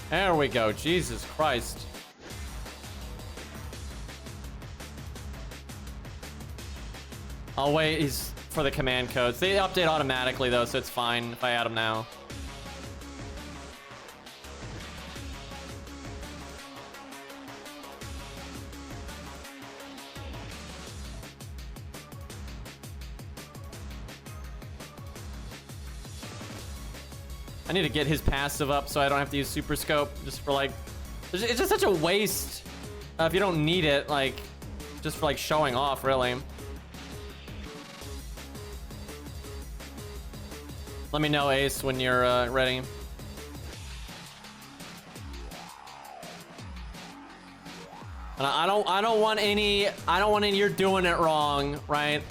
There we go. Jesus Christ. I'll wait. He's for the command codes. They update automatically though, so it's fine if I add them now. I need to get his passive up so I don't have to use super scope just for like, it's just such a waste if you don't need it, like just for like showing off really. Let me know, Ace, when you're ready. And I don't want any. You're doing it wrong, right?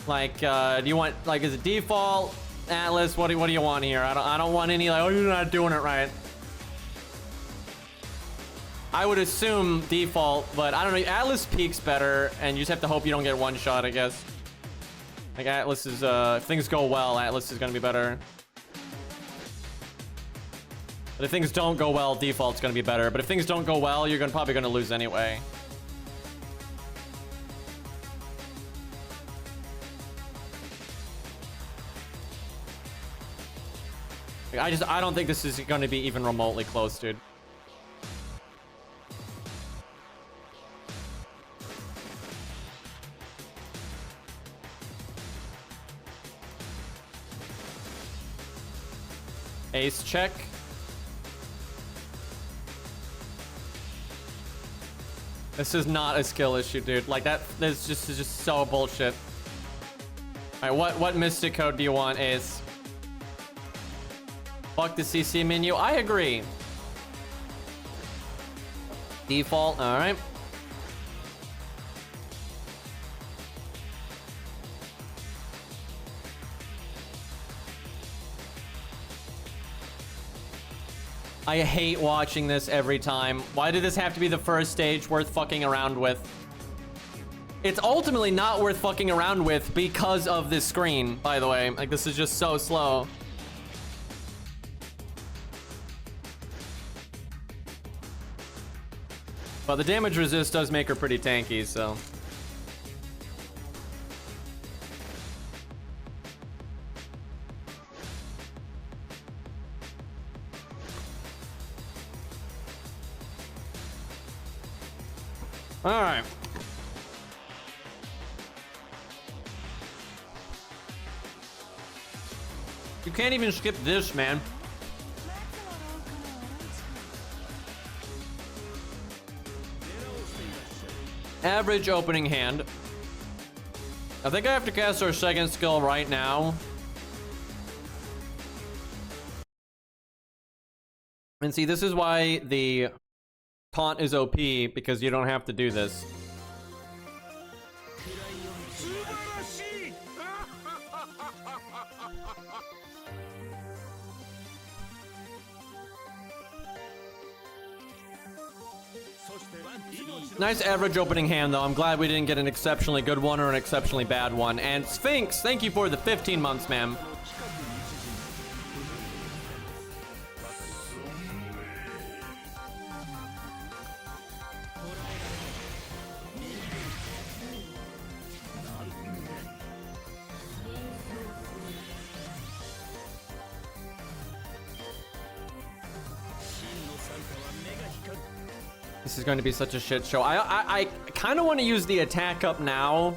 Like, do you want like as a default, Atlas? What do you want here? I don't want any like, oh, you're not doing it right. I would assume default, but I don't know. Atlas peaks better, and you just have to hope you don't get one shot, I guess. Like Atlas is, if things go well, Atlas is gonna be better. But if things don't go well, default's gonna be better. But if things don't go well, you're probably gonna lose anyway. Like, I don't think this is gonna be even remotely close, dude. Ace check. This is not a skill issue, dude. Like that, this is just so bullshit. All right, what mystic code do you want, Ace? Fuck the CC menu. I agree. Default. All right. I hate watching this every time. Why did this have to be the first stage worth fucking around with? It's ultimately not worth fucking around with because of this screen, by the way. Like, this is just so slow. But the damage resist does make her pretty tanky, so... All right. You can't even skip this, man. Average opening hand. I think I have to cast our second skill right now. And see, this is why the taunt is OP, because you don't have to do this. Nice average opening hand, though. I'm glad we didn't get an exceptionally good one or an exceptionally bad one. And Sphinx, thank you for the 15 months, ma'am. This is going to be such a shit show. I kind of want to use the attack up now,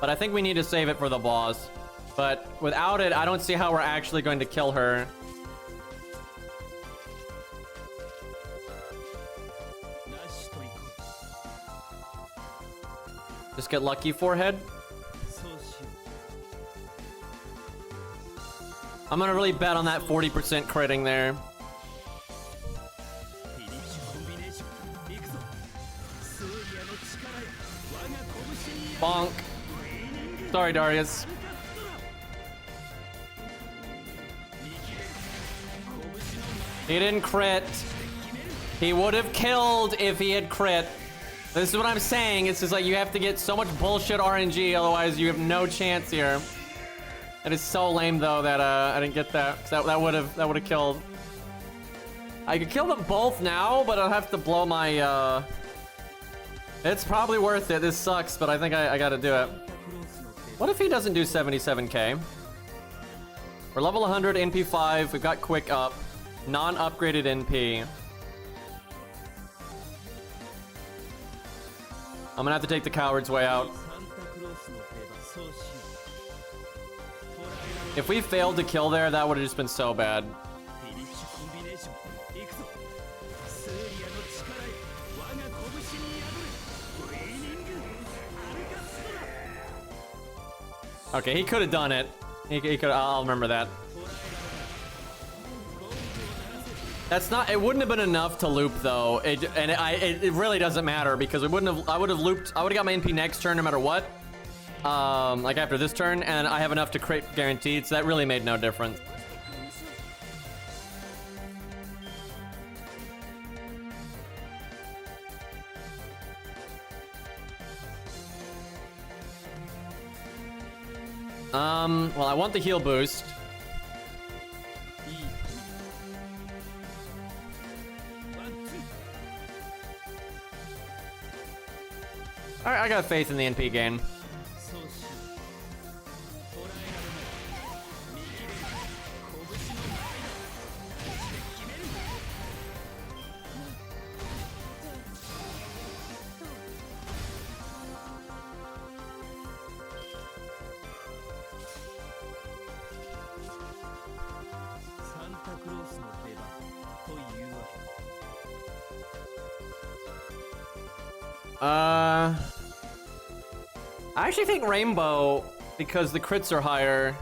but I think we need to save it for the boss. But without it, I don't see how we're actually going to kill her. Just get lucky, forehead. I'm gonna really bet on that 40% critting there. Bonk. Sorry, Darius. He didn't crit. He would have killed if he had crit. This is what I'm saying. It's just like you have to get so much bullshit RNG, otherwise you have no chance here. It is so lame though that I didn't get that. 'Cause that would have killed. I could kill them both now, but I'll have to blow my. It's probably worth it. This sucks, but I think I gotta do it. What if he doesn't do 77k? We're level 100, NP 5. We've got quick up, non-upgraded NP. I'm gonna have to take the coward's way out. If we failed to kill there, that would have just been so bad. Okay, he could have done it. He could. I'll remember that. That's not. It wouldn't have been enough to loop though. It really doesn't matter because it wouldn't have. I would have looped. I would have got my NP next turn no matter what. Like after this turn, and I have enough to crit guaranteed, so that really made no difference. Well, I want the heal boost. Alright, I got faith in the NP gain. I actually think Rainbow, because the crits are higher.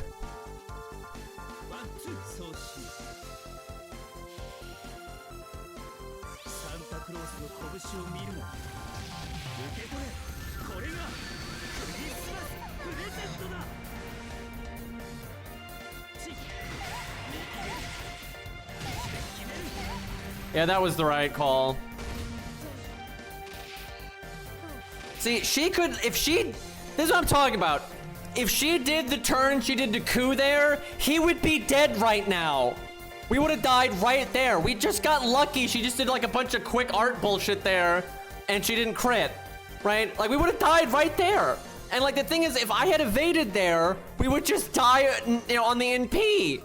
Yeah, that was the right call. See, she could, if she, this is what I'm talking about. If she did the turn she did to Ku there, he would be dead right now. We would have died right there. We just got lucky. She just did like a bunch of quick art bullshit there, and she didn't crit, right? Like we would have died right there. And like the thing is, if I had evaded there, we would just die, you know, on the NP.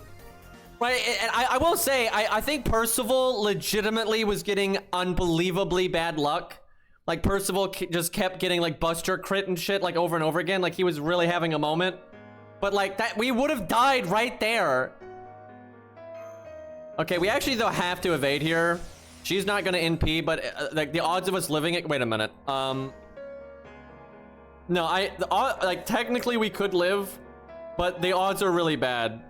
Right, and I will say, I think Percival legitimately was getting unbelievably bad luck. Like, Percival just kept getting, like, Buster crit and shit, like, over and over again. Like, he was really having a moment. But, like, that we would have died right there. Okay, we actually, though, have to evade here. She's not gonna NP, but, like, the odds of us living it... Wait a minute. No, like, technically we could live, but the odds are really bad.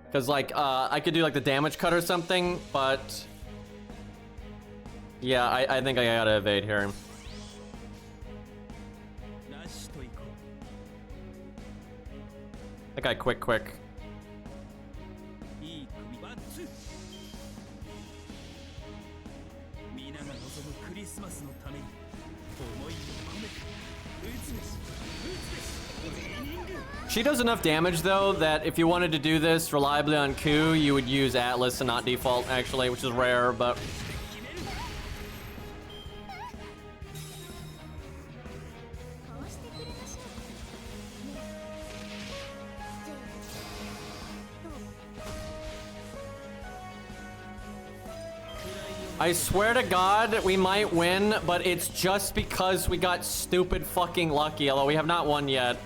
Because, like, I could do, like, the damage cut or something, but... Yeah, I think I gotta evade here. That guy quick. She does enough damage, though, that if you wanted to do this reliably on Ku, you would use Atlas and not default, actually, which is rare, but... I swear to God, we might win, but it's just because we got stupid fucking lucky, although we have not won yet.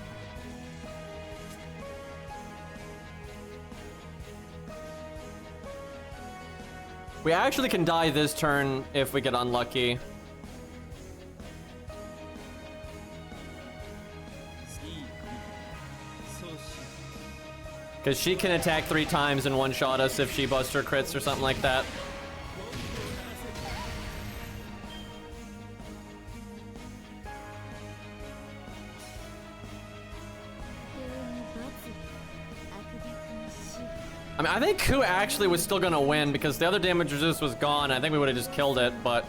We actually can die this turn if we get unlucky. Because she can attack 3 times and one-shot us if she busts her crits or something like that. I mean, I think Ku actually was still gonna win because the other damage resist was gone. I think we would have just killed it, but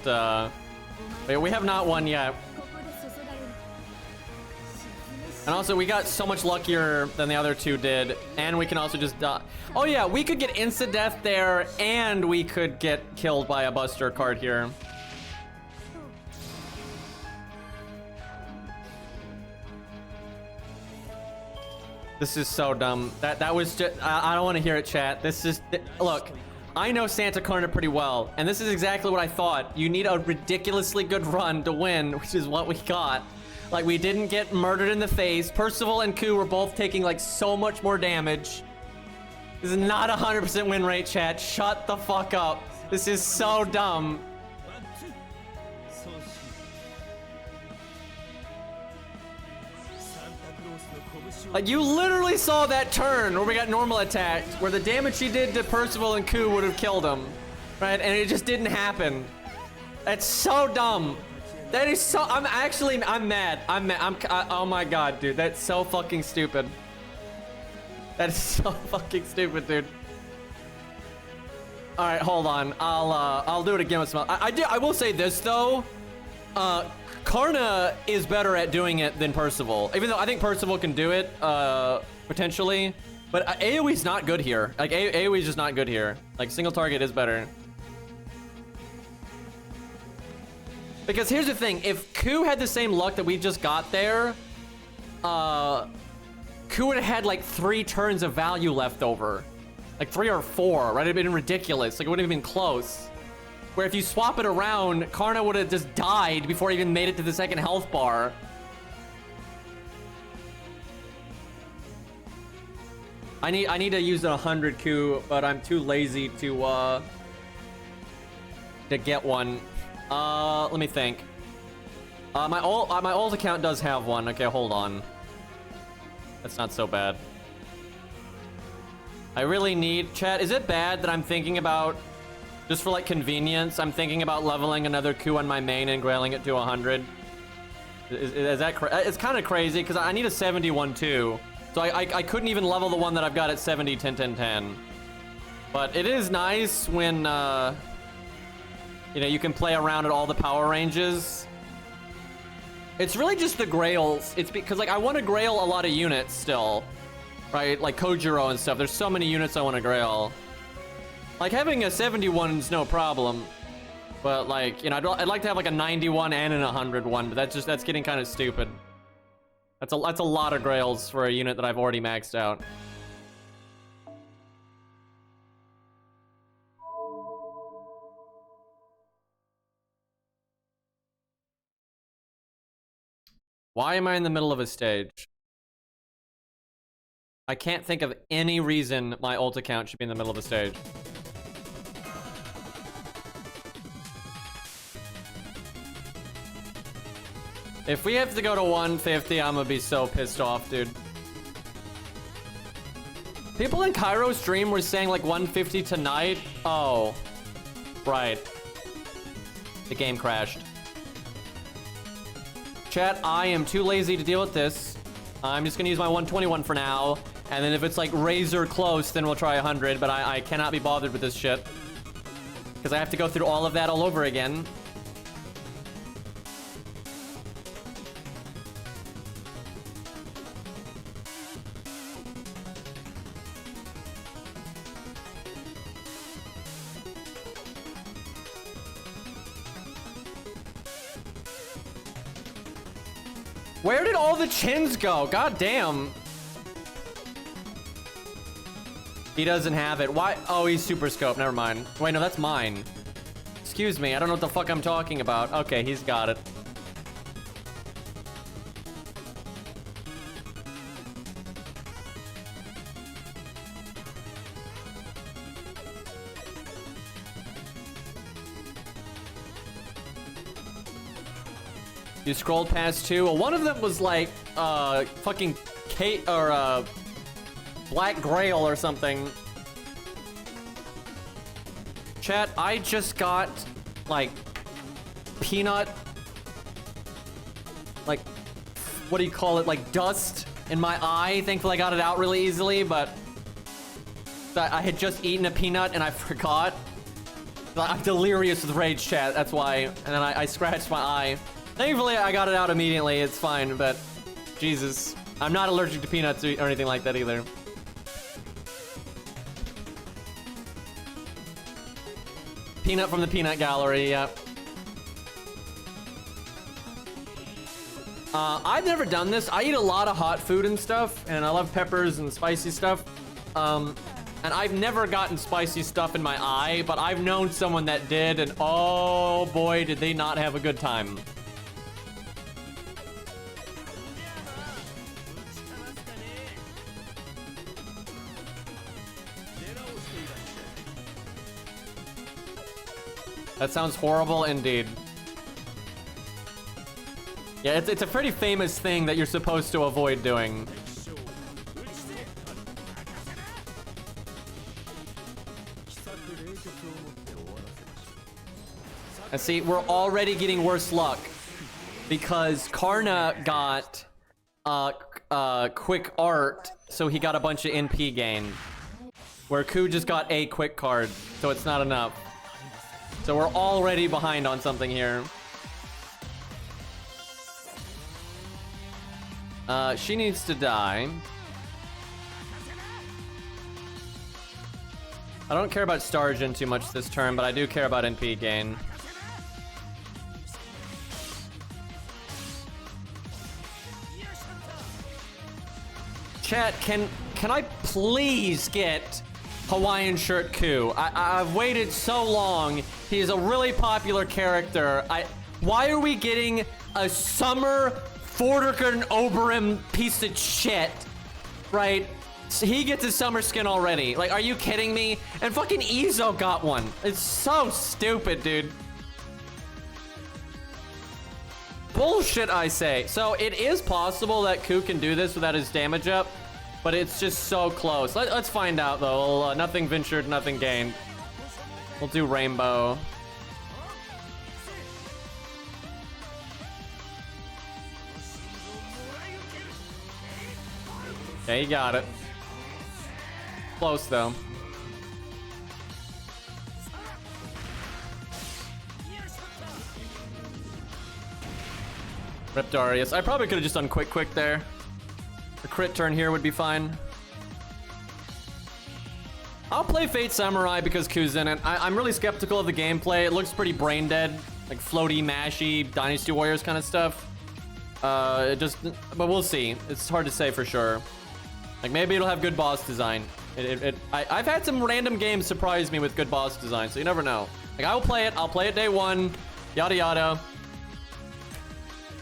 we have not won yet. And also, we got so much luckier than the other two did, and we can also just die. Oh yeah, we could get insta-death there, and we could get killed by a Buster card here. This is so dumb. That was just... I don't want to hear it, chat. This is... Look, I know Santa Karna pretty well, and this is exactly what I thought. You need a ridiculously good run to win, which is what we got. Like, we didn't get murdered in the face. Percival and Ku were both taking, like, so much more damage. This is not a 100% win rate, chat. Shut the fuck up. This is so dumb. Like, you literally saw that turn where we got normal attacked, where the damage she did to Percival and Ku would have killed him, right? And it just didn't happen. That's so dumb. That is so... I'm mad. Oh my god, dude. That's so fucking stupid. That is so fucking stupid, dude. All right, hold on. I'll do it again with some... I will say this, though. Karna is better at doing it than Percival. Even though I think Percival can do it, potentially. But AoE's not good here. Like, AoE's just not good here. Like, single target is better. Because here's the thing. If Ku had the same luck that we just got there, Ku would have had, like, 3 turns of value left over. Like, 3 or 4, right? It'd been ridiculous. Like, it wouldn't have been close. Where if you swap it around, Karna would have just died before he even made it to the second health bar. I need to use 100 Ku, but I'm too lazy to get one. Let me think. My ult account does have one. Okay, hold on. That's not so bad. I really need... Chat, is it bad that I'm thinking about... Just for, like, convenience, I'm thinking about leveling another Ku on my main and grailing it to 100. Is that it's kind of crazy, because I need a 71 too. So I couldn't even level the one that I've got at 70, 10, 10, 10. But it is nice when, you know, you can play around at all the power ranges. It's really just the grails. It's because, like, I want to grail a lot of units still. Right? Like Kojiro and stuff. There's so many units I want to grail. Like, having a 71 is no problem, but, like, you know, I'd like to have, like, a 91 and an 101, but that's getting kind of stupid. That's a lot of grails for a unit that I've already maxed out. Why am I in the middle of a stage? I can't think of any reason my ult account should be in the middle of a stage. If we have to go to 150, I'm gonna be so pissed off, dude. People in Cairo's stream were saying, like, 150 tonight. Oh. Right. The game crashed. Chat, I am too lazy to deal with this. I'm just gonna use my 121 for now. And then if it's, like, razor close, then we'll try 100. But I cannot be bothered with this shit. Because I have to go through all of that all over again. Where did all the chins go? God damn. He doesn't have it. Why? Oh, he's super scope. Never mind. Wait, no, that's mine. Excuse excuse me. I don't know what the fuck I'm talking about. Okay, he's got it. You scrolled past two. Well, one of them was like, fucking Kate or, Black Grail or something. Chat, I just got, like, peanut, like, what do you call it? Like, dust in my eye. Thankfully, I got it out really easily, but I had just eaten a peanut and I forgot. I'm delirious with rage, chat. That's why. And then I scratched my eye. Thankfully, I got it out immediately. It's fine, but Jesus. I'm not allergic to peanuts or anything like that either. Peanut from the peanut gallery, yeah. I've never done this. I eat a lot of hot food and stuff, and I love peppers and spicy stuff. And I've never gotten spicy stuff in my eye, but I've known someone that did, and oh boy, did they not have a good time. That sounds horrible indeed. Yeah, it's a pretty famous thing that you're supposed to avoid doing. And see, we're already getting worse luck because Karna got quick art, so he got a bunch of NP gain. Where Ku just got a quick card, so it's not enough. So we're already behind on something here. She needs to die. I don't care about Stargen too much this turn, but I do care about NP gain. Chat, can I please get Hawaiian Shirt Ku? I've waited so long. He's a really popular character. Why are we getting a summer Vortigern Oberon piece of shit? Right? So he gets his summer skin already. Like, are you kidding me? And fucking Izo got one. It's so stupid, dude. Bullshit, I say. So it is possible that Ku can do this without his damage up, but it's just so close. Let's find out, though. Nothing ventured, nothing gained. We'll do Rainbow. Yeah, you got it. Close, though. Rip Darius. I probably could have just done quick there. A crit turn here would be fine. I'll play Fate Samurai because Ku's in it. I'm really skeptical of the gameplay. It looks pretty brain dead. Like floaty, mashy, Dynasty Warriors kind of stuff. But we'll see. It's hard to say for sure. Like maybe it'll have good boss design. I've had some random games surprise me with good boss design, so you never know. Like I'll play it day one, yada yada.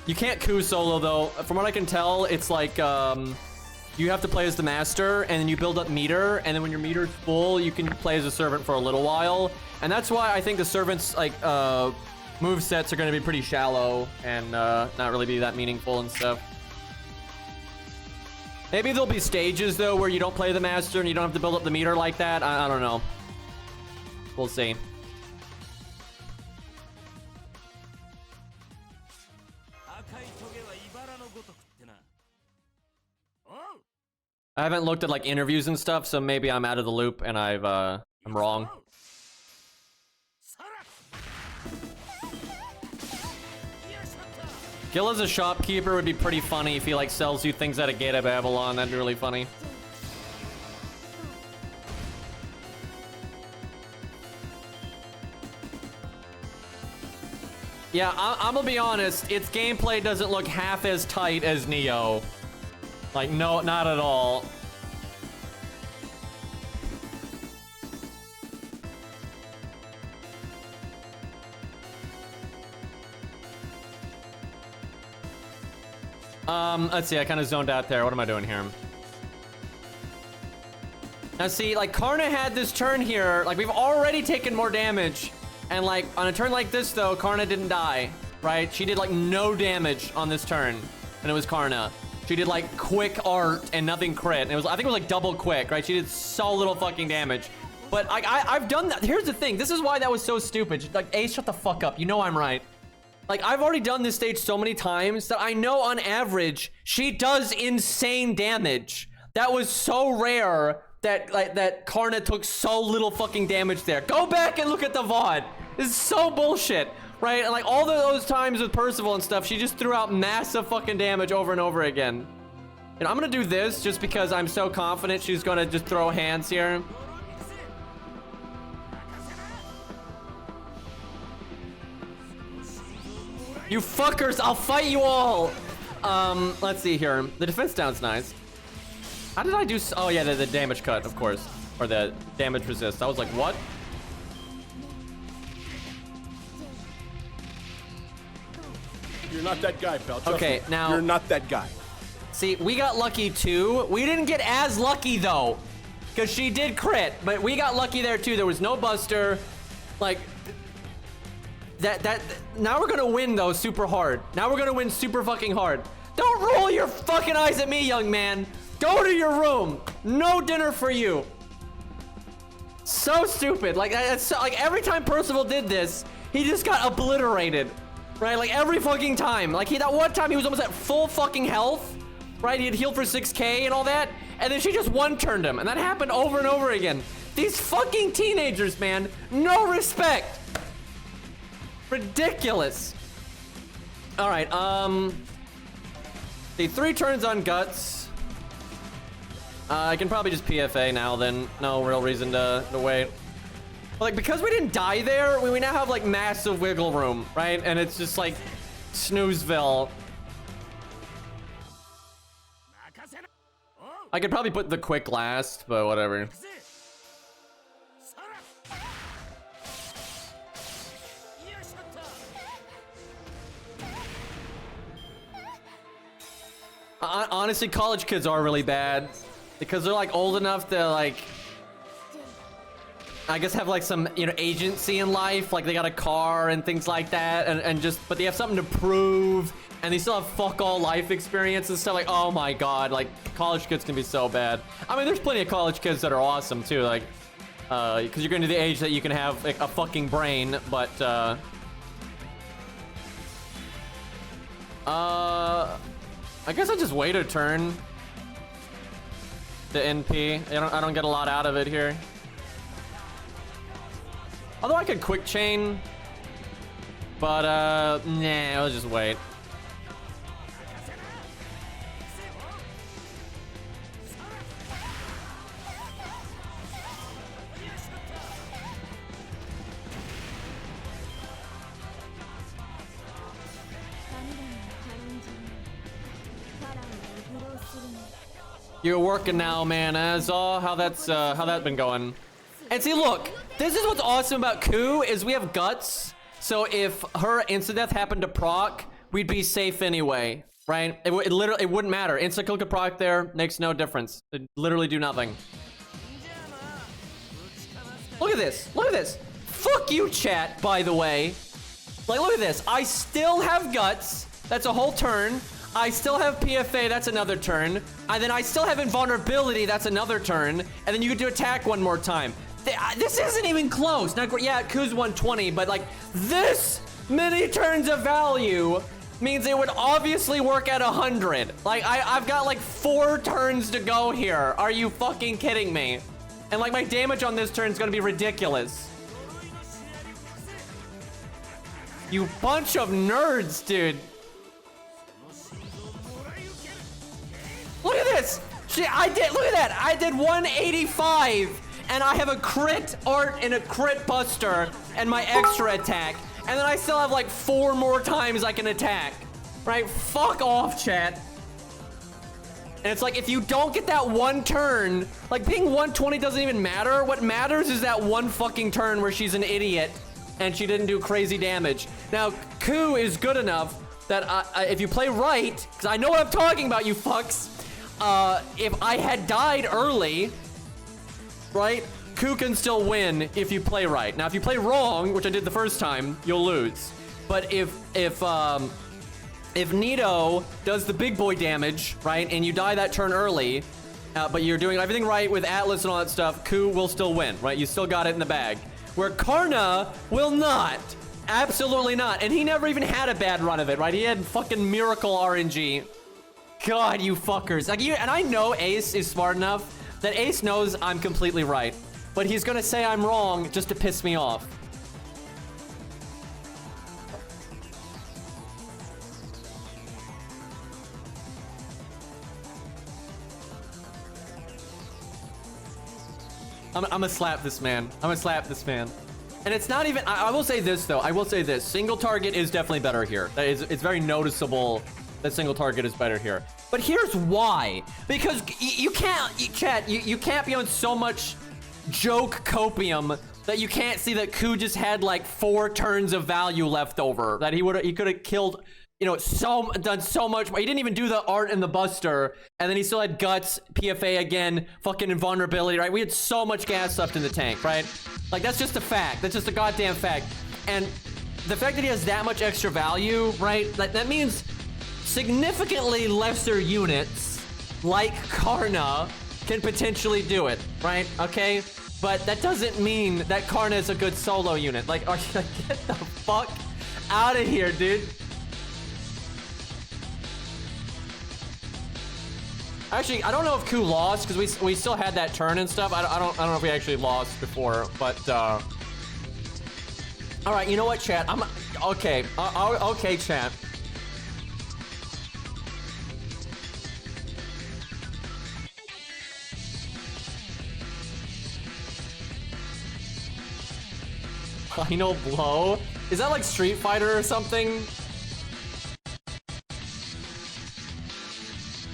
You can't Ku solo though. From what I can tell, it's like you have to play as the master and then you build up meter, and then when your meter's full, you can play as a servant for a little while. And that's why I think the servants like move sets are going to be pretty shallow and not really be that meaningful and stuff. Maybe there'll be stages though where you don't play the master and you don't have to build up the meter like that. I don't know. We'll see. I haven't looked at like interviews and stuff, so maybe I'm out of the loop and I'm wrong. Gil as a shopkeeper would be pretty funny if he like sells you things at a gate of Babylon. That'd be really funny. Yeah, I'm gonna be honest. Its gameplay doesn't look half as tight as Neo. Like, no, not at all. Let's see, I kind of zoned out there. What am I doing here? Now see, like, Karna had this turn here. Like, we've already taken more damage. And, like, on a turn like this, though, Karna didn't die, right? She did, like, no damage on this turn. And it was Karna. She did, like, quick art and nothing crit. And it was, I think it was, like, double quick, right? She did so little fucking damage. But I've done that. Here's the thing. This is why that was so stupid. Like, Ace, shut the fuck up. You know I'm right. Like, I've already done this stage so many times that I know on average, she does insane damage. That was so rare that, like, that Karna took so little fucking damage there. Go back and look at the VOD. This is so bullshit, right? And, like, all those times with Percival and stuff, she just threw out massive fucking damage over and over again. And I'm gonna do this just because I'm so confident she's gonna just throw hands here. You fuckers, I'll fight you all. Let's see here. The defense down's nice. How did I do? Oh yeah, the damage cut, of course. Or the damage resist. I was like, what? You're not that guy, pal. Trust Okay, me. now... You're not that guy. See, we got lucky too. We didn't get as lucky though. Because she did crit, but we got lucky there too. There was no buster. Like... Now we're gonna win though super hard. Now we're gonna win super fucking hard. Don't roll your fucking eyes at me, young man. Go to your room. No dinner for you. So stupid. Like, like every time Percival did this, he just got obliterated. Right? Like every fucking time. Like that one time he was almost at full fucking health. Right? He had healed for 6k and all that. And then she just one-turned him. And that happened over and over again. These fucking teenagers, man. No respect. Ridiculous. All right, the 3 turns on Guts. I can probably just PFA now then. No real reason to wait. But, like, because we didn't die there, we now have, like, massive wiggle room, right? And it's just, like, Snoozeville. I could probably put the quick last, but whatever. Honestly, college kids are really bad because they're like old enough to like, I guess have like some, you know, agency in life. Like they got a car and things like that and just, but they have something to prove and they still have fuck all life experience and stuff. Like, oh my God, like college kids can be so bad. I mean, there's plenty of college kids that are awesome too. Like, because you're going to the age that you can have like, a fucking brain, but, I guess I just wait a turn. The NP. I don't get a lot out of it here. Although I could quick chain. But nah, I'll just wait. You're working now, man. That's all. How that's been going. And see, look, this is what's awesome about Ku is we have guts. So if her insta death happened to proc, we'd be safe anyway, right? It literally it wouldn't matter. Insta kill could proc there, makes no difference. It literally do nothing. Look at this. Look at this. Fuck you, chat. By the way, like look at this. I still have guts. That's a whole turn. I still have PFA, that's another turn. And then I still have invulnerability, that's another turn. And then you get to attack one more time. This isn't even close. Now, yeah, Ku's 120, but like this many turns of value means it would obviously work at 100. Like I've got like 4 turns to go here. Are you fucking kidding me? And like my damage on this turn is gonna be ridiculous. You bunch of nerds, dude. Look at this! Look at that! I did 185, and I have a crit art and a crit buster, and my extra attack. And then I still have like 4 more times I can attack. Right? Fuck off, chat. And it's like, if you don't get that one turn, like being 120 doesn't even matter. What matters is that one fucking turn where she's an idiot, and she didn't do crazy damage. Now, Ku is good enough that if you play right, because I know what I'm talking about, you fucks. If I had died early, right, Ku can still win if you play right. Now, if you play wrong, which I did the first time, you'll lose. But if Nito does the big boy damage, right, and you die that turn early, but you're doing everything right with Atlas and all that stuff, Ku will still win, right? You still got it in the bag. Where Karna will not. Absolutely not. And he never even had a bad run of it, right? He had fucking miracle RNG. God, you fuckers. Like, and I know Ace is smart enough that Ace knows I'm completely right. But he's gonna say I'm wrong just to piss me off. I'm gonna slap this man. I'm gonna slap this man. And it's not even, I will say this though. I will say this. Single target is definitely better here. It's very noticeable that single target is better here. But here's why. Because you can't be on so much joke copium that you can't see that Ku just had like 4 turns of value left over. That he could have killed, you know, done so much. He didn't even do the art and the buster, and then he still had guts, PFA again, fucking invulnerability, right? We had so much gas left in the tank, right? Like, that's just a fact. That's just a goddamn fact. And the fact that he has that much extra value, right? That means significantly lesser units like Karna can potentially do it, right? Okay? But that doesn't mean that Karna is a good solo unit. Like, are you gonna get the fuck out of here, dude? Actually, I don't know if Ku lost because we still had that turn and stuff. I don't know if we actually lost before, but all right, you know what, chat? I'm okay. Okay, chat. Final blow? Is that like Street Fighter or something?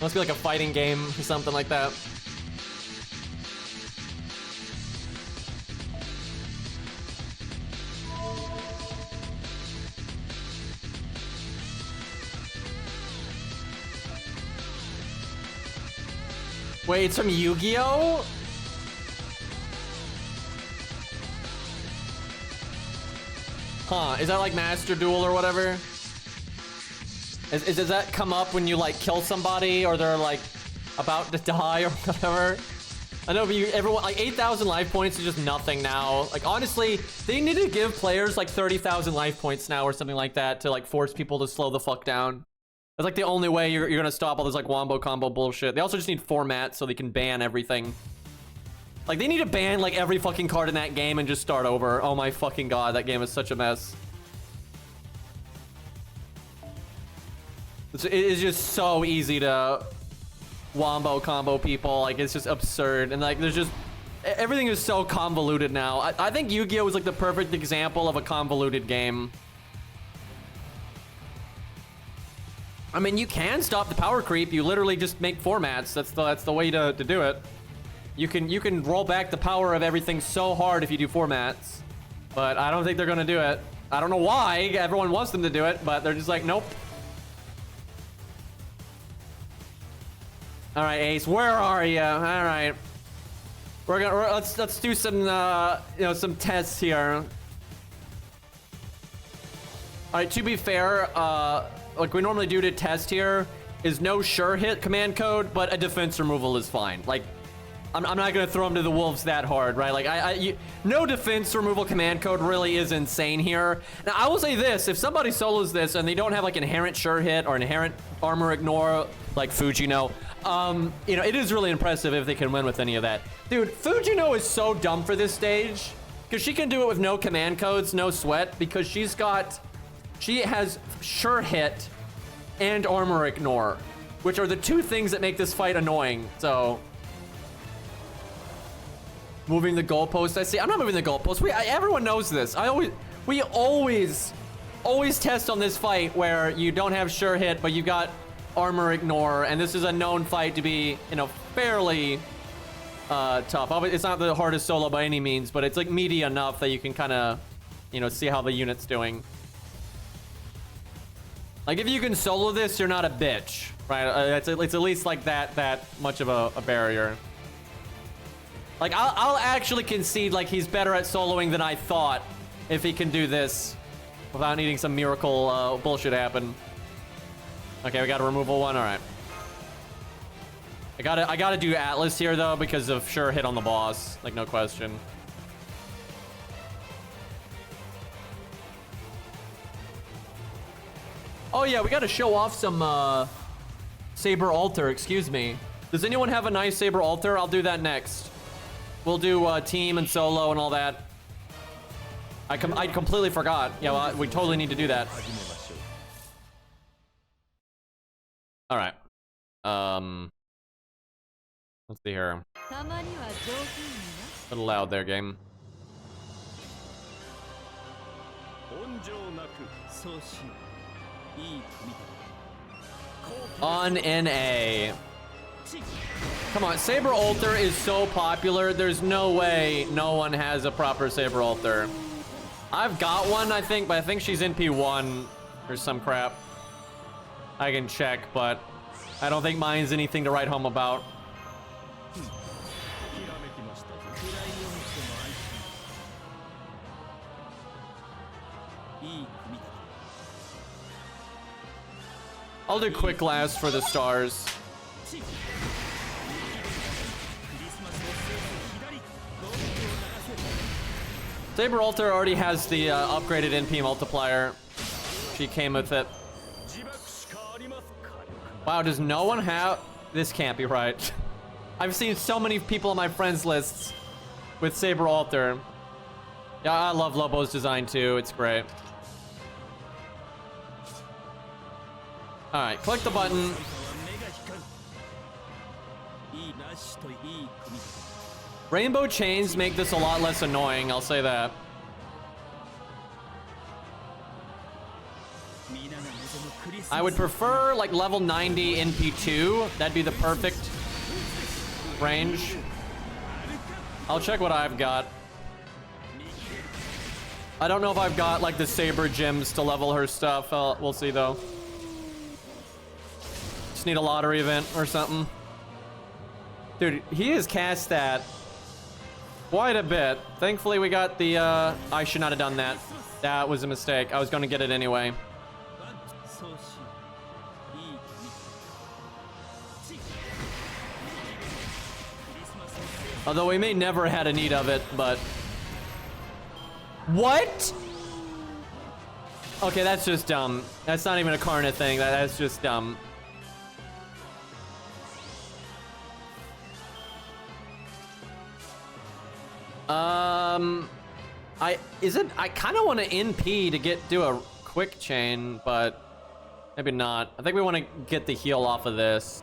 Must be like a fighting game or something like that. Wait, it's from Yu-Gi-Oh? Huh, is that like Master Duel or whatever? Does that come up when you like kill somebody or they're like about to die or whatever? I know, but everyone, like 8,000 life points is just nothing now. Like, honestly, they need to give players like 30,000 life points now or something like that to like force people to slow the fuck down. That's like the only way you're gonna stop all this like wombo combo bullshit. They also just need formats so they can ban everything. Like, they need to ban like every fucking card in that game and just start over. Oh my fucking god, that game is such a mess. It is just so easy to wombo combo people. Like, it's just absurd. And like, there's just, everything is so convoluted now. I think Yu-Gi-Oh! Was like the perfect example of a convoluted game. I mean, you can stop the power creep. You literally just make formats. That's the way to do it. You can roll back the power of everything so hard if you do formats. But I don't think they're gonna do it. I don't know why. Everyone wants them to do it, but they're just like, nope. All right, Ace, where are you? All right, let's do some some tests here. All right, to be fair, like we normally do to test here is no sure hit command code, but a defense removal is fine. Like, I'm not gonna throw him to the wolves that hard, right? Like, no defense removal command code really is insane here. Now, I will say this: if somebody solos this and they don't have like inherent sure hit or inherent armor ignore, like Fujino, you know, it is really impressive if they can win with any of that. Dude, Fujino is so dumb for this stage because she can do it with no command codes, no sweat, because she has sure hit and armor ignore, which are the two things that make this fight annoying. So. Moving the goalpost, I see. I'm not moving the goalpost. Everyone knows this. We always test on this fight where you don't have sure hit, but you got armor ignore, and this is a known fight to be, you know, fairly tough. It's not the hardest solo by any means, but it's like meaty enough that you can kind of, you know, see how the unit's doing. Like, if you can solo this, you're not a bitch, right? It's at least like that much of a barrier. Like, I'll actually concede like he's better at soloing than I thought if he can do this without needing some miracle bullshit happen. Okay, we got a removal one. All right. I gotta do Atlas here though because of sure hit on the boss, like no question. Oh yeah, we gotta show off some Saber Altar. Excuse me. Does anyone have a nice Saber Altar? I'll do that next. We'll do team and solo and all that. I completely forgot. Yeah, well, we totally need to do that. All right. Let's see here. A little loud there, game. On NA. Come on, Saber Altar is so popular. There's no way no one has a proper Saber Altar. I've got one, I think, but I think she's in P1 or some crap. I can check, but I don't think mine's anything to write home about. I'll do quick last for the stars. Saber Altar already has the upgraded NP multiplier. She came with it. Wow, does no one have... This can't be right. I've seen so many people on my friends lists with Saber Altar. Yeah, I love Lobo's design too. It's great. Alright, click the button. Rainbow chains make this a lot less annoying, I'll say that. I would prefer like level 90 NP2. That'd be the perfect range. I'll check what I've got. I don't know if I've got like the Saber gems to level her stuff. We'll see though. Just need a lottery event or something. Dude, he has cast that quite a bit. Thankfully we got the I should not have done that. That was a mistake. I was gonna get it anyway. Although we may never had a need of it, but... What? Okay, that's just dumb. That's not even a Karna thing. That's just dumb. I kind of want to NP to do a quick chain, but maybe not. I think we want to get the heal off of this.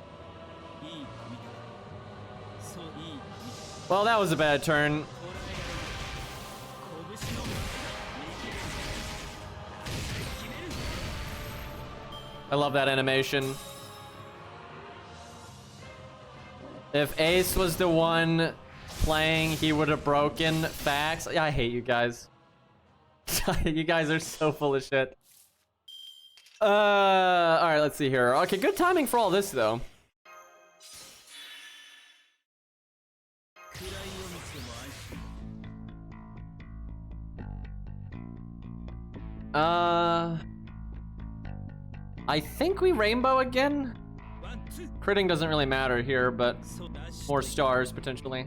Well, that was a bad turn. I love that animation. If Ace was the one playing, he would have broken. Facts. I hate you guys. You guys are so full of shit. All right, let's see here. Okay, good timing for all this though. I think we rainbow again. Critting doesn't really matter here, but more stars potentially.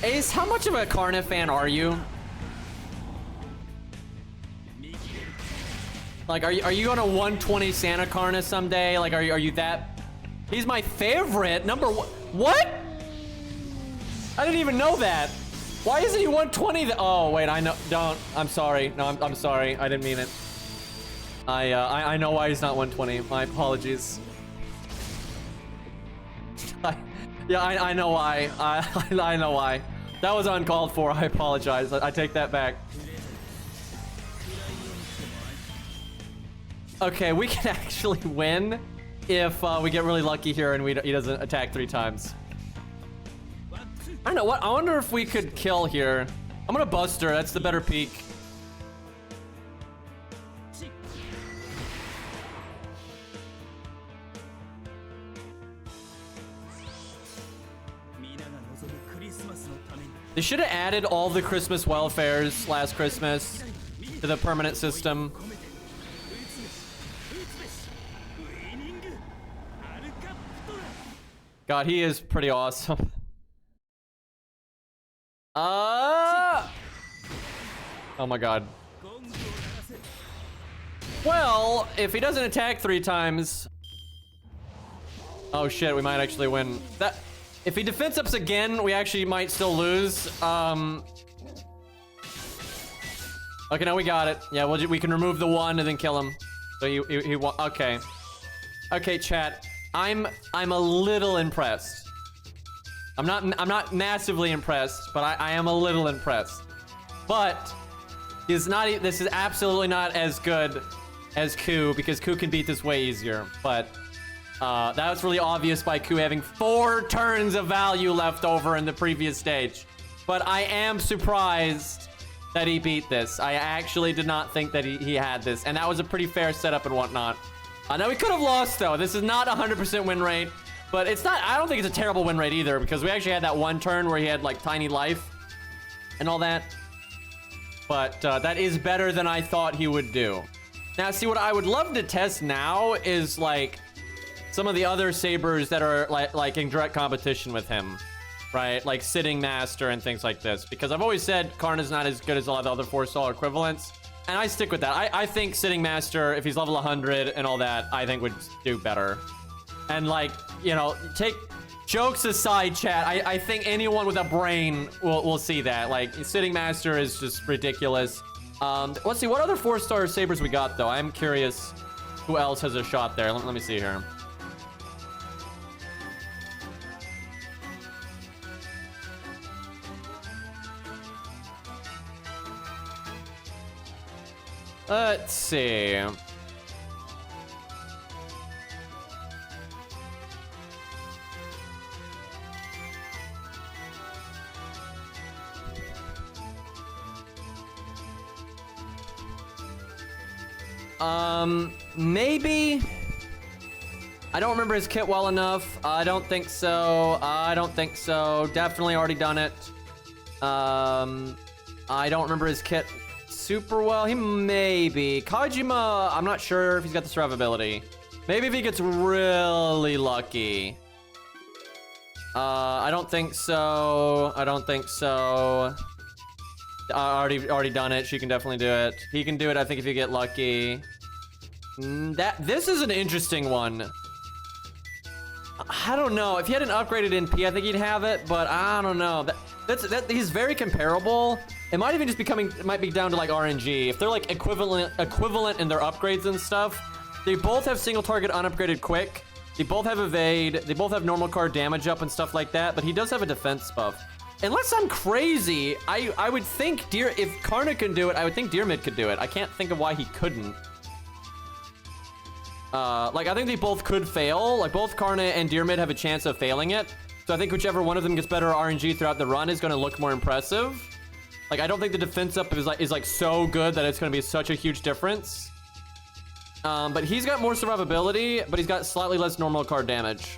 Ace, how much of a Karna fan are you? Like, are you gonna 120 Santa Karna someday? Like, are you that? He's my favorite number one. What? I didn't even know that. Why isn't he 120? Oh wait, I know. Don't. I'm sorry. No, I'm sorry. I didn't mean it. I know why he's not 120. My apologies. Yeah, I know why. I know why. That was uncalled for. I apologize. I take that back. Okay, we can actually win if we get really lucky here and he doesn't attack 3 times. I don't know what. I wonder if we could kill here. I'm gonna bust her. That's the better peek. They should have added all the Christmas welfares last Christmas to the permanent system. God, he is pretty awesome. Oh my God. Well, if he doesn't attack 3 times. Oh shit, we might actually win. That. If he defense ups again, we actually might still lose. Okay, now we got it. Yeah, we can remove the 1 and then kill him. So he okay. Okay, chat. I'm a little impressed. I'm not massively impressed, but I am a little impressed. But this is absolutely not as good as Ku, because Ku can beat this way easier. But that was really obvious by Ku having 4 turns of value left over in the previous stage. But I am surprised that he beat this. I actually did not think that he had this, and that was a pretty fair setup and whatnot. Now we could have lost though. This is not 100% win rate, but it's not. I don't think it's a terrible win rate either, because we actually had that 1 turn where he had like tiny life and all that. But that is better than I thought he would do. Now, see, what I would love to test now is like some of the other sabers that are like in direct competition with him, right? Like Sitting Master and things like this, because I've always said Karna's not as good as a lot of the other 4-star equivalents, and I stick with that. I think Sitting Master, if he's level 100 and all that, I think would do better. And like, you know, take jokes aside, chat, I think anyone with a brain will see that. Like, Sitting Master is just ridiculous. Let's see, what other 4-star sabers we got though? I'm curious who else has a shot there. Let me see here. Let's see. Maybe. I don't remember his kit well enough. I don't think so. I don't think so. Definitely already done it. I don't remember his kit super well. He maybe. Kojima, I'm not sure if he's got the survivability. Maybe if he gets really lucky. I don't think so. I don't think so. Already done it. She can definitely do it. He can do it, I think, if you get lucky. This is an interesting one. I don't know. If he had an upgraded NP, I think he'd have it, but I don't know. He's very comparable. It might even just it might be down to like RNG. If they're like equivalent in their upgrades and stuff, they both have single target unupgraded quick. They both have evade. They both have normal card damage up and stuff like that, but he does have a defense buff. Unless I'm crazy, I would think if Karna can do it, I would think Deermid could do it. I can't think of why he couldn't. Like, I think they both could fail. Like, both Karna and Deermid have a chance of failing it. So I think whichever one of them gets better RNG throughout the run is going to look more impressive. Like, I don't think the defense up is like so good that it's going to be such a huge difference. But he's got more survivability, but he's got slightly less normal card damage.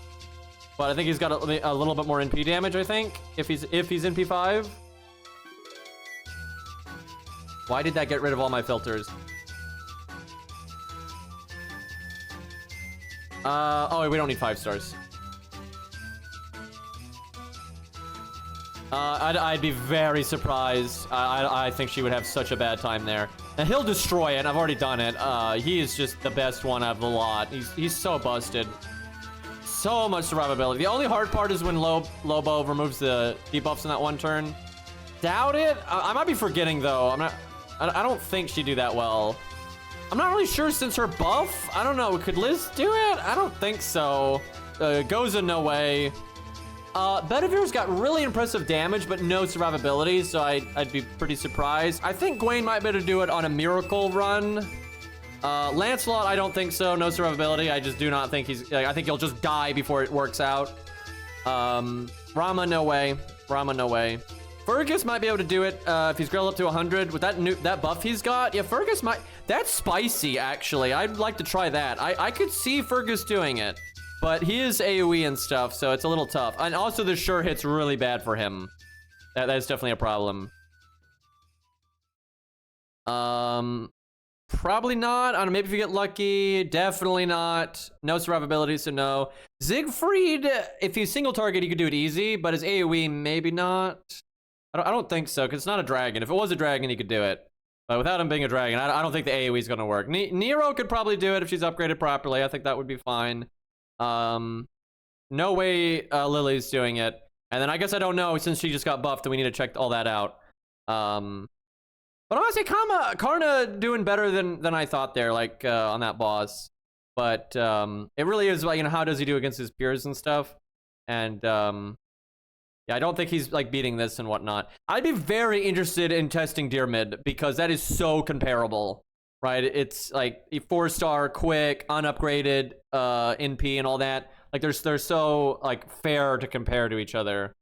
But I think he's got a little bit more NP damage, I think, if he's NP5. Why did that get rid of all my filters? Oh, we don't need 5 stars. I'd be very surprised. I think she would have such a bad time there. And he'll destroy it. I've already done it. He is just the best one out of the lot. He's so busted. So much survivability. The only hard part is when Lobo removes the debuffs in that 1 turn. Doubt it. I might be forgetting though. I don't think she'd do that well. I'm not really sure since her buff. I don't know. Could Liz do it? I don't think so. Goza, no way. Bedivir's got really impressive damage, but no survivability, so I'd be pretty surprised. I think Gwen might be able to do it on a miracle run. Lancelot, I don't think so. No survivability. I just do not think he's... I think he'll just die before it works out. Rama, no way. Rama, no way. Fergus might be able to do it if he's grilled up to 100 with that buff he's got. Yeah, Fergus might... That's spicy, actually. I'd like to try that. I could see Fergus doing it, but he is AoE and stuff, so it's a little tough. And also, the sure hit's really bad for him. That is definitely a problem. Probably not. I don't know, maybe if you get lucky. Definitely not. No survivability, so no. Siegfried, if he's single target, he could do it easy, but his AoE, maybe not. I don't think so, because it's not a dragon. If it was a dragon, he could do it. But without him being a dragon, I don't think the AoE is going to work. Nero could probably do it if she's upgraded properly. I think that would be fine. No way Lily's doing it. And then I guess I don't know, since she just got buffed, and we need to check all that out. But honestly, Karna doing better than I thought there, like on that boss. But it really is like, you know, how does he do against his peers and stuff? And yeah, I don't think he's like beating this and whatnot. I'd be very interested in testing Deermid because that is so comparable, right? It's like a 4-star, quick, unupgraded NP and all that. Like they're so like fair to compare to each other.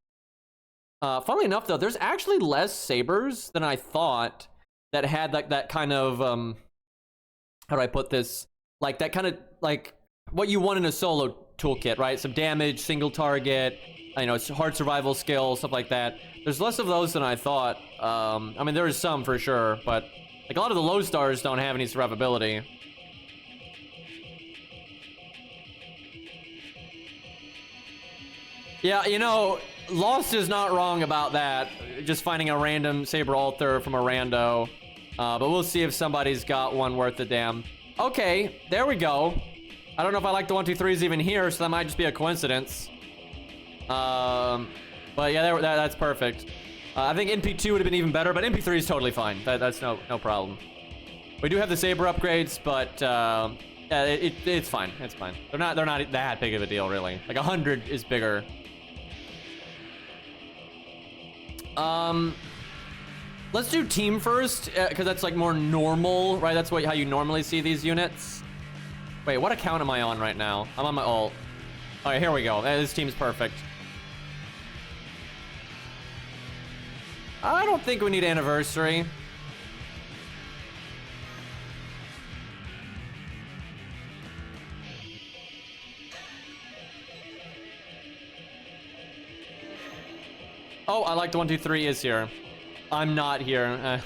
Funnily enough, though, there's actually less sabers than I thought that had like that kind of how do I put this? Like that kind of like what you want in a solo toolkit, right? Some damage, single target, you know, hard survival skill, stuff like that. There's less of those than I thought. I mean, there is some for sure, but like a lot of the low stars don't have any survivability. Yeah, you know, Lost is not wrong about that. Just finding a random saber altar from a rando. But we'll see if somebody's got one worth a damn. Okay, there we go. I don't know if I like the 1, 2, 3s even here, so that might just be a coincidence. But yeah, that's perfect. I think NP2 would have been even better, but NP3 is totally fine. That's no problem. We do have the saber upgrades, but yeah, it's fine. It's fine. They're not that big of a deal, really. Like 100 is bigger. Let's do team first, because that's like more normal, right? That's how you normally see these units. Wait, what account am I on right now? I'm on my ult. All right, here we go. This team's perfect. I don't think we need anniversary. Oh, I like the 1, 2, 3 is here. I'm not here.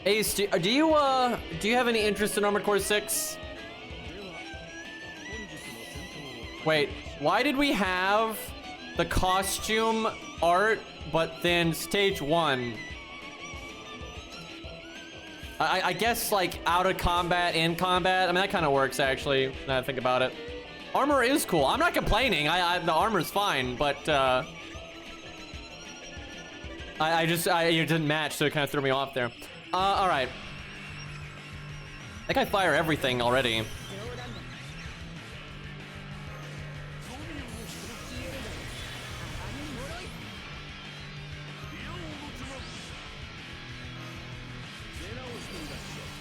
Ace, do you have any interest in Armored Core 6? Wait, why did we have the costume art, but then stage 1? I guess like out of combat, in combat. I mean, that kind of works actually, now that I think about it. Armor is cool. I'm not complaining. The armor's fine, but it didn't match, so it kind of threw me off there. All right. I think I fire everything already.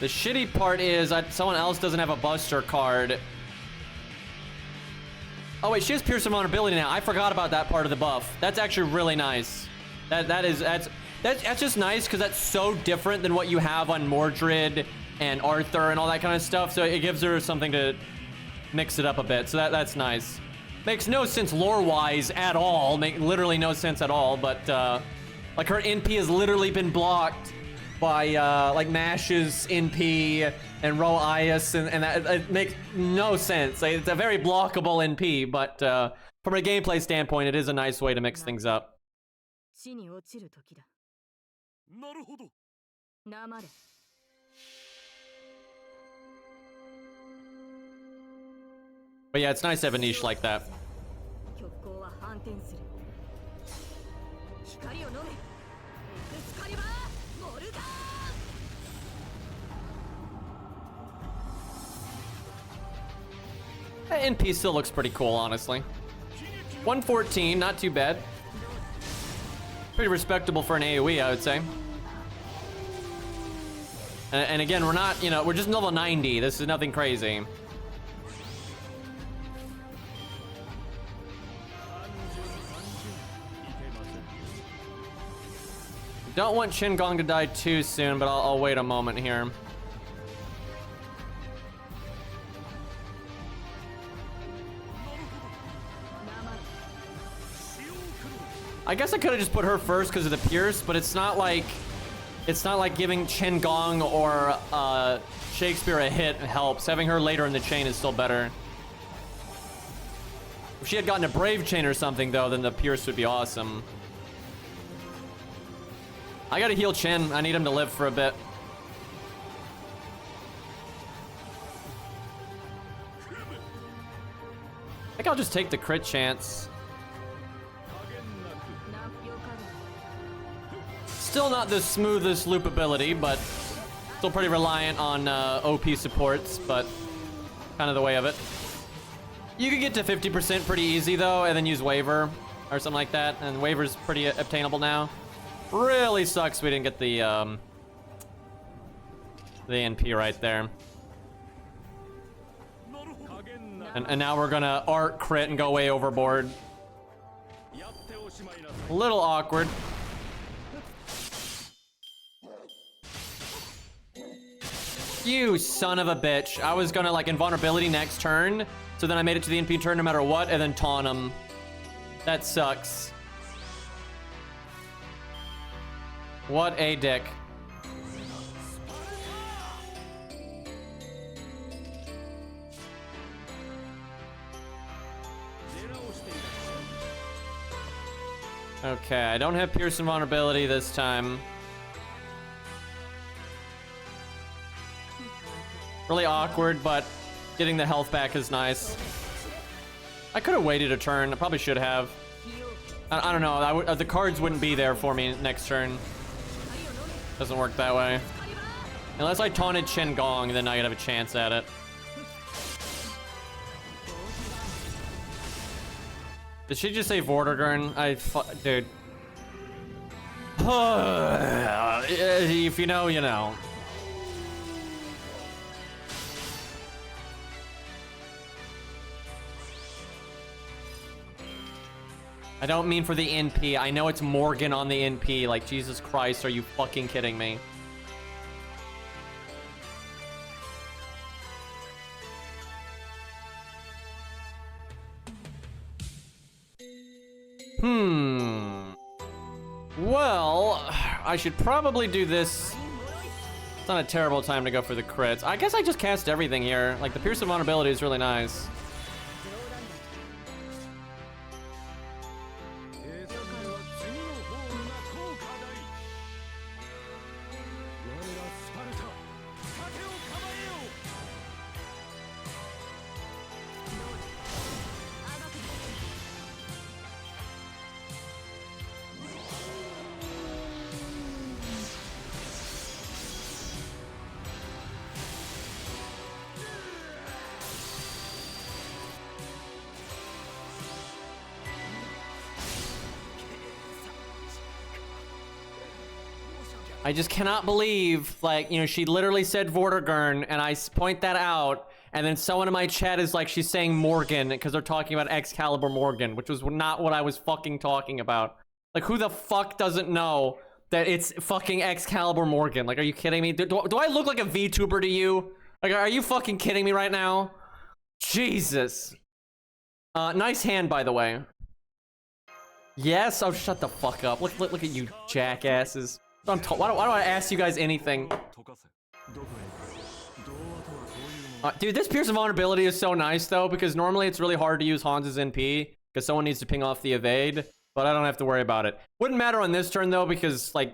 The shitty part is someone else doesn't have a Buster card. Oh wait, she has Pierce Vulnerability now. I forgot about that part of the buff. That's actually really nice. That's just nice because that's so different than what you have on Mordred and Arthur and all that kind of stuff. So it gives her something to mix it up a bit. So that's nice. Makes no sense lore-wise at all. Literally no sense at all. But like her NP has literally been blocked by like Mash's NP and Ro-Ias, and that it makes no sense. Like, it's a very blockable NP, but from a gameplay standpoint, it is a nice way to mix things up. But yeah, it's nice to have a niche like that. NP still looks pretty cool, honestly. 114, not too bad. Pretty respectable for an AoE, I would say. And again, we're not, you know, we're just level 90. This is nothing crazy. Don't want Shin Gong to die too soon, but I'll wait a moment here. I guess I could have just put her first because of the Pierce, but it's not like giving Chen Gong or Shakespeare a hit helps. Having her later in the chain is still better. If she had gotten a Brave chain or something, though, then the Pierce would be awesome. I gotta heal Chen. I need him to live for a bit. I think I'll just take the crit chance. Still not the smoothest loop ability, but still pretty reliant on OP supports, but kind of the way of it. You could get to 50% pretty easy, though, and then use Waver or something like that, and Waver's pretty obtainable now. Really sucks we didn't get the NP right there. And now we're gonna art crit and go way overboard. A little awkward. You son of a bitch. I was gonna like invulnerability next turn, so then I made it to the NP turn no matter what, and then taunt him. That sucks. What a dick. Okay, I don't have Pierce and vulnerability this time. Really awkward, but getting the health back is nice. I could have waited a turn. I probably should have. I don't know. The cards wouldn't be there for me next turn. Doesn't work that way. Unless I taunted Shen Gong, then I could have a chance at it. Did she just say Vortigern? Dude. If you know, you know. I don't mean for the NP. I know it's Morgan on the NP. Like, Jesus Christ, are you fucking kidding me? Well, I should probably do this. It's not a terrible time to go for the crits. I guess I just cast everything here. Like, the Pierce of Vulnerability is really nice. I just cannot believe, like, you know, she literally said Vortigern, and I point that out, and then someone in my chat is like, she's saying Morgan, because they're talking about Excalibur Morgan, which was not what I was fucking talking about. Like, who the fuck doesn't know that it's fucking Excalibur Morgan? Like, are you kidding me? Do I look like a VTuber to you? Like, are you fucking kidding me right now? Jesus. Nice hand, by the way. Yes? Oh, shut the fuck up. Look at you jackasses. Why do I ask you guys anything? Dude, this Pierce of Vulnerability is so nice, though, because normally it's really hard to use Hans's NP, because someone needs to ping off the evade, but I don't have to worry about it. Wouldn't matter on this turn, though, because, like,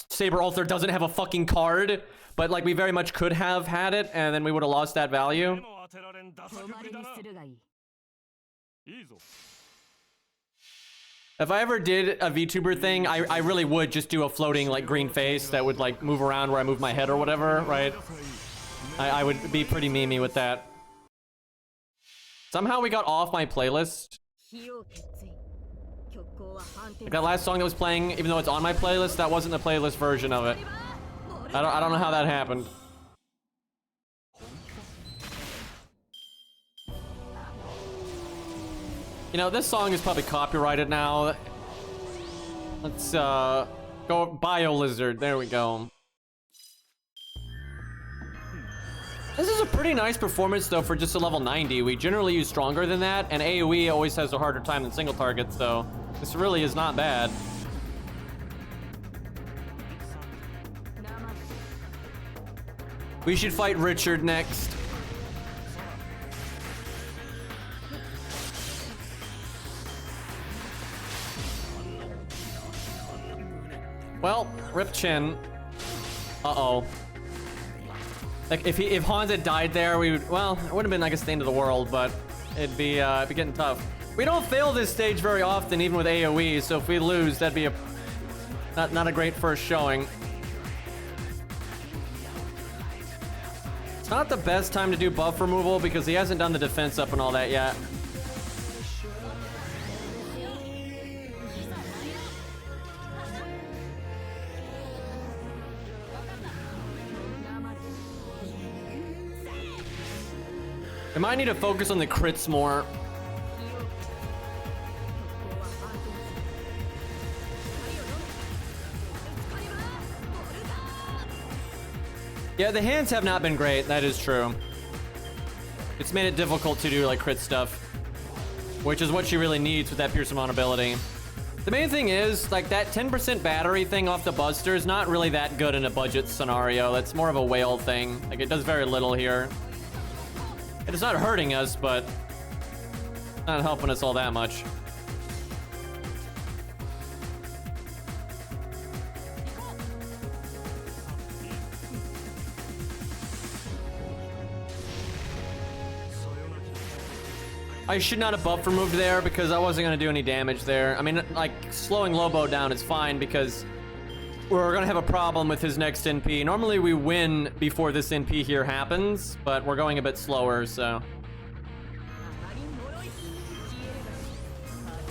Saber Ulster doesn't have a fucking card, but, like, we very much could have had it, and then we would have lost that value. If I ever did a VTuber thing, I really would just do a floating, like, green face that would, like, move around where I move my head or whatever, right? I would be pretty memey with that. Somehow we got off my playlist. Like that last song that was playing, even though it's on my playlist, that wasn't the playlist version of it. I don't know how that happened. You know, this song is probably copyrighted now. Let's go Bio Lizard. There we go. This is a pretty nice performance though for just a level 90. We generally use stronger than that, and AoE always has a harder time than single targets, so this really is not bad. We should fight Richard next. Well, rip Chin. Uh-oh. Like if Hans had died there, we would, well, it would have been like the end of the world, but it'd be getting tough. We don't fail this stage very often, even with AoE, so if we lose, that'd be not a great first showing. It's not the best time to do buff removal because he hasn't done the defense up and all that yet. I might need to focus on the crits more. Yeah, the hands have not been great. That is true. It's made it difficult to do like crit stuff, which is what she really needs with that Pierce Amount ability. The main thing is like that 10% battery thing off the Buster is not really that good in a budget scenario. That's more of a whale thing. Like it does very little here. It's not hurting us, but not helping us all that much. I should not have buff removed there because I wasn't going to do any damage there. I mean, like, slowing Lobo down is fine because we're going to have a problem with his next NP. Normally we win before this NP here happens, but we're going a bit slower, so.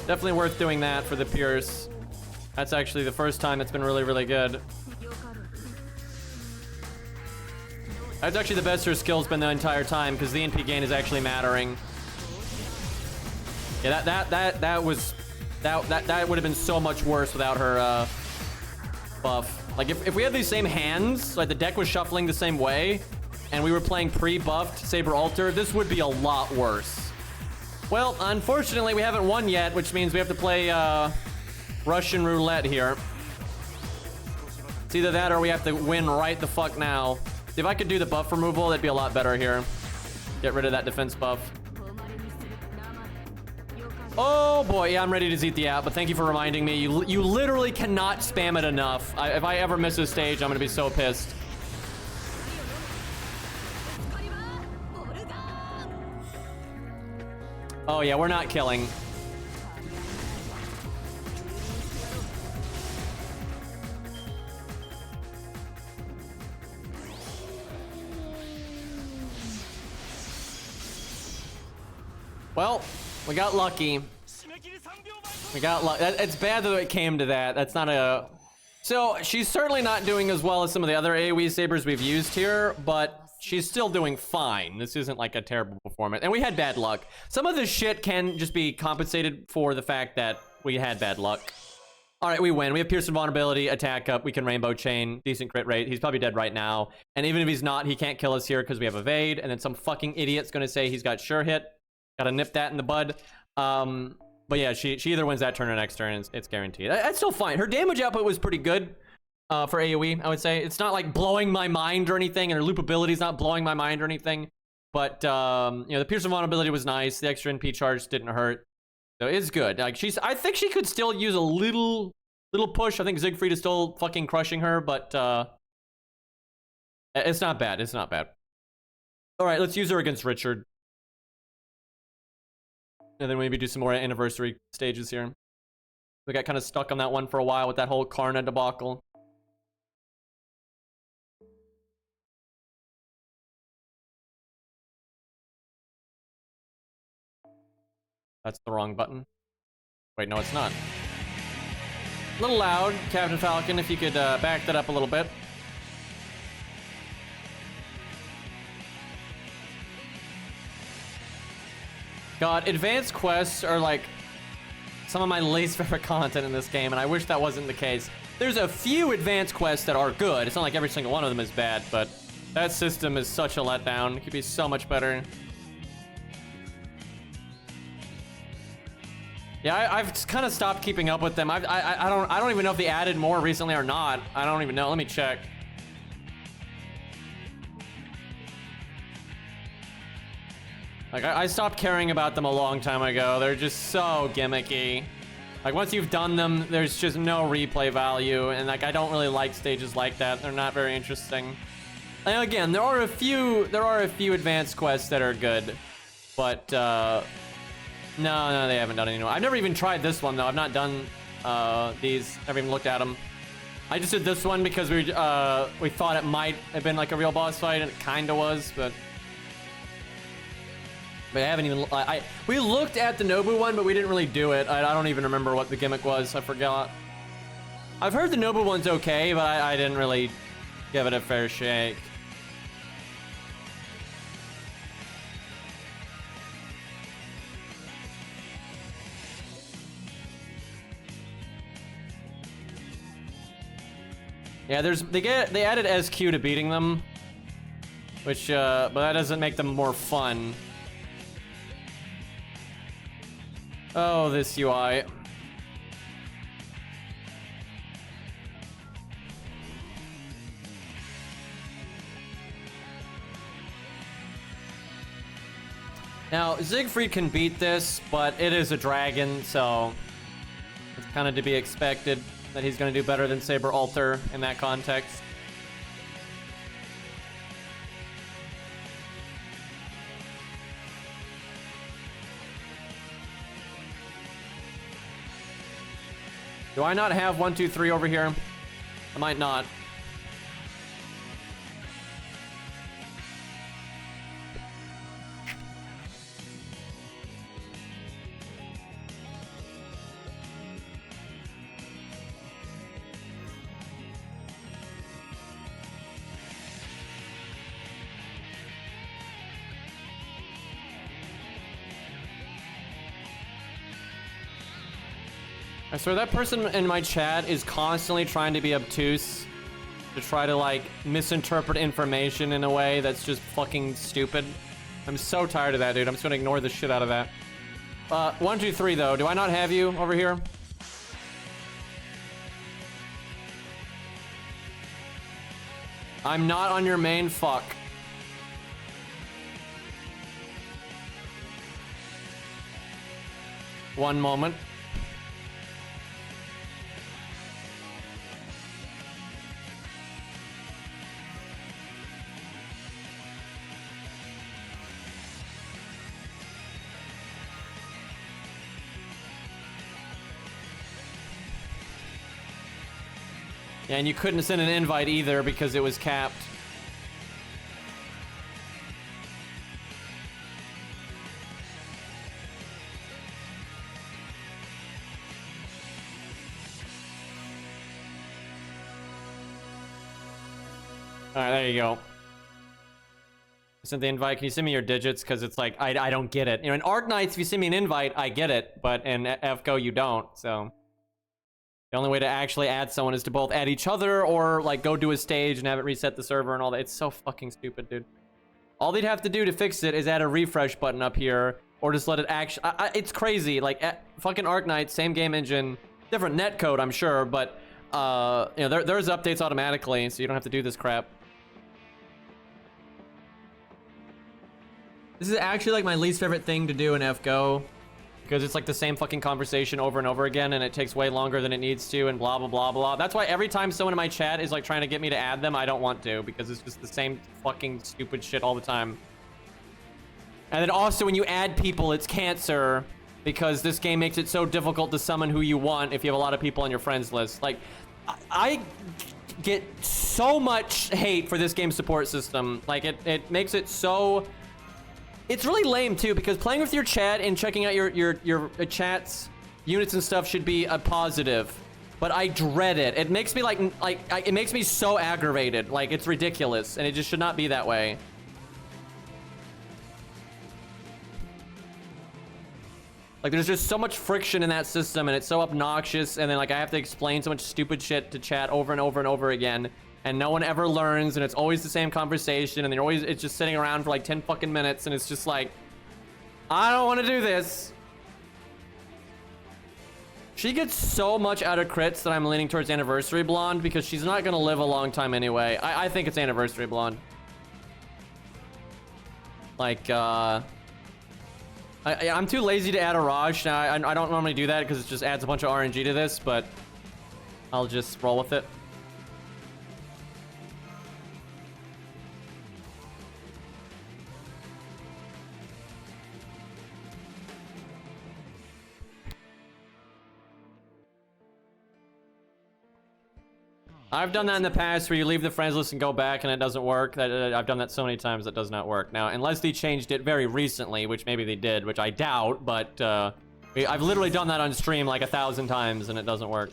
Definitely worth doing that for the Pierce. That's actually the first time it's been really, really good. That's actually the best her skill's been the entire time because the NP gain is actually mattering. Yeah, that would have been so much worse without her buff. Like if we had these same hands, like the deck was shuffling the same way, and we were playing pre-buffed Saber Alter, this would be a lot worse. Well, unfortunately, we haven't won yet, which means we have to play Russian roulette here. It's either that or we have to win right the fuck now. If I could do the buff removal, that'd be a lot better here. Get rid of that defense buff. Oh boy, yeah, I'm ready to zeet the app, but thank you for reminding me. You literally cannot spam it enough. If I ever miss a stage, I'm gonna be so pissed. Oh yeah, we're not killing. Well, we got lucky. We got lucky. It's bad that it came to that. That's not a... So, she's certainly not doing as well as some of the other AoE sabers we've used here, but she's still doing fine. This isn't like a terrible performance. And we had bad luck. Some of this shit can just be compensated for the fact that we had bad luck. All right, we win. We have Pierce Invulnerability, attack up. We can Rainbow Chain, decent crit rate. He's probably dead right now. And even if he's not, he can't kill us here because we have Evade. And then some fucking idiot's going to say he's got Sure Hit. Gotta nip that in the bud. But yeah, she either wins that turn or next turn. It's guaranteed. That's still fine. Her damage output was pretty good for AoE, I would say. It's not like blowing my mind or anything, and her loop ability is not blowing my mind or anything. But you know, the Pierce Invulnerability was nice. The extra NP charge didn't hurt, so it's good. Like I think she could still use a little push. I think Siegfried is still fucking crushing her, but it's not bad. It's not bad. All right, let's use her against Richard. And then maybe do some more anniversary stages here. We got kind of stuck on that one for a while with that whole Karna debacle. That's the wrong button. Wait, no, it's not. A little loud, Captain Falcon, if you could back that up a little bit. God, advanced quests are like some of my least favorite content in this game, and I wish that wasn't the case. There's a few advanced quests that are good. It's not like every single one of them is bad, but that system is such a letdown. It could be so much better. Yeah, I've kind of stopped keeping up with them. I don't even know if they added more recently or not. I don't even know. Let me check. Like, I stopped caring about them a long time ago. They're just so gimmicky. Like, once you've done them, there's just no replay value. And, like, I don't really like stages like that. They're not very interesting. And again, there are a few advanced quests that are good. But, no, they haven't done any. I've never even tried this one, though. I've not done these. Never even looked at them. I just did this one because we thought it might have been, like, a real boss fight, and it kind of was, but I haven't even. We looked at the Nobu one, but we didn't really do it. I don't even remember what the gimmick was. I forgot. I've heard the Nobu one's okay, but I didn't really give it a fair shake. Yeah, they added SQ to beating them, which but that doesn't make them more fun. Oh, this UI. Now, Siegfried can beat this, but it is a dragon, so it's kind of to be expected that he's going to do better than Saber Alter in that context. Do I not have 1, 2, 3 over here? I might not. I swear that person in my chat is constantly trying to be obtuse, to try to like misinterpret information in a way that's just fucking stupid. I'm so tired of that, dude. I'm just gonna ignore the shit out of that. 1, 2, 3 though. Do I not have you over here? I'm not on your main. Fuck. One moment. Yeah, and you couldn't send an invite either because it was capped. Alright, there you go. I sent the invite. Can you send me your digits? Because it's like, I don't get it. You know, in Arc Knights, if you send me an invite, I get it. But in FGO, you don't, so. The only way to actually add someone is to both add each other or, like, go do a stage and have it reset the server and all that. It's so fucking stupid, dude. All they'd have to do to fix it is add a refresh button up here or just let it actually... it's crazy. Like, fucking Arc Knight, same game engine, different netcode, I'm sure, but, you know, there's updates automatically, so you don't have to do this crap. This is actually, like, my least favorite thing to do in FGO. Because it's like the same fucking conversation over and over again, and it takes way longer than it needs to, and blah, blah, blah, blah. That's why every time someone in my chat is like trying to get me to add them, I don't want to, because it's just the same fucking stupid shit all the time. And then also when you add people, it's cancer, because this game makes it so difficult to summon who you want if you have a lot of people on your friends list. Like, I get so much hate for this game's support system. Like, it makes it so... It's really lame too, because playing with your chat and checking out your chats, units and stuff should be a positive. but I dread it. It makes me it makes me so aggravated. Like, it's ridiculous, and it just should not be that way. Like, there's just so much friction in that system, and it's so obnoxious, and then, like, I have to explain so much stupid shit to chat over and over and over again, and no one ever learns, and it's always the same conversation, and it's just sitting around for, like, 10 fucking minutes, and it's just like, I don't want to do this. She gets so much out of crits that I'm leaning towards Anniversary Blonde, because she's not going to live a long time anyway. I think it's Anniversary Blonde. Like, I'm too lazy to add a Raj. Now, I don't normally do that because it just adds a bunch of RNG to this, but I'll just roll with it. I've done that in the past where you leave the friends list and go back and it doesn't work. I've done that so many times that does not work. Now, unless they changed it very recently, which maybe they did, which I doubt, but I've literally done that on stream like 1,000 times and it doesn't work.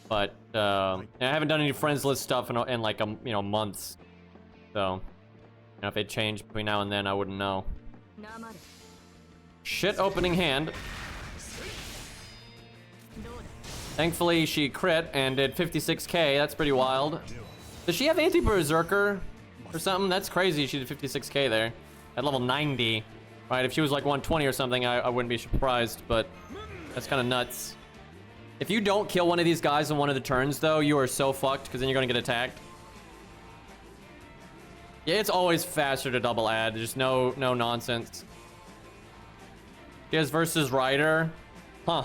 But I haven't done any friends list stuff in like months. So, if it changed between now and then, I wouldn't know. Shit opening hand. Thankfully, she crit and did 56k. That's pretty wild. Does she have anti-berserker or something? That's crazy. She did 56k there at level 90. Right? If she was like 120 or something, I wouldn't be surprised. But that's kind of nuts. If you don't kill one of these guys in one of the turns, though, you are so fucked because then you're gonna get attacked. Yeah, it's always faster to double add. There's no nonsense. She has versus Rider. Huh.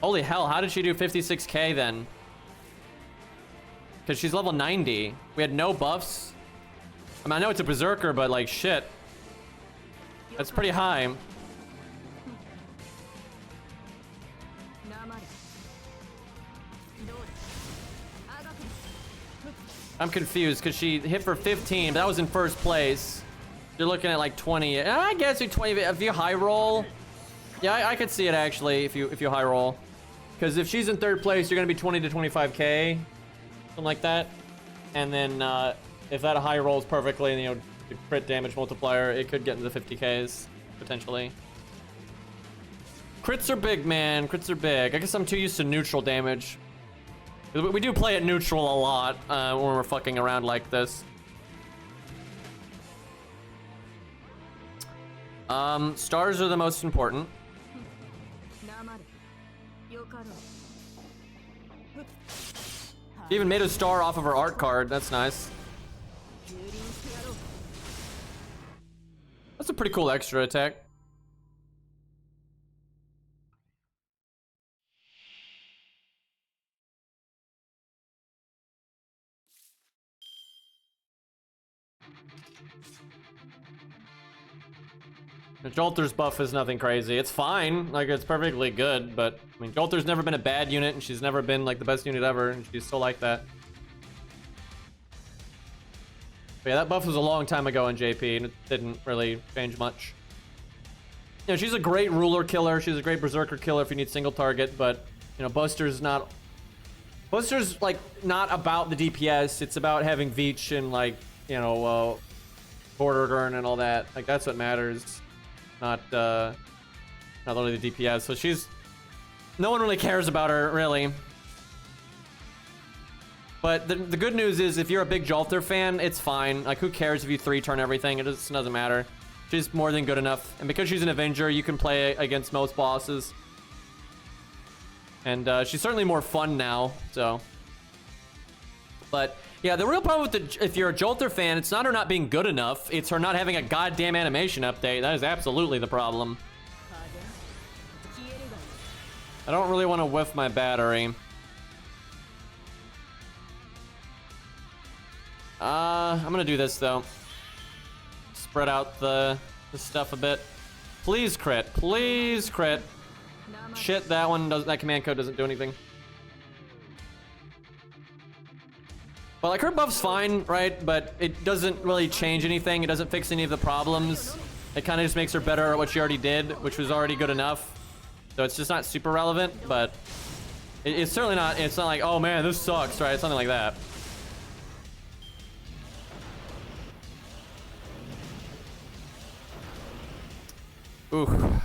Holy hell, how did she do 56k then? Because she's level 90. We had no buffs. I mean, I know it's a berserker, but like, shit. That's pretty high. I'm confused because she hit for 15, but that was in first place. You're looking at like 20. I guess you 20 if you high roll. Yeah, I could see it actually if you high roll. Because if she's in third place, you're gonna be 20 to 25k, something like that. And then if that high rolls perfectly, and the crit damage multiplier, it could get into the 50ks potentially. Crits are big, man. Crits are big. I guess I'm too used to neutral damage. We do play at neutral a lot when we're fucking around like this. Stars are the most important. She even made a star off of her art card. That's nice. That's a pretty cool extra attack. The Jolter's buff is nothing crazy. It's fine. Like, it's perfectly good, but I mean, Jolter's never been a bad unit, and she's never been like the best unit ever, and she's still like that. But yeah, that buff was a long time ago in JP, and it didn't really change much. You know, she's a great ruler killer. She's a great berserker killer if you need single target, but Buster's not. Buster's like not about the DPS. It's about having Veach and like border turn and all that. Like that's what matters. Not only the DPS. So no one really cares about her, really. But the good news is, if you're a big Jolter fan, it's fine. Like, who cares if you 3-turn everything? It just doesn't matter. She's more than good enough. And because she's an Avenger, you can play against most bosses. And she's certainly more fun now, so. But yeah, the real problem with if you're a Jolter fan, it's not her not being good enough. It's her not having a goddamn animation update. That is absolutely the problem. I don't really want to whiff my battery. I'm gonna do this though. Spread out the stuff a bit. Please crit. Please crit. Shit, that command code doesn't do anything. But like her buff's fine, right? But it doesn't really change anything. It doesn't fix any of the problems. It kind of just makes her better at what she already did, which was already good enough. So it's just not super relevant, but It's certainly not, it's not like, oh man, this sucks, right? Something like that. Ooh.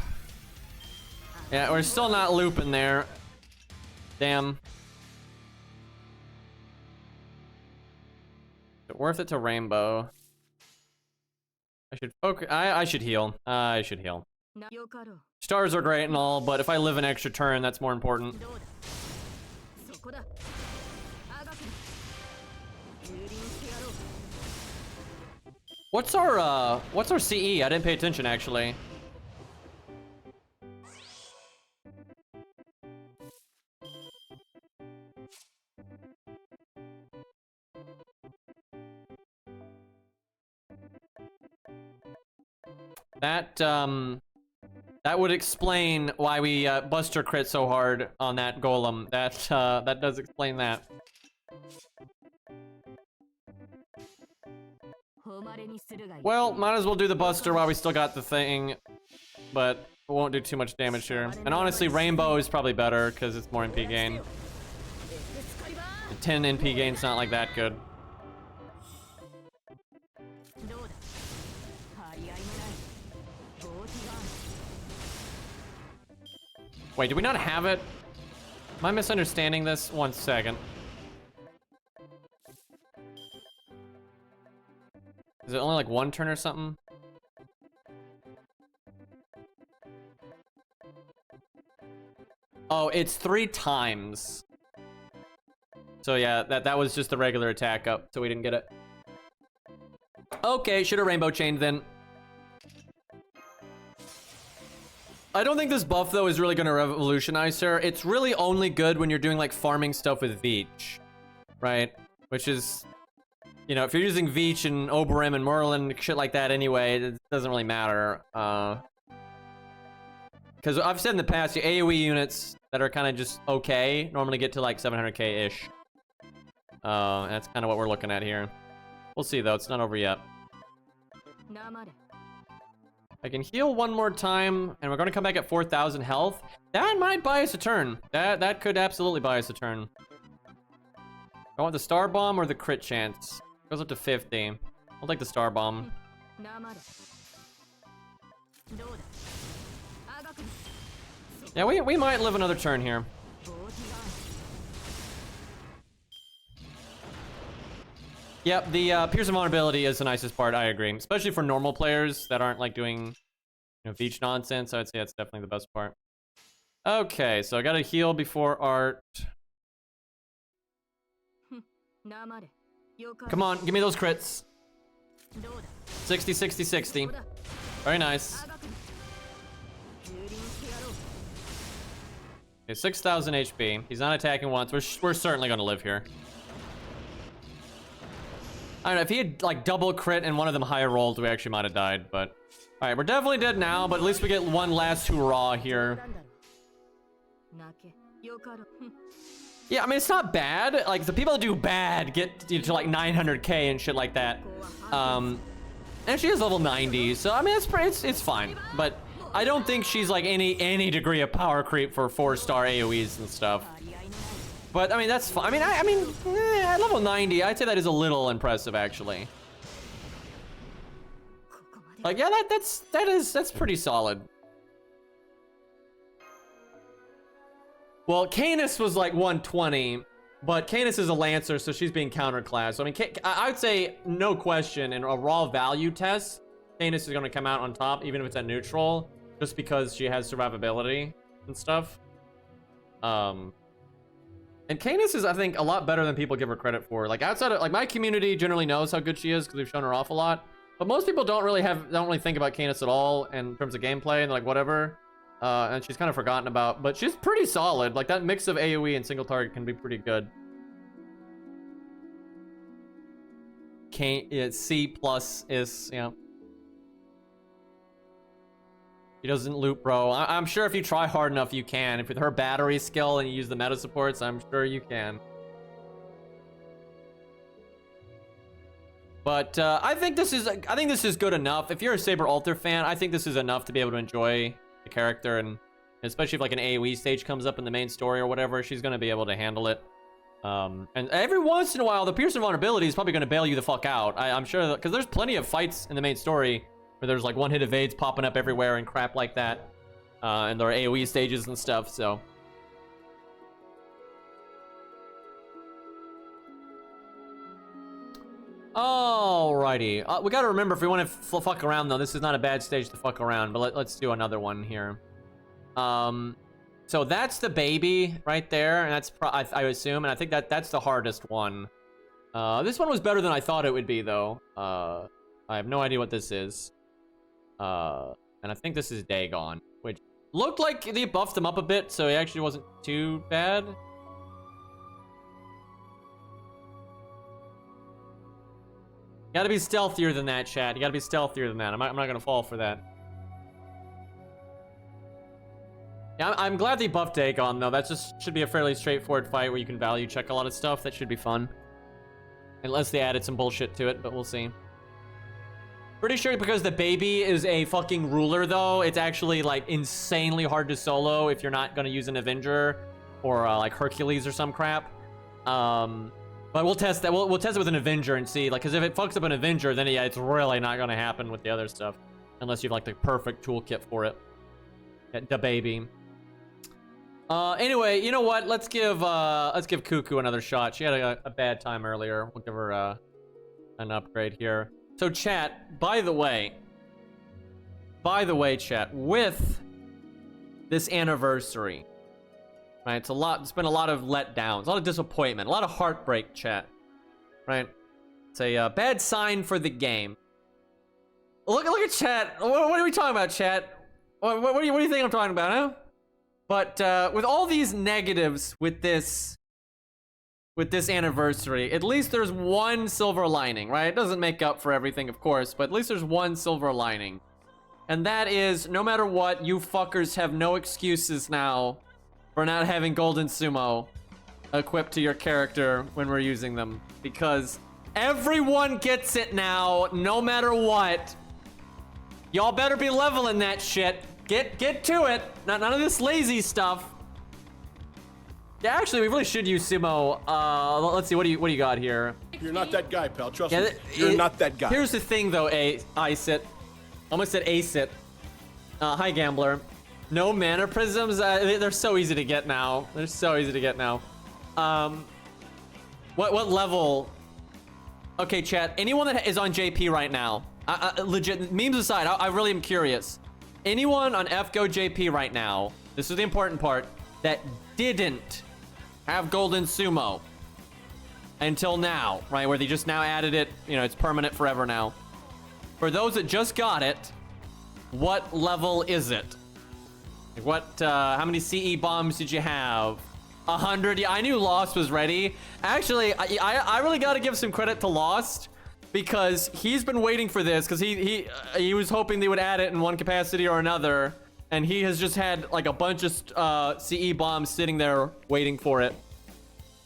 Yeah, we're still not looping there. Damn. Is it worth it to rainbow? I should focus. I should heal. I should heal. Stars are great and all, but if I live an extra turn, that's more important. What's our CE? I didn't pay attention actually. That would explain why we buster crit so hard on that golem. That does explain that. Well, might as well do the buster while we still got the thing, but it won't do too much damage here. And honestly, rainbow is probably better because it's more NP gain. 10 NP gain's not like that good. Wait, do we not have it? Am I misunderstanding this? 1 second. Is it only like 1 turn or something? Oh, it's 3 times. So yeah, that was just the regular attack up, so we didn't get it. Okay, should have rainbow chained then. I don't think this buff, though, is really going to revolutionize her. It's really only good when you're doing, like, farming stuff with Veach, right? Which is, you know, if you're using Veach and Oberyn and Merlin, shit like that anyway, it doesn't really matter. Because I've said in the past, the AoE units that are kind of just okay normally get to, like, 700k-ish. That's kind of what we're looking at here. We'll see, though. It's not over yet. I can heal 1 more time, and we're going to come back at 4,000 health. That might buy us a turn. That could absolutely buy us a turn. I want the star bomb or the crit chance. Goes up to 50. I'll take the star bomb. Yeah, we might live another turn here. Yep, the Pierce of Vulnerability is the nicest part, I agree. Especially for normal players that aren't like doing, you know, Veach nonsense, I'd say that's definitely the best part. Okay, so I gotta heal before art. Come on, give me those crits. 60, 60, 60. Very nice. Okay, 6,000 HP. He's not attacking once. We're certainly gonna live here. I don't know, if he had like double crit and one of them higher rolled, we actually might have died, but... Alright, we're definitely dead now, but at least we get one last hurrah here. Yeah, I mean, it's not bad. Like, the people that do bad get to like 900k and shit like that. And she is level 90, so I mean, it's fine. But I don't think she's like any degree of power creep for 4-star AoEs and stuff. But I mean, that's fine. I mean, at level 90, I'd say that is a little impressive, actually. Like, yeah, that's pretty solid. Well, Canis was like 120, but Canis is a Lancer, so she's being counterclassed. So I mean, I would say no question in a raw value test, Canis is going to come out on top, even if it's at neutral, just because she has survivability and stuff. And Canis is, I think, a lot better than people give her credit for. Like, outside of, like, my community generally knows how good she is because we've shown her off a lot. But most people don't really think about Canis at all in terms of gameplay and like whatever. And she's kind of forgotten about, but she's pretty solid. Like, that mix of AoE and single target can be pretty good. C plus is, you know. She doesn't loop, bro. I'm sure if you try hard enough, you can. If with her battery skill and you use the meta supports, I'm sure you can. But I think this is good enough. If you're a Saber Alter fan, I think this is enough to be able to enjoy the character and Especially if like an AoE stage comes up in the main story or whatever, she's gonna be able to handle it. And every once in a while, the Pierce Invulnerability is probably gonna bail you the fuck out. I'm sure, because there's plenty of fights in the main story where there's like one-hit evades popping up everywhere and crap like that. And there are AoE stages and stuff, so. Alrighty. We gotta remember, if we want to fuck around though, this is not a bad stage to fuck around, but let's do another one here. So that's the baby right there, and that's I assume, and I think that's the hardest one. This one was better than I thought it would be though. I have no idea what this is. And I think this is Dagon, which looked like they buffed him up a bit, so he actually wasn't too bad. You gotta be stealthier than that, chat. You gotta be stealthier than that. I'm not gonna fall for that. Yeah, I'm glad they buffed Dagon, though. That just should be a fairly straightforward fight where you can value check a lot of stuff. That should be fun. Unless they added some bullshit to it, but we'll see. Pretty sure because the baby is a fucking ruler, though, it's actually, like, insanely hard to solo if you're not gonna use an Avenger or, like, Hercules or some crap. But we'll test that. We'll test it with an Avenger and see, like, because if it fucks up an Avenger, then yeah, it's really not gonna happen with the other stuff. Unless you have, like, the perfect toolkit for it. The baby. Anyway, you know what? Let's give Cuckoo another shot. She had a bad time earlier. We'll give her an upgrade here. So chat, by the way, chat, with this anniversary, right? It's been a lot of letdowns, a lot of disappointment, a lot of heartbreak, chat. Right? It's a bad sign for the game. Look at chat. What are we talking about, chat? What do you think I'm talking about, huh? But with all these negatives with this anniversary, at least there's one silver lining, right? It doesn't make up for everything, of course, but at least there's one silver lining. And that is, no matter what, you fuckers have no excuses now for not having Golden Sumo equipped to your character when we're using them. Because everyone gets it now, no matter what. Y'all better be leveling that shit. Get to it. None of this lazy stuff. Yeah, actually, we really should use Sumo. Let's see. What do you got here? You're not that guy, pal. Trust me. You're not that guy. Here's the thing, though. Icet. Almost said Acet. Hi, Gambler. No mana prisms. They're so easy to get now. They're so easy to get now. What level? Okay, chat. Anyone that is on JP right now, legit, memes aside, I really am curious. Anyone on FGO JP right now, this is the important part, that didn't have Golden Sumo until now, right? Where they just now added it, you know, it's permanent forever now. For those that just got it, what level is it? Like how many CE bombs did you have? 100? Yeah, I knew Lost was ready. Actually, I really got to give some credit to Lost, because he's been waiting for this, because he was hoping they would add it in one capacity or another, and he has just had like a bunch of CE bombs sitting there waiting for it.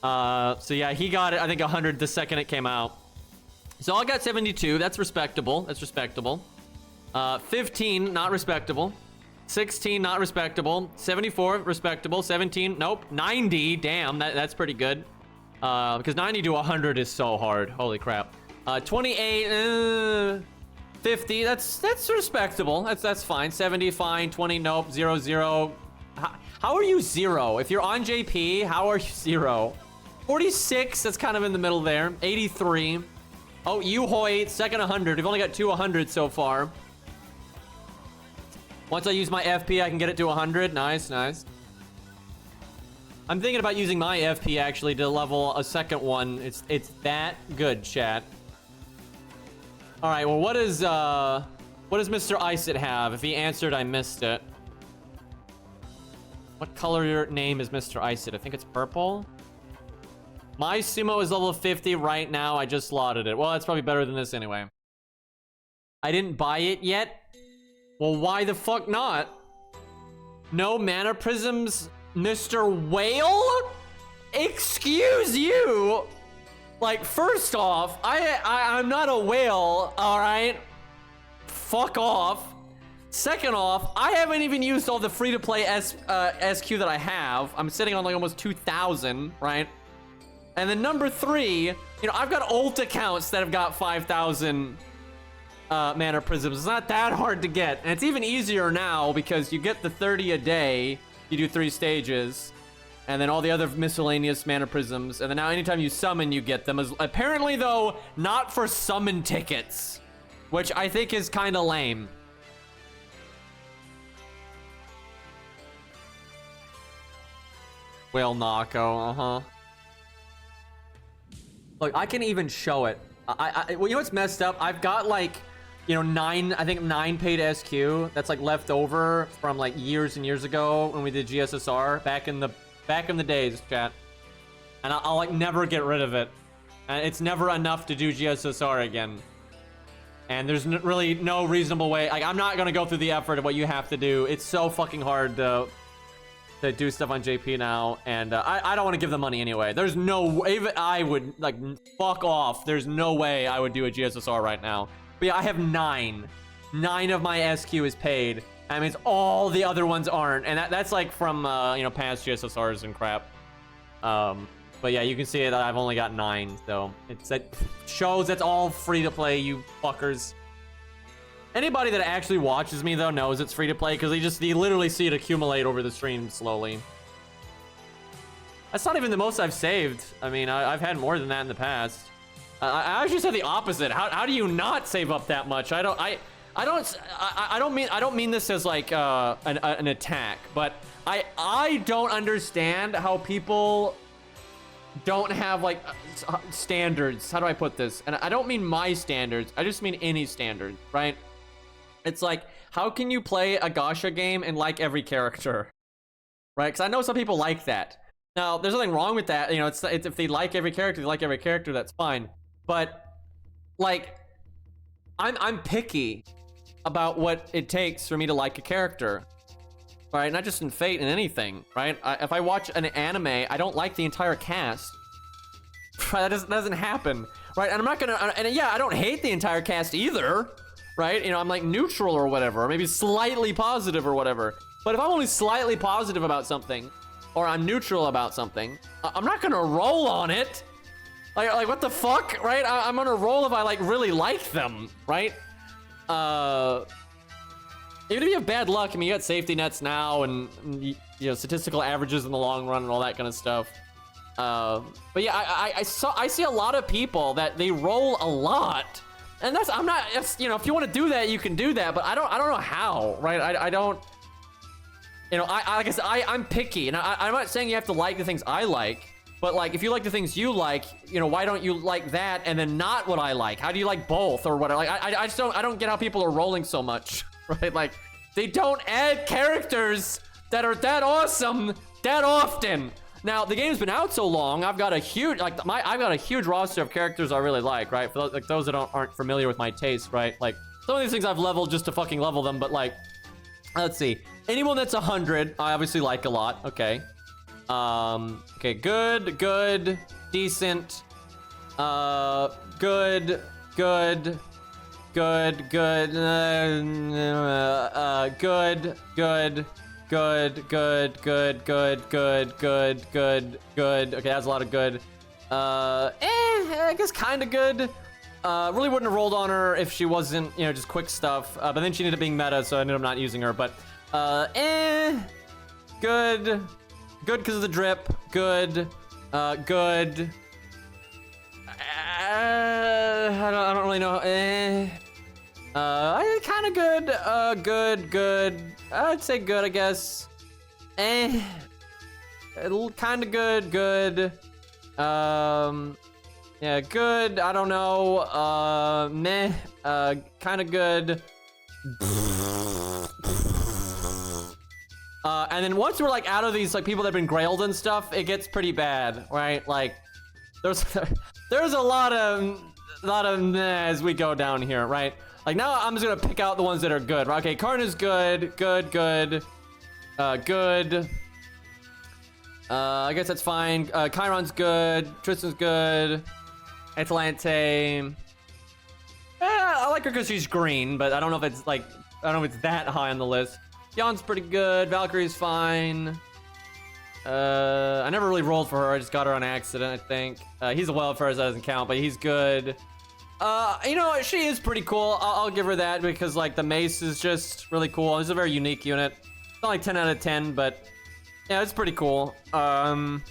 So yeah, he got it, I think 100 the second it came out. So I got 72. That's respectable. That's respectable. 15, not respectable. 16, not respectable. 74, respectable. 17, nope. 90, damn, that's pretty good. Because 90 to 100 is so hard. Holy crap. 28, 50, that's respectable. That's fine. 70, fine. 20, nope. 0, 0. How are you 0? If you're on JP, how are you 0? 46, that's kind of in the middle there. 83. Oh, Yuhoi, second 100. We've only got 2 100 so far. Once I use my FP, I can get it to 100. Nice, nice. I'm thinking about using my FP actually to level a second one. It's that good, chat. All right, well, what does Mr. Icet have? If he answered, I missed it. What color name is Mr. Icet? I think it's purple. My sumo is level 50 right now. I just slotted it. Well, that's probably better than this anyway. I didn't buy it yet. Well, why the fuck not? No mana prisms, Mr. Whale? Excuse you? Like, first off, I'm not a whale, all right? Fuck off. Second off, I haven't even used all the free-to-play SQ that I have. I'm sitting on like almost 2,000, right? And then number 3, you know, I've got ult accounts that have got 5,000 mana prisms. It's not that hard to get, and it's even easier now because you get the 30 a day. You do 3 stages, and then all the other miscellaneous mana prisms, and then now anytime you summon, you get them. Apparently, though, not for summon tickets, which I think is kind of lame. Well, Nako, Look, I can even show it. Well, you know what's messed up? I've got like, you know, 9 paid SQ that's like left over from like years and years ago when we did GSSR back in the days, chat. And I'll like never get rid of it. And it's never enough to do GSSR again. And there's really no reasonable way. Like, I'm not gonna go through the effort of what you have to do. It's so fucking hard to do stuff on JP now, and I don't want to give them money anyway. There's no way, even I would, like, fuck off. There's no way I would do a GSSR right now. But yeah, I have 9 of my SQ is paid. That means all the other ones aren't, and that's like from you know, past GSSRs and crap. But yeah, you can see that I've only got 9, so that shows that's all free to play, you fuckers. Anybody that actually watches me, though, knows it's free to play because you literally see it accumulate over the stream slowly. That's not even the most I've saved. I mean, I've had more than that in the past. I actually said the opposite. How do you not save up that much? I don't mean this as like an attack, but I don't understand how people don't have like standards. How do I put this? And I don't mean my standards. I just mean any standard, right? It's like, how can you play a gacha game and like every character, right? Because I know some people like that. Now, there's nothing wrong with that. You know, it's if they like every character, they like every character. That's fine. But like, I'm picky about what it takes for me to like a character, right? Not just in Fate and anything, right? If I watch an anime, I don't like the entire cast. That doesn't happen, right? And I'm not gonna. And yeah, I don't hate the entire cast either. Right? You know, I'm like neutral or whatever, or maybe slightly positive or whatever. But if I'm only slightly positive about something, or I'm neutral about something, I'm not gonna roll on it. Like what the fuck, right? I'm gonna roll if I like really like them, right? Even if you have bad luck, I mean, you got safety nets now, and you know, statistical averages in the long run and all that kind of stuff. But yeah, I see a lot of people that they roll a lot. And I'm not, you know, if you want to do that, you can do that, but I don't know how, right? I don't, you know, like I said, I'm picky, and I'm not saying you have to like the things I like, but like, if you like the things you like, you know, why don't you like that and then not what I like? How do you like both or whatever? Like, I just don't get how people are rolling so much, right? Like, they don't add characters that are that awesome that often. Now, the game's been out so long, I've got a huge, like, I've got a huge roster of characters I really like, right? For those that aren't familiar with my taste, right? Like, some of these things I've leveled just to fucking level them, but like, let's see. Anyone that's 100, I obviously like a lot, okay. Okay, good, decent, good, good, Okay, that's a lot of good. I guess kind of good. Really wouldn't have rolled on her if she wasn't, you know, just quick stuff. But then she ended up being meta, so I ended up not using her. But good because of the drip. Good. I don't really know. Kind of good. Good. I'd say good, I guess. Kind of good. Yeah, good. I don't know. Meh. Kind of good. And then once we're like out of these like people that have been grailed and stuff, it gets pretty bad, right? Like, there's a lot of meh as we go down here, right? Like, now I'm just gonna pick out the ones that are good. Okay, Karna's good. Good. I guess that's fine. Chiron's good. Tristan's good. Atalante. I like her because she's green, but I don't know if it's like know if it's that high on the list. Yon's pretty good. Valkyrie's fine. I never really rolled for her. I just got her on accident, I think. He's a wildfire, so that doesn't count, but he's good. You know what? She is pretty cool. I'll give her that because, like, the mace is just really cool. It's a very unique unit. It's not like 10 out of 10, but yeah, it's pretty cool. Green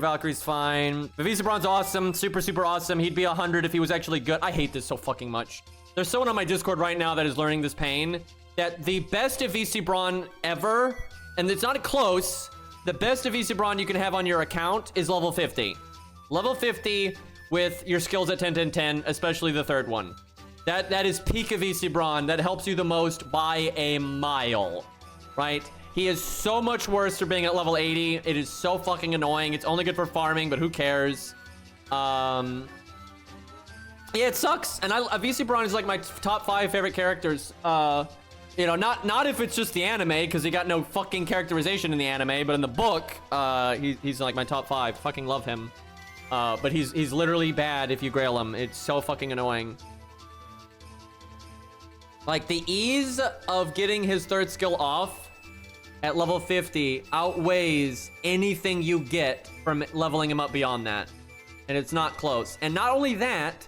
Valkyrie's fine. Vivisi Braun's awesome. Super, super awesome. He'd be 100 if he was actually good. I hate this so fucking much. There's someone on my Discord right now that is learning this pain. That the best VC Braun ever, and it's not close, the best VC Braun you can have on your account is level 50. Level 50 with your skills at 10, 10, 10, especially the third one. That is peak of VC Braun. That helps you the most by a mile, right? He is so much worse for being at level 80. It is so fucking annoying. It's only good for farming, but who cares? Yeah, it sucks. And VC Braun is like my top 5 favorite characters. You know, not if it's just the anime, because he got no fucking characterization in the anime, but in the book, he's like my top 5. Fucking love him. But he's literally bad if you grail him. It's so fucking annoying. Like, the ease of getting his third skill off at level 50 outweighs anything you get from leveling him up beyond that. And it's not close. And not only that,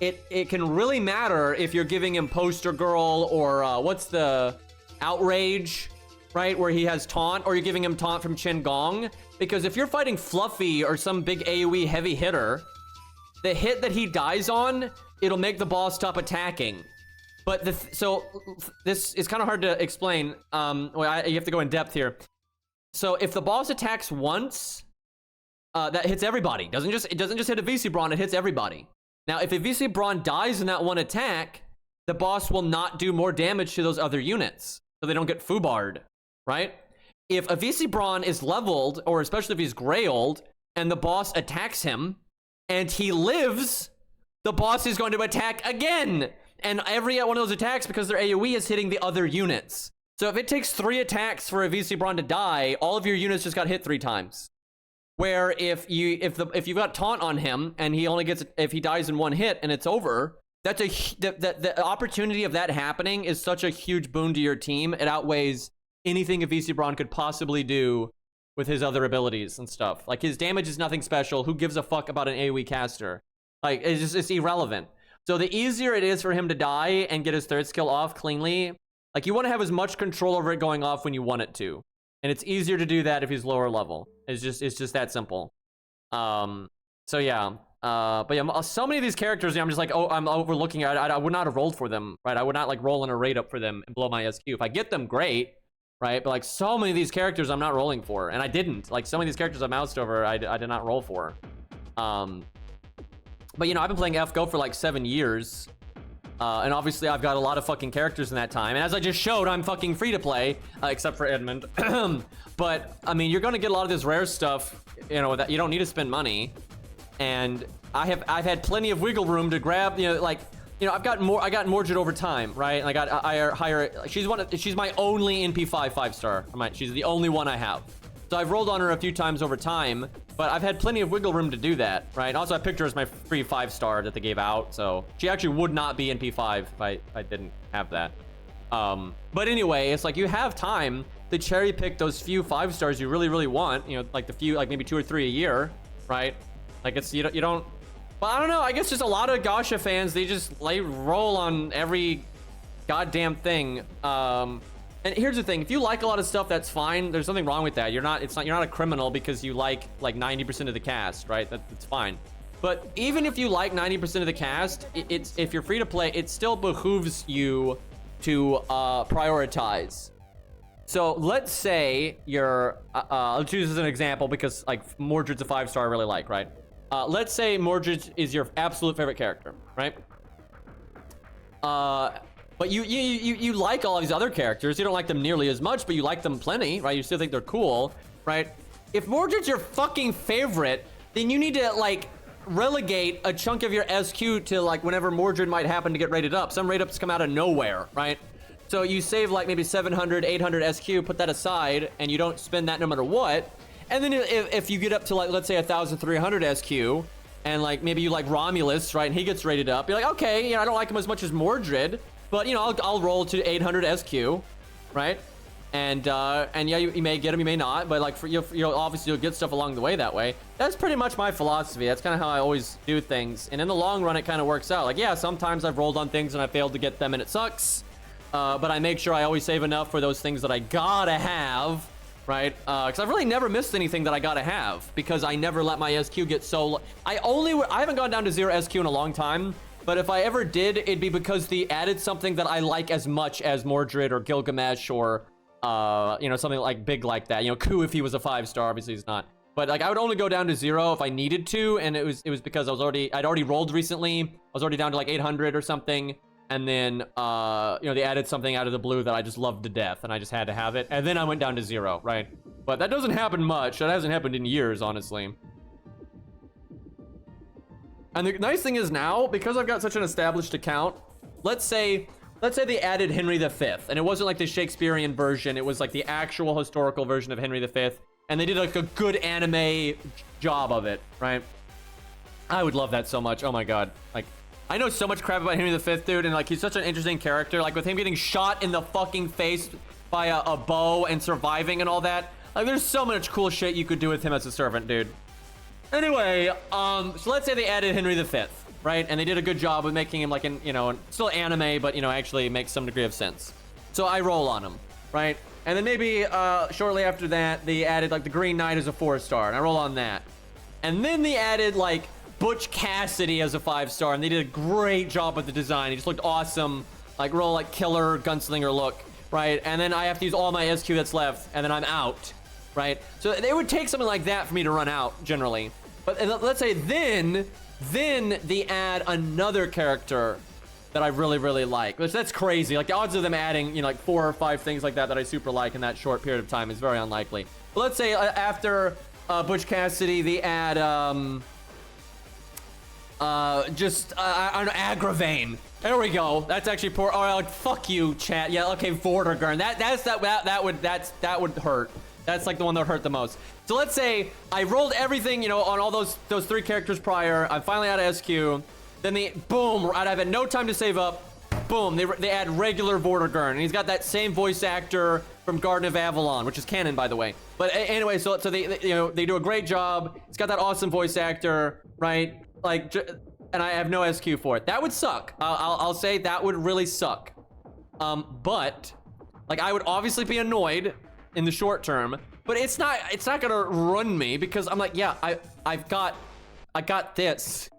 it can really matter if you're giving him Poster Girl or what's the Outrage, right? Where he has Taunt, or you're giving him Taunt from Qin Gong. Because if you're fighting Fluffy or some big AoE heavy hitter, the hit that he dies on, it'll make the boss stop attacking. But so this is kind of hard to explain. Well, you have to go in depth here. So if the boss attacks once, that hits everybody. It doesn't just hit a VC Braun, it hits everybody. Now, if a VC Braun dies in that one attack, the boss will not do more damage to those other units, so they don't get foobarred, right? If a VC Braun is leveled, or especially if he's grailed, and the boss attacks him, and he lives, the boss is going to attack again. And every one of those attacks, because their AoE is hitting the other units. So if it takes 3 attacks for a VC Braun to die, all of your units just got hit 3 times. Where if you've got Taunt on him and he only gets, if he dies in 1 hit and it's over, that's the opportunity of that happening is such a huge boon to your team. It outweighs anything a VC Braun could possibly do with his other abilities and stuff. Like, his damage is nothing special. Who gives a fuck about an AoE caster? Like, it's irrelevant. So the easier it is for him to die and get his third skill off cleanly, like, you want to have as much control over it going off when you want it to. And it's easier to do that if he's lower level. It's just that simple. So yeah. But yeah, so many of these characters, I'm just like, oh, I'm overlooking. I would not have rolled for them, right? I would not like roll in a raid up for them and blow my SQ. If I get them, great, right? But like, so many of these characters I'm not rolling for, and I didn't. Like, so many of these characters I moused over, I did not roll for. But, you know, I've been playing FGO for like 7 years. And obviously I've got a lot of fucking characters in that time. And as I just showed, I'm fucking free to play, except for Edmund. But, I mean, you're going to get a lot of this rare stuff, you know, that you don't need to spend money. And I've had plenty of wiggle room to grab, you know, like, you know, I got Mordred over time, right? I got higher, she's my only NP5 5-star. She's the only one I have. So I've rolled on her a few times over time, but I've had plenty of wiggle room to do that, right? Also, I picked her as my free 5-star that they gave out, so she actually would not be NP5 if I didn't have that. But anyway, it's like you have time to cherry pick those few 5-stars you really, really want, you know, like the few, like maybe 2 or 3 a year, right? Like, it's, you don't, well, I don't know, I guess just a lot of Gacha fans, they just roll on every goddamn thing. And here's the thing, if you like a lot of stuff, that's fine. There's nothing wrong with that. You're not a criminal because you like 90% of the cast, right? That's fine. But even if you like 90% of the cast, if you're free to play, it still behooves you to prioritize. So let's say you're, I'll choose as an example because like Mordred's a 5-star I really like, right? Let's say Mordred is your absolute favorite character, right? But you like all of these other characters. You don't like them nearly as much, but you like them plenty, right? You still think they're cool, right? If Mordred's your fucking favorite, then you need to like relegate a chunk of your SQ to like whenever Mordred might happen to get rated up. Some rate ups come out of nowhere, right? So you save like maybe 700, 800 SQ, put that aside, and you don't spend that no matter what. And then if you get up to like, let's say 1,300 SQ, and like maybe you like Romulus, right? And he gets rated up. You're like, okay, you know, I don't like him as much as Mordred, But you know, I'll roll to 800 SQ, right? And yeah, you may get them, you may not, but like you'll obviously you'll get stuff along the way that way. That's pretty much my philosophy. That's kind of how I always do things. And in the long run, it kind of works out. Like, yeah, sometimes I've rolled on things and I failed to get them and it sucks. But I make sure I always save enough for those things that I gotta have, right? Because I've really never missed anything that I gotta have because I never let my SQ get so low. I haven't gone down to 0 SQ in a long time. But if I ever did, it'd be because they added something that I like as much as Mordred or Gilgamesh or you know, something like big like that. You know, Ku, if he was a 5-star, obviously he's not. But like I would only go down to 0 if I needed to, and it was because I'd already rolled recently. I was already down to like 800 or something, and then you know, they added something out of the blue that I just loved to death, and I just had to have it. And then I went down to 0, right? But that doesn't happen much. That hasn't happened in years, honestly. And the nice thing is now, because I've got such an established account, let's say they added Henry V, and it wasn't like the Shakespearean version, it was like the actual historical version of Henry V, and they did like a good anime job of it, right? I would love that so much. Oh my god. Like, I know so much crap about Henry V, dude, and like he's such an interesting character. Like with him getting shot in the fucking face by a bow and surviving and all that. Like there's so much cool shit you could do with him as a servant, dude. Anyway, so let's say they added Henry V, right? And they did a good job of making him like an, you know, still anime, but you know, actually makes some degree of sense. So I roll on him, right? And then maybe shortly after that, they added like the Green Knight as a 4-star, and I roll on that. And then they added like Butch Cassidy as a 5-star, and they did a great job with the design. He just looked awesome, like real like killer gunslinger look, right? And then I have to use all my SQ that's left, and then I'm out, right? So it would take something like that for me to run out generally. But let's say then they add another character that I really, really like. Which that's crazy. Like the odds of them adding, you know, like 4 or 5 things like that I super like in that short period of time is very unlikely. But let's say after Butch Cassidy, they add just I don't know, Agravain. There we go. That's actually poor. Oh, like, fuck you, chat. Yeah, okay, Vortigern. That would hurt. That's like the one that hurt the most. So let's say I rolled everything, you know, on all those 3 characters prior. I'm finally out of SQ. Then they, boom, I've had no time to save up. Boom, they add regular Vortigern. And he's got that same voice actor from Garden of Avalon, which is canon, by the way. But anyway, so they you know, they do a great job. It's got that awesome voice actor, right? Like, and I have no SQ for it. That would suck. I'll say that would really suck. But like, I would obviously be annoyed in the short term, but it's not gonna run me because I'm like, yeah, I got this,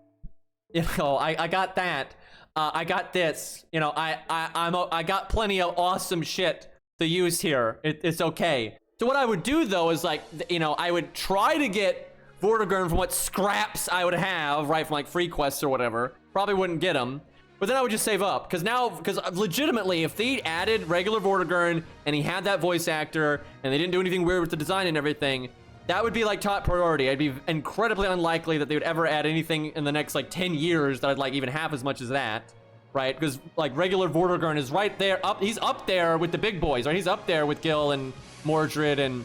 you know, I got that, I got this, you know, I got plenty of awesome shit to use here. It's okay. So what I would do though is like, you know, I would try to get Vortigern from what scraps I would have, right, from like free quests or whatever. Probably wouldn't get them. But then I would just save up, because legitimately, if they added regular Vortigern and he had that voice actor and they didn't do anything weird with the design and everything, that would be like top priority. I'd be incredibly unlikely that they would ever add anything in the next like 10 years that I'd like even half as much as that, right? Because like regular Vortigern is right there, he's up there with the big boys, right? He's up there with Gil and Mordred and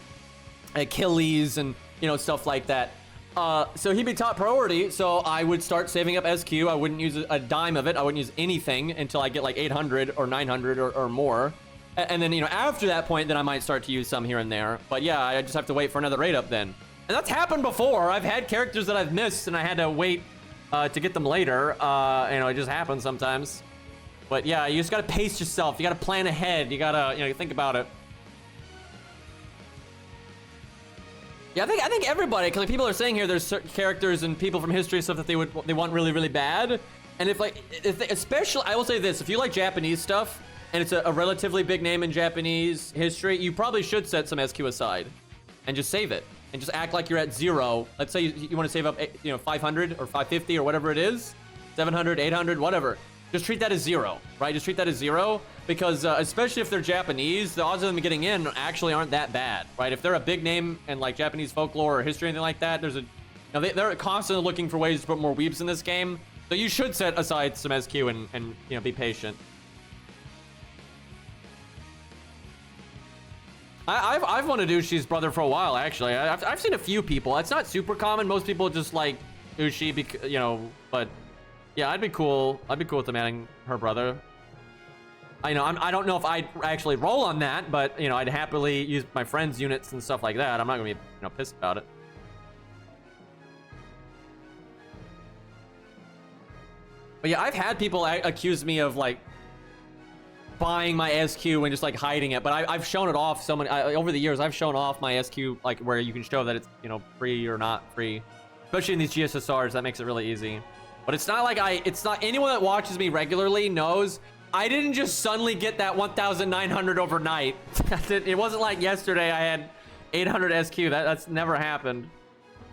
Achilles and, you know, stuff like that. So he'd be top priority, so I would start saving up SQ. I wouldn't use a dime of it. I wouldn't use anything until I get like 800 or 900 or more. And then, you know, after that point, then I might start to use some here and there. But yeah, I just have to wait for another raid up then. And that's happened before. I've had characters that I've missed and I had to wait to get them later. You know, it just happens sometimes. But yeah, you just gotta pace yourself. You gotta plan ahead. You gotta, you know, think about it. Yeah, I think everybody, because like, people are saying here there's certain characters and people from history and stuff that they want really, really bad. And especially, I will say this, if you like Japanese stuff, and it's a relatively big name in Japanese history, you probably should set some SQ aside and just save it and just act like you're at 0. Let's say you want to save up, you know, 500 or 550 or whatever it is, 700, 800, whatever. Just treat that as 0, right? Just treat that as 0, because especially if they're Japanese, the odds of them getting in actually aren't that bad, right? If they're a big name in like Japanese folklore or history or anything like that, there's they're constantly looking for ways to put more weebs in this game. So you should set aside some SQ and you know, be patient. I've wanted Ushi's brother for a while, actually. I've seen a few people. It's not super common. Most people just like Ushi, you know, but yeah, I'd be cool with them adding her brother. I know I don't know if I'd actually roll on that, but you know, I'd happily use my friends' units and stuff like that. I'm not gonna be, you know, pissed about it. But yeah, I've had people accuse me of like buying my SQ and just like hiding it, but I've shown it off so many over the years. I've shown off my SQ like where you can show that it's, you know, free or not free, especially in these GSSRs. That makes it really easy. But it's not like it's not anyone that watches me regularly knows I didn't just suddenly get that 1,900 overnight. It wasn't like yesterday I had 800 SQ. That's never happened.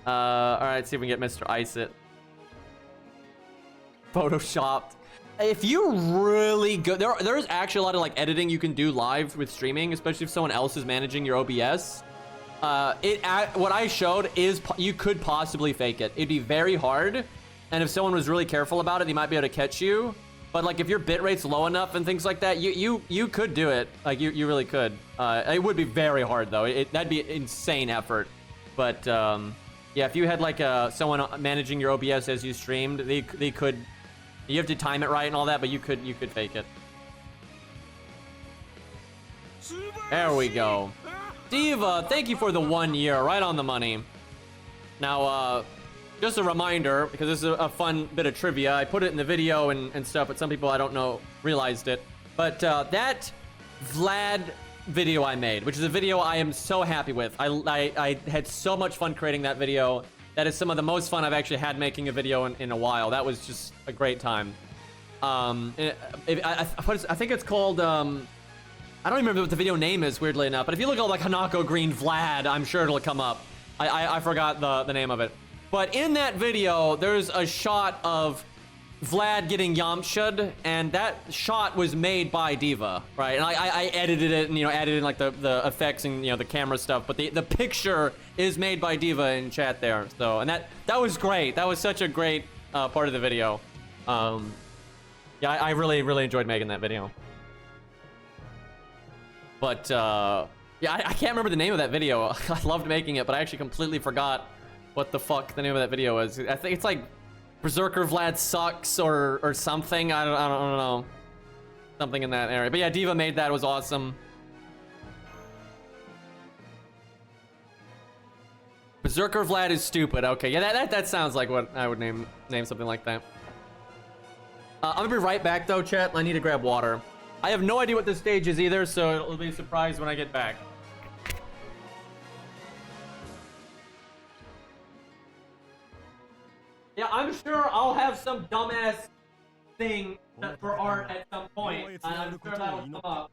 All right, let's see if we can get Mr. Ice it. Photoshopped. If you're really good, there's actually a lot of like editing you can do live with streaming, especially if someone else is managing your OBS. What I showed is you could possibly fake it. It'd be very hard, and if someone was really careful about it, they might be able to catch you. But like if your bitrate's low enough and things like that, you could do it. Like you really could. It would be very hard though. That'd be insane effort. But yeah, if you had like someone managing your OBS as you streamed, they could. You have to time it right and all that, but you could fake it. There we go. Diva, thank you for the 1 year, right on the money. Now, just a reminder, because this is a fun bit of trivia. I put it in the video and stuff, but some people I don't know realized it. But that Vlad video I made, which is a video I am so happy with. I had so much fun creating that video. That is some of the most fun I've actually had making a video in a while. That was just a great time. I think it's called, I don't remember what the video name is, weirdly enough. But if you look at like Hanako Green Vlad, I'm sure it'll come up. I forgot the name of it. But in that video, there's a shot of Vlad getting Yamcha'd, and that shot was made by Diva, right? And I edited it and, you know, added in like the effects and, you know, the camera stuff, but the picture is made by Diva in chat there. So, and that was great. That was such a great part of the video. Yeah, I really enjoyed making that video. But yeah, I can't remember the name of that video. I loved making it, but I actually completely forgot what the fuck the name of that video was. I think it's like Berserker Vlad sucks or something. I don't know. Something in that area. But yeah, Diva made that. It was awesome. Berserker Vlad is stupid. Okay, yeah, that sounds like what I would name something like that. I'm gonna be right back though, chat. I need to grab water. I have no idea what this stage is either, so it'll be a surprise when I get back. Yeah, I'm sure I'll have some dumbass thing for art at some point, and I'm sure that'll come up.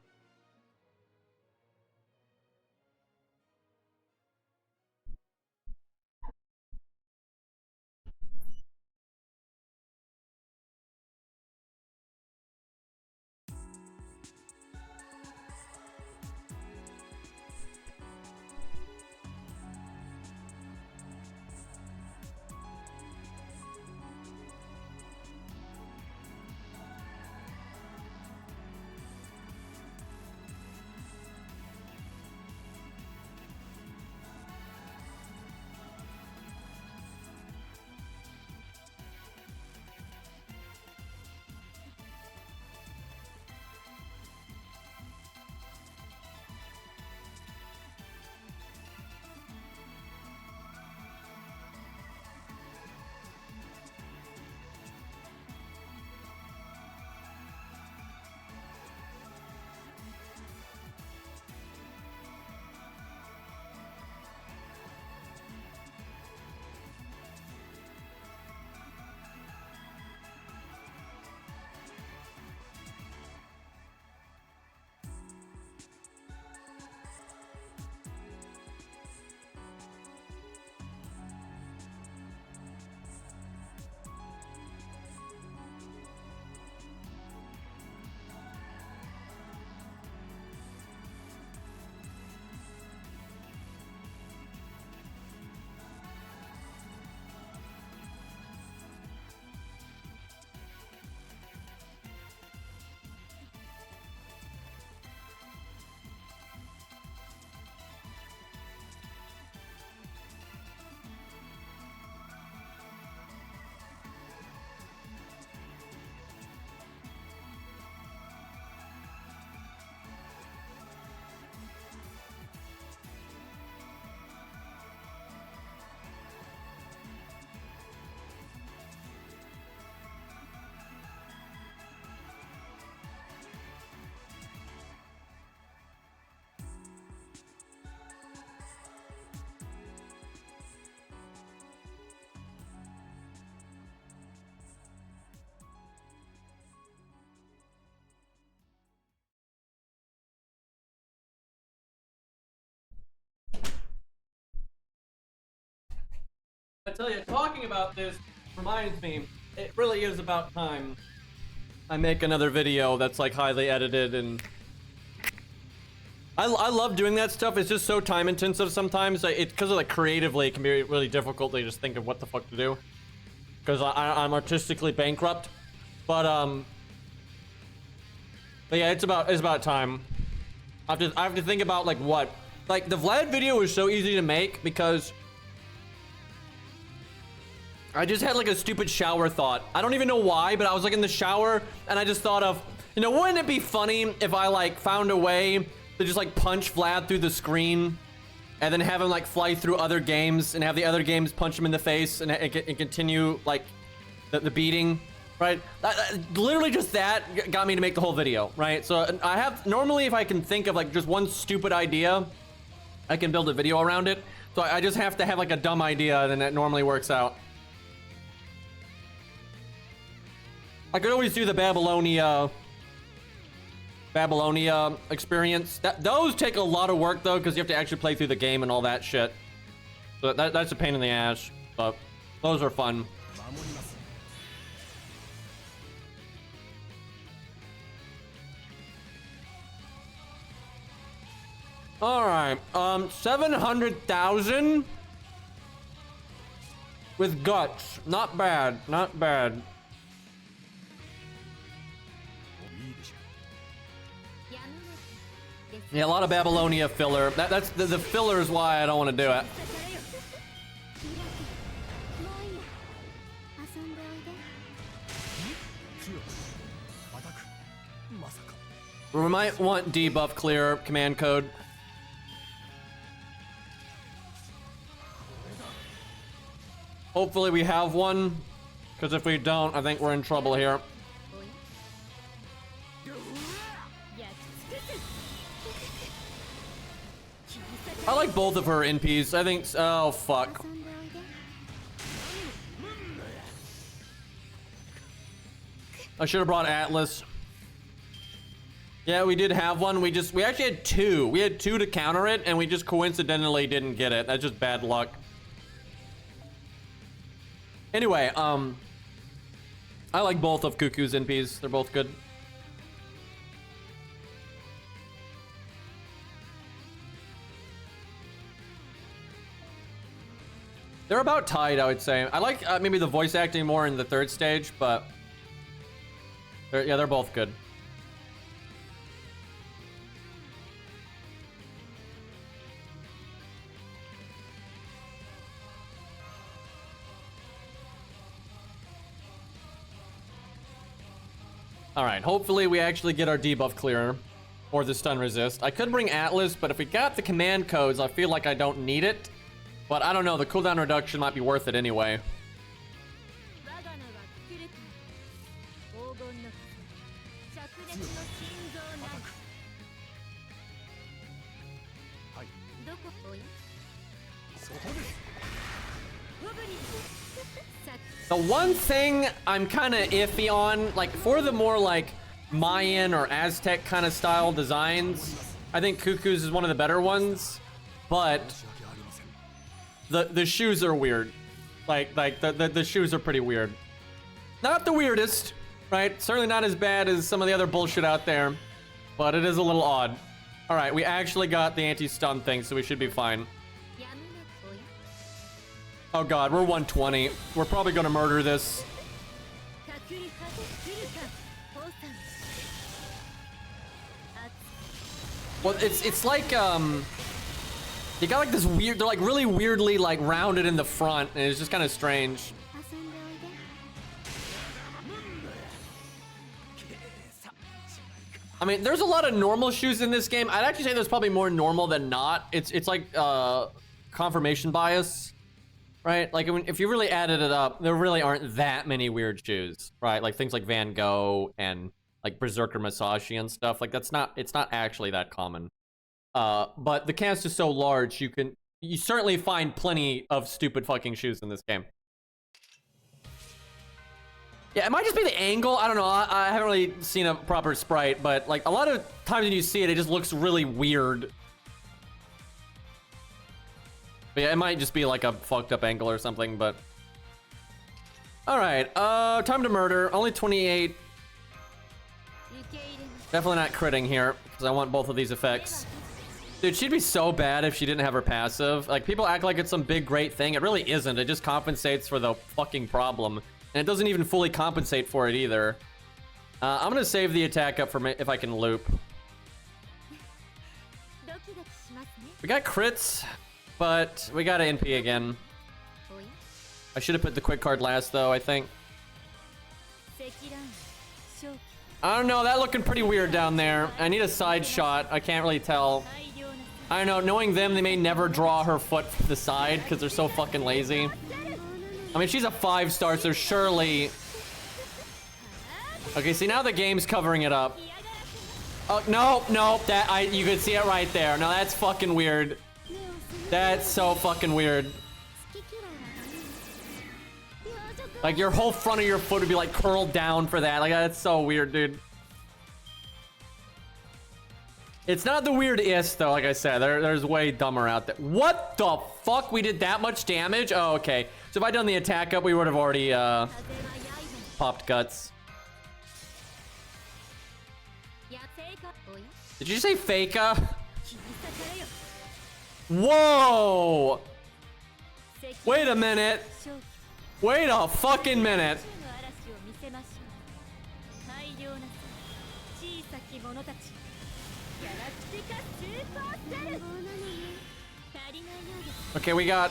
tell you, talking about this reminds me, it really is about time I make another video that's like highly edited, and I love doing that stuff. It's just so time intensive sometimes. It's because of like creatively it can be really difficult to just think of what the fuck to do, because I'm artistically bankrupt. But yeah, it's about time. I have to think about like what, like the Vlad video was so easy to make because I just had like a stupid shower thought. I don't even know why, but I was like in the shower and I just thought of, you know, wouldn't it be funny if I like found a way to just like punch Vlad through the screen and then have him like fly through other games and have the other games punch him in the face and continue like the beating, right? Literally just that got me to make the whole video, right? So I have, normally if I can think of like just one stupid idea, I can build a video around it. So I just have to have like a dumb idea, and then that normally works out. I could always do the Babylonia experience. Those take a lot of work though, because you have to actually play through the game and all that shit. So that's a pain in the ass, but those are fun. All right, 700,000 with guts. Not bad, not bad. Yeah, a lot of Babylonia filler. That's the filler is why I don't want to do it. We might want debuff clear command code. Hopefully we have one, because if we don't, I think we're in trouble here. I like both of her NPs. I think, oh fuck. I should have brought Atlas. Yeah, we did have one. We actually had two. We had two to counter it, and we just coincidentally didn't get it. That's just bad luck. Anyway, I like both of Cuckoo's NPs. They're both good. They're about tied, I would say. I like maybe the voice acting more in the third stage, but they're both good. All right, hopefully we actually get our debuff clear or the stun resist. I could bring Atlas, but if we got the command codes, I feel like I don't need it. But I don't know, the cooldown reduction might be worth it anyway. The one thing I'm kind of iffy on, like for the more like Mayan or Aztec kind of style designs, I think Cuckoo's is one of the better ones, but the shoes are weird. Like the shoes are pretty weird. Not the weirdest, right? Certainly not as bad as some of the other bullshit out there, but it is a little odd. All right, we actually got the anti-stun thing, so we should be fine. Oh god, we're 120. We're probably gonna murder this. Well, it's like you got like this weird, they're like really weirdly like rounded in the front, and it's just kind of strange. I mean, there's a lot of normal shoes in this game. I'd actually say there's probably more normal than not. It's like confirmation bias. Right, like if you really added it up, there really aren't that many weird shoes, right? Like things like Van Gogh and like Berserker Masashi and stuff. Like it's not actually that common. But the cast is so large, you certainly find plenty of stupid fucking shoes in this game. Yeah, it might just be the angle. I don't know. I haven't really seen a proper sprite, but like a lot of times when you see it, it just looks really weird. But yeah, it might just be like a fucked up angle or something, but... Alright, time to murder. Only 28. Definitely not critting here, because I want both of these effects. Dude, she'd be so bad if she didn't have her passive. Like, people act like it's some big, great thing. It really isn't. It just compensates for the fucking problem. And it doesn't even fully compensate for it either. I'm gonna save the attack up for me if I can loop. We got crits, but we got an NP again. I should have put the quick card last, though, I think. I don't know, that looking pretty weird down there. I need a side shot. I can't really tell. I don't know, knowing them, they may never draw her foot to the side because they're so fucking lazy. I mean, she's a 5-star, so surely... Okay, see, now the game's covering it up. Oh, no, no, you could see it right there. No, that's fucking weird. That's so fucking weird. Like, your whole front of your foot would be, like, curled down for that. Like, that's so weird, dude. It's not the weirdest, though, like I said. There's way dumber out there. What the fuck? We did that much damage? Oh, okay. So if I'd done the attack up, we would have already, popped guts. Did you say Faker? Whoa! Wait a minute. Wait a fucking minute. Okay, we got...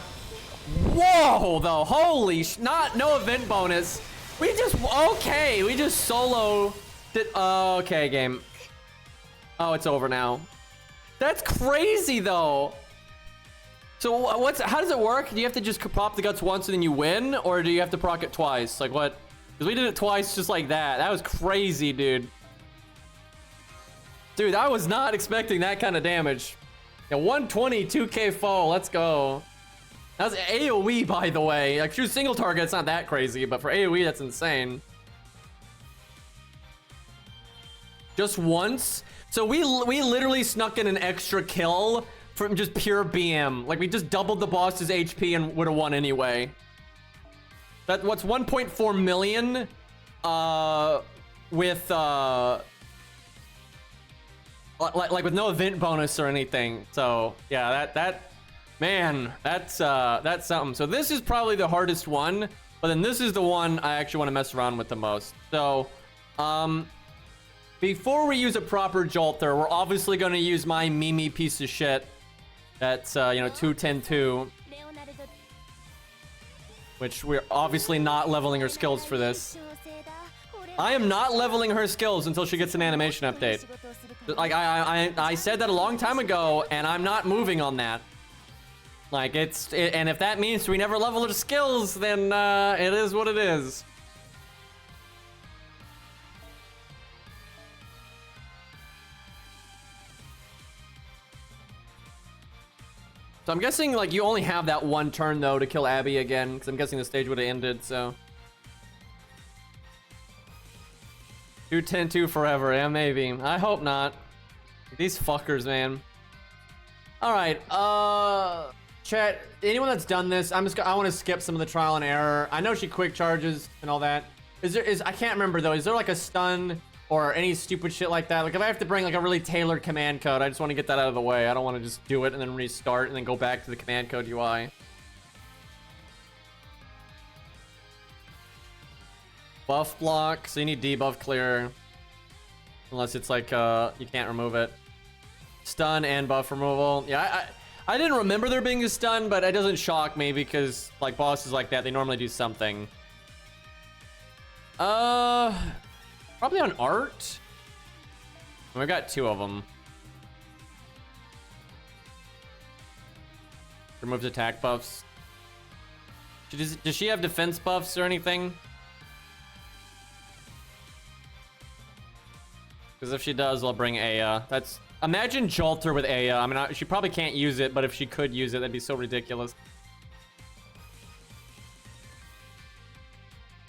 Whoa, though. Holy no event bonus. We just... Okay, we just solo... okay, game. Oh, it's over now. That's crazy, though. So how does it work? Do you have to just pop the guts once and then you win? Or do you have to proc it twice? Like what? Because we did it twice just like that. That was crazy, dude. Dude, I was not expecting that kind of damage. Yeah, 120, 2k foe. Let's go. That was AoE, by the way. Like, true single target, it's not that crazy. But for AoE, that's insane. Just once? So we literally snuck in an extra kill from just pure BM. Like, we just doubled the boss's HP and would have won anyway. What's 1.4 million with like with no event bonus or anything. So yeah, that's something. So this is probably the hardest one, but then this is the one I actually want to mess around with the most. So before we use a proper Jolter, we're obviously going to use my Mimi piece of shit. That's, you know, 2-10-2. Which we're obviously not leveling her skills for this. I am not leveling her skills until she gets an animation update. Like, I said that a long time ago, and I'm not moving on that. Like, and if that means we never level her skills, then it is what it is. So I'm guessing, like, you only have that one turn, though, to kill Abby again. Because I'm guessing the stage would have ended, so... 2-10-2 forever, yeah, maybe. I hope not. These fuckers, man. Alright, chat, anyone that's done this, I want to skip some of the trial and error. I know she quick charges and all that. I can't remember, though. Is there, like, a stun or any stupid shit like that? Like, if I have to bring, like, a really tailored command code, I just want to get that out of the way. I don't want to just do it and then restart and then go back to the command code UI. Buff block, so you need debuff clear. Unless it's like, you can't remove it. Stun and buff removal. Yeah, I didn't remember there being a stun, but it doesn't shock me because, like, bosses like that, they normally do something. Probably on art. We got 2 of them. Removes attack buffs. Does she have defense buffs or anything? Because if she does, I'll bring Aya. Imagine Jolter with Aya. I mean, she probably can't use it, but if she could use it, that'd be so ridiculous.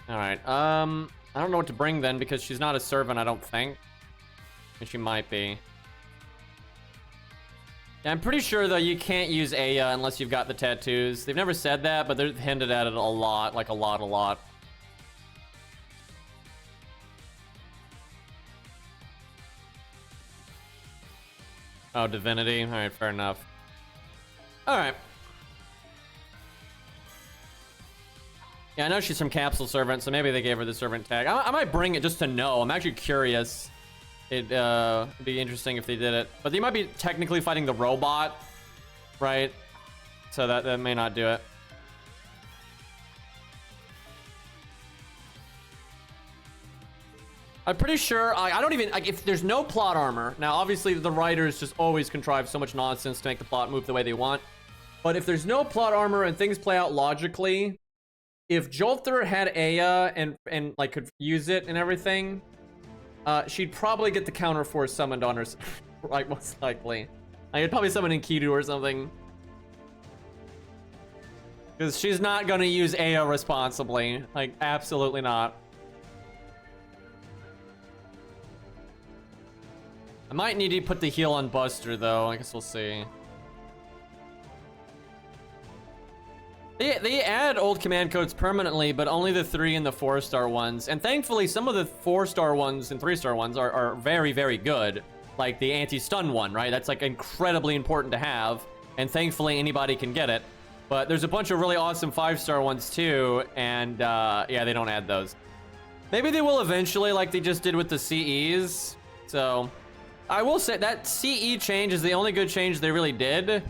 Alright, I don't know what to bring then, because she's not a servant, I don't think. And she might be. I'm pretty sure, though, you can't use Aya unless you've got the tattoos. They've never said that, but they've hinted at it a lot. Like, a lot. Oh, divinity. All right, fair enough. All right. Yeah, I know she's from Capsule Servant, so maybe they gave her the servant tag. I might bring it just to know. I'm actually curious. It'd be interesting if they did it. But they might be technically fighting the robot, right? So that may not do it. I'm pretty sure, I don't even, like, if there's no plot armor, now obviously the writers just always contrive so much nonsense to make the plot move the way they want. But if there's no plot armor and things play out logically, if Jolter had Aya and like could use it and everything, she'd probably get the counter force summoned on her, like, most likely. I'd probably summon Enkidu or something. Because she's not gonna use Aya responsibly. Like, absolutely not. I might need to put the heal on Buster, though. I guess we'll see. They add old command codes permanently, but only the 3 and the 4-star ones. And thankfully, some of the 4-star ones and 3-star ones are very, very good. Like the anti-stun one, right? That's like incredibly important to have. And thankfully, anybody can get it. But there's a bunch of really awesome 5-star ones too. And yeah, they don't add those. Maybe they will eventually, like they just did with the CEs. So I will say that CE change is the only good change they really did.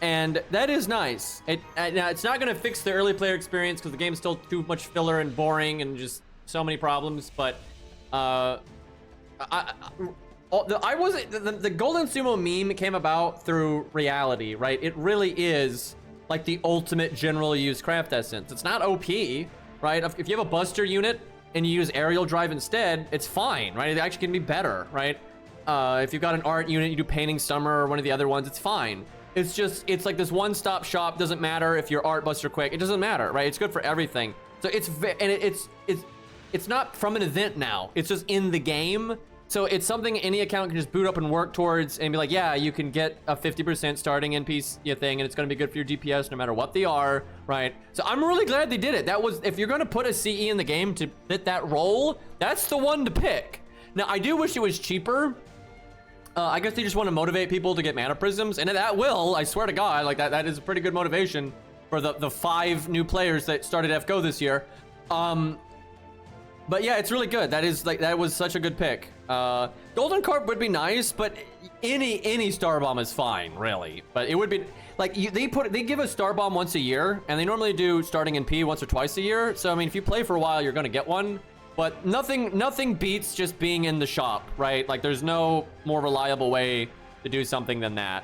And that is nice. Now, it's not going to fix the early player experience because the game's still too much filler and boring and just so many problems. But the Golden Sumo meme came about through reality, right? It really is like the ultimate general use craft essence. It's not OP, right? If you have a Buster unit and you use aerial drive instead, it's fine, right? It actually can be better, right? If you've got an art unit, you do painting summer or one of the other ones, it's fine. It's just, it's like this one-stop shop. Doesn't matter if you're art, Buster, quick. It doesn't matter, right? It's good for everything. So it's not from an event now. It's just in the game. So it's something any account can just boot up and work towards and be like, yeah, you can get a 50% starting NPC thing, and it's going to be good for your DPS no matter what they are, right? So I'm really glad they did it. That was, if you're going to put a CE in the game to fit that role, that's the one to pick. Now, I do wish it was cheaper. I guess they just want to motivate people to get mana prisms, and that will, I swear to God, like that is a pretty good motivation for the 5 new players that started FGO this year. But yeah, it's really good. That was such a good pick. Golden Carp would be nice, but any Star Bomb is fine, really. But it would be like they give a Star Bomb once a year, and they normally do starting in P once or twice a year. So I mean, if you play for a while, you're gonna get one. But nothing beats just being in the shop, right? Like there's no more reliable way to do something than that.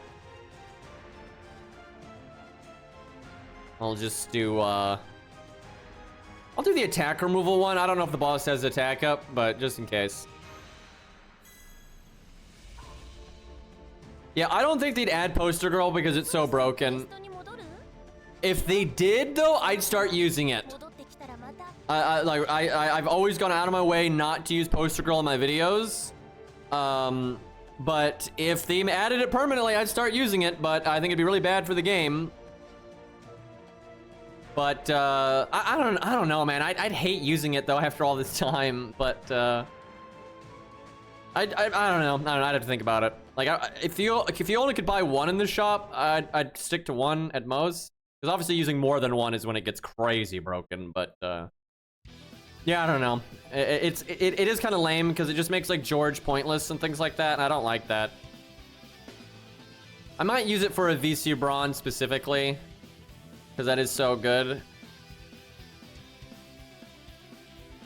I'll just do I'll do the attack removal one. I don't know if the boss has attack up, but just in case. Yeah, I don't think they'd add Poster Girl because it's so broken. If they did though, I'd start using it. I've always gone out of my way not to use Poster Girl in my videos. But if they added it permanently, I'd start using it, but I think it'd be really bad for the game. But I don't know, man. I'd hate using it though after all this time, but I don't know. I'd have to think about it. Like if you only could buy one in the shop, I'd stick to one at most. Because obviously using more than one is when it gets crazy broken, but yeah, I don't know. It is kind of lame because it just makes like George pointless and things like that, and I don't like that. I might use it for a VC Brawn specifically because that is so good.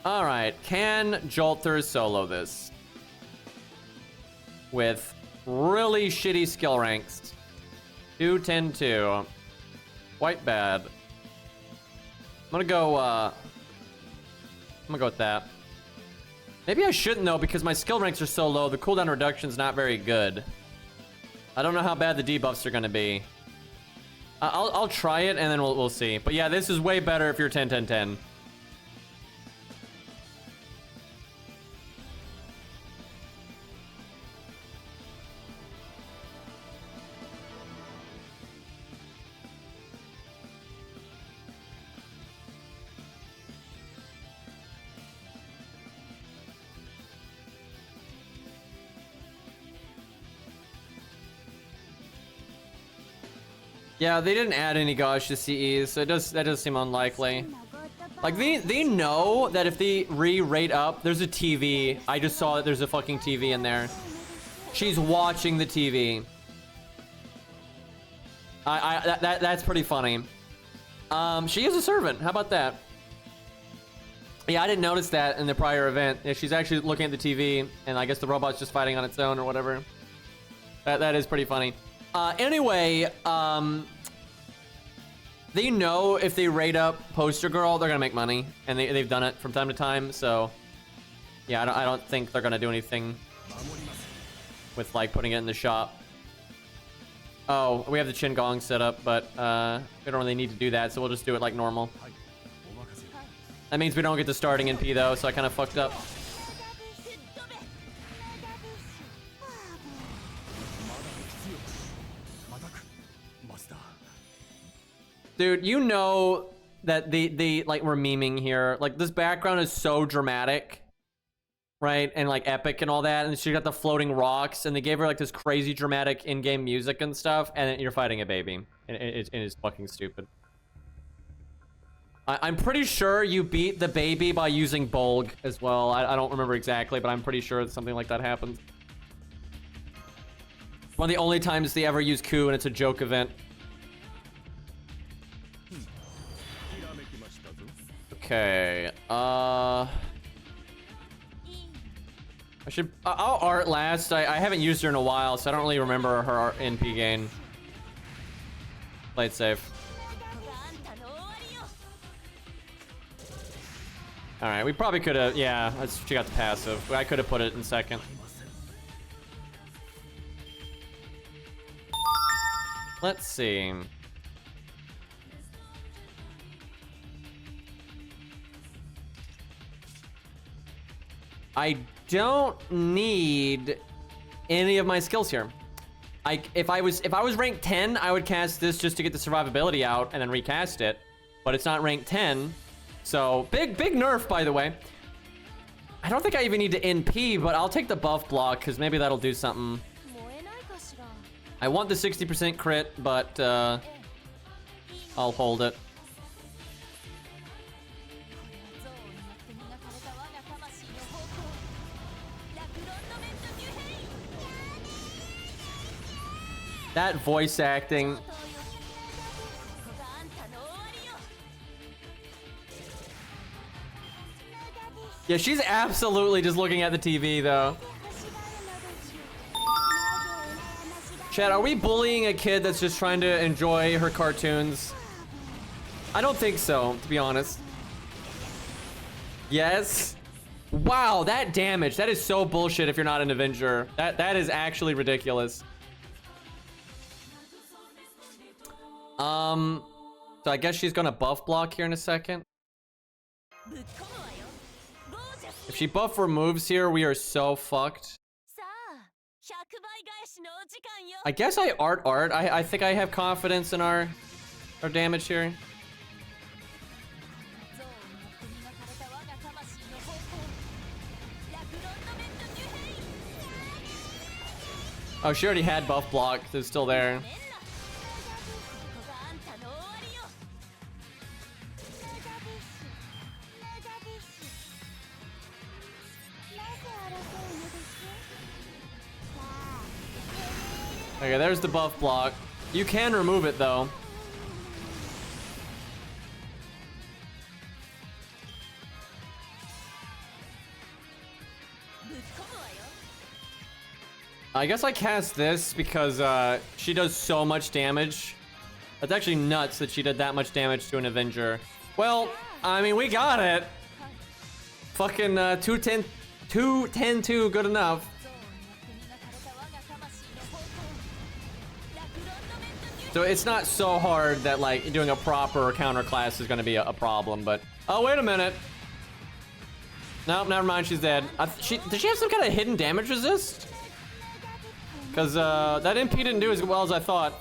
All right, can Jolter solo this with really shitty skill ranks? 2-10-2, quite bad. I'm gonna go with that. Maybe I shouldn't though, because my skill ranks are so low. The cooldown reduction's not very good. I don't know how bad the debuffs are gonna be. I'll try it and then we'll see. But yeah, this is way better if you're 10-10-10. Yeah, they didn't add any gauge to CEs, so that does seem unlikely. Like, they know that if they re-rate up, there's a TV. I just saw that there's a fucking TV in there. She's watching the TV. That's pretty funny. She is a servant. How about that? Yeah, I didn't notice that in the prior event. Yeah, she's actually looking at the TV, and I guess the robot's just fighting on its own or whatever. That is pretty funny. Anyway, they know if they rate up Poster Girl, they're gonna make money, and they've done it from time to time. So, yeah, I don't think they're gonna do anything with like putting it in the shop. Oh, we have the Chin Gong set up, but we don't really need to do that, so we'll just do it like normal. That means we don't get the starting NP though, so I kind of fucked up. Dude, you know that they like we're memeing here. Like this background is so dramatic, right? And like epic and all that. And she got the floating rocks, and they gave her like this crazy dramatic in-game music and stuff. And you're fighting a baby, and it's fucking stupid. I'm pretty sure you beat the baby by using Bolg as well. I don't remember exactly, but I'm pretty sure something like that happens. One of the only times they ever use Ku, and it's a joke event. Okay, I should, I'll art last. I haven't used her in a while, so I don't really remember her NP gain. Play it safe. Alright, we probably could have, yeah, she got the passive. I could have put it in second. Let's see. I don't need any of my skills here. If I was ranked 10, I would cast this just to get the survivability out and then recast it. But it's not ranked 10. So big nerf, by the way. I don't think I even need to NP, but I'll take the buff block because maybe that'll do something. I want the 60% crit, but I'll hold it. That voice acting. Yeah, she's absolutely just looking at the TV, though. Chat, are we bullying a kid that's just trying to enjoy her cartoons? I don't think so, to be honest. Yes. Wow, that damage. That is so bullshit if you're not an Avenger. That is actually ridiculous. So I guess she's gonna buff block here in a second. If she buff removes here, we are so fucked. I guess I art. I think I have confidence in our damage here. Oh, she already had buff block. It's still there. Okay, there's the buff block. You can remove it, though. I guess I cast this because she does so much damage. That's actually nuts that she did that much damage to an Avenger. Well, I mean, we got it. Fucking 210-2, good enough. So it's not so hard that like doing a proper counter class is going to be a problem, but oh, wait a minute. Nope, never mind, she's dead. Does she have some kind of hidden damage resist? Because that MP didn't do as well as I thought.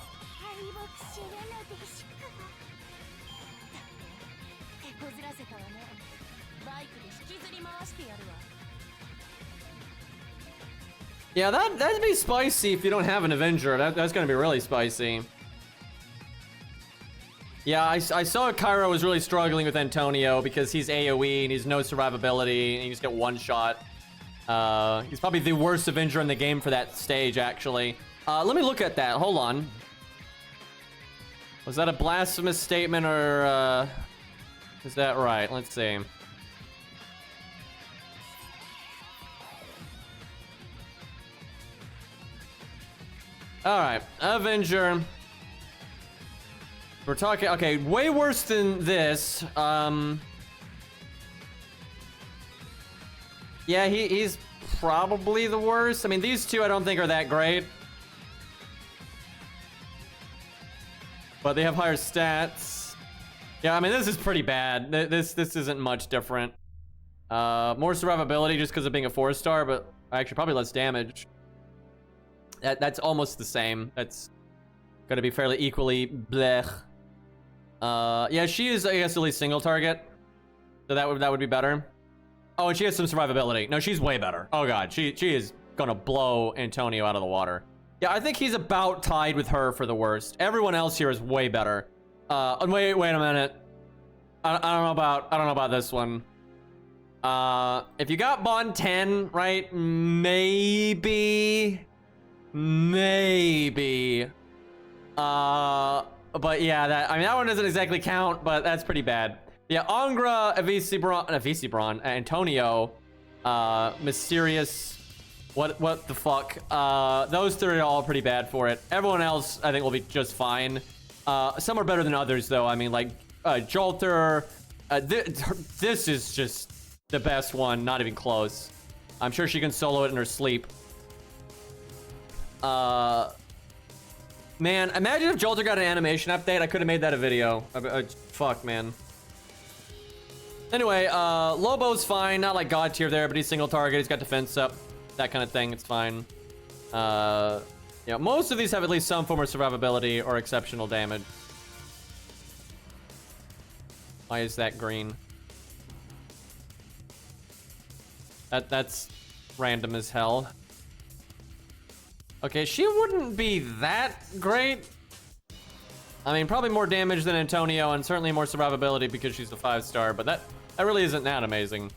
Yeah, that'd be spicy if you don't have an Avenger. That's gonna be really spicy. Yeah, I saw Cairo was really struggling with Antonio because he's AoE and he's no survivability and you just get one shot. He's probably the worst Avenger in the game for that stage, actually. Let me look at that. Hold on. Was that a blasphemous statement or is that right? Let's see. All right, Avenger. We're talking, okay, way worse than this. Yeah, he's probably the worst. I mean, these two I don't think are that great. But they have higher stats. Yeah, I mean, this is pretty bad. This isn't much different. More survivability just because of being a 4-star, but actually probably less damage. That's almost the same. That's gonna be fairly equally blech. Yeah, she is, I guess, at least single target. So that would be better. Oh, and she has some survivability. No, she's way better. Oh god, she is gonna blow Antonio out of the water. Yeah, I think he's about tied with her for the worst. Everyone else here is way better. Wait a minute. I don't know about this one. If you got Bond 10, right? Maybe. But yeah, that one doesn't exactly count, but that's pretty bad. Yeah, Angra, Avisibron, Antonio, Mysterious, what the fuck? Those three are all pretty bad for it. Everyone else, I think, will be just fine. Some are better than others, though. I mean, like, Jolter, this is just the best one, not even close. I'm sure she can solo it in her sleep. Man, imagine if Jolter got an animation update. I could have made that a video. Fuck, man. Anyway, Lobo's fine. Not like God tier there, but he's single target. He's got defense up. That kind of thing. It's fine. Yeah, most of these have at least some form of survivability or exceptional damage. Why is that green? That's random as hell. Okay, she wouldn't be that great. I mean, probably more damage than Antonio and certainly more survivability because she's a 5-star, but that really isn't that amazing.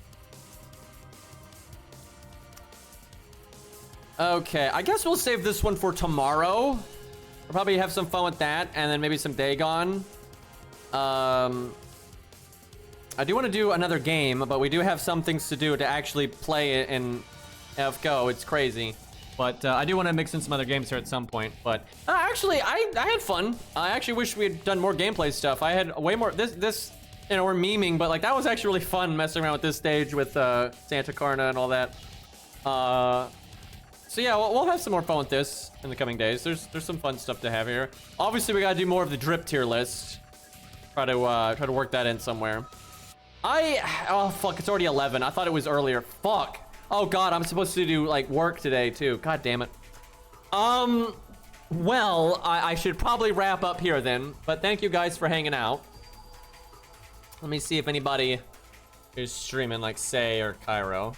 Okay, I guess we'll save this one for tomorrow. We'll probably have some fun with that and then maybe some Dagon. I do want to do another game, but we do have some things to do to actually play it in FGO. It's crazy. But I do want to mix in some other games here at some point. But actually, I had fun. I actually wish we had done more gameplay stuff. I had way more. This, you know, we're memeing, but like that was actually really fun messing around with this stage with Santa Carna and all that. So yeah, we'll have some more fun with this in the coming days. There's some fun stuff to have here. Obviously, we gotta do more of the drip tier list. Try to work that in somewhere. Oh fuck, it's already 11. I thought it was earlier. Fuck. Oh god, I'm supposed to do like work today too. God damn it. Well, I should probably wrap up here then, but thank you guys for hanging out. Let me see if anybody is streaming like Say or Cairo.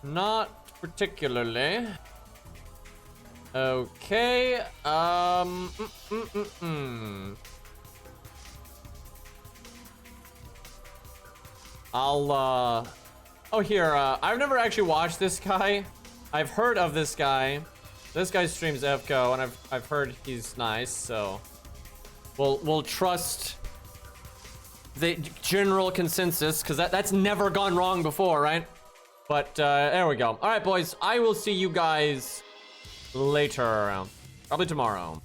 Not particularly. Okay, oh here, I've never actually watched this guy. I've heard of this guy. This guy streams FGO and I've heard he's nice, so we'll trust the general consensus because that's never gone wrong before, right? But there we go. All right, boys, I will see you guys later, probably tomorrow.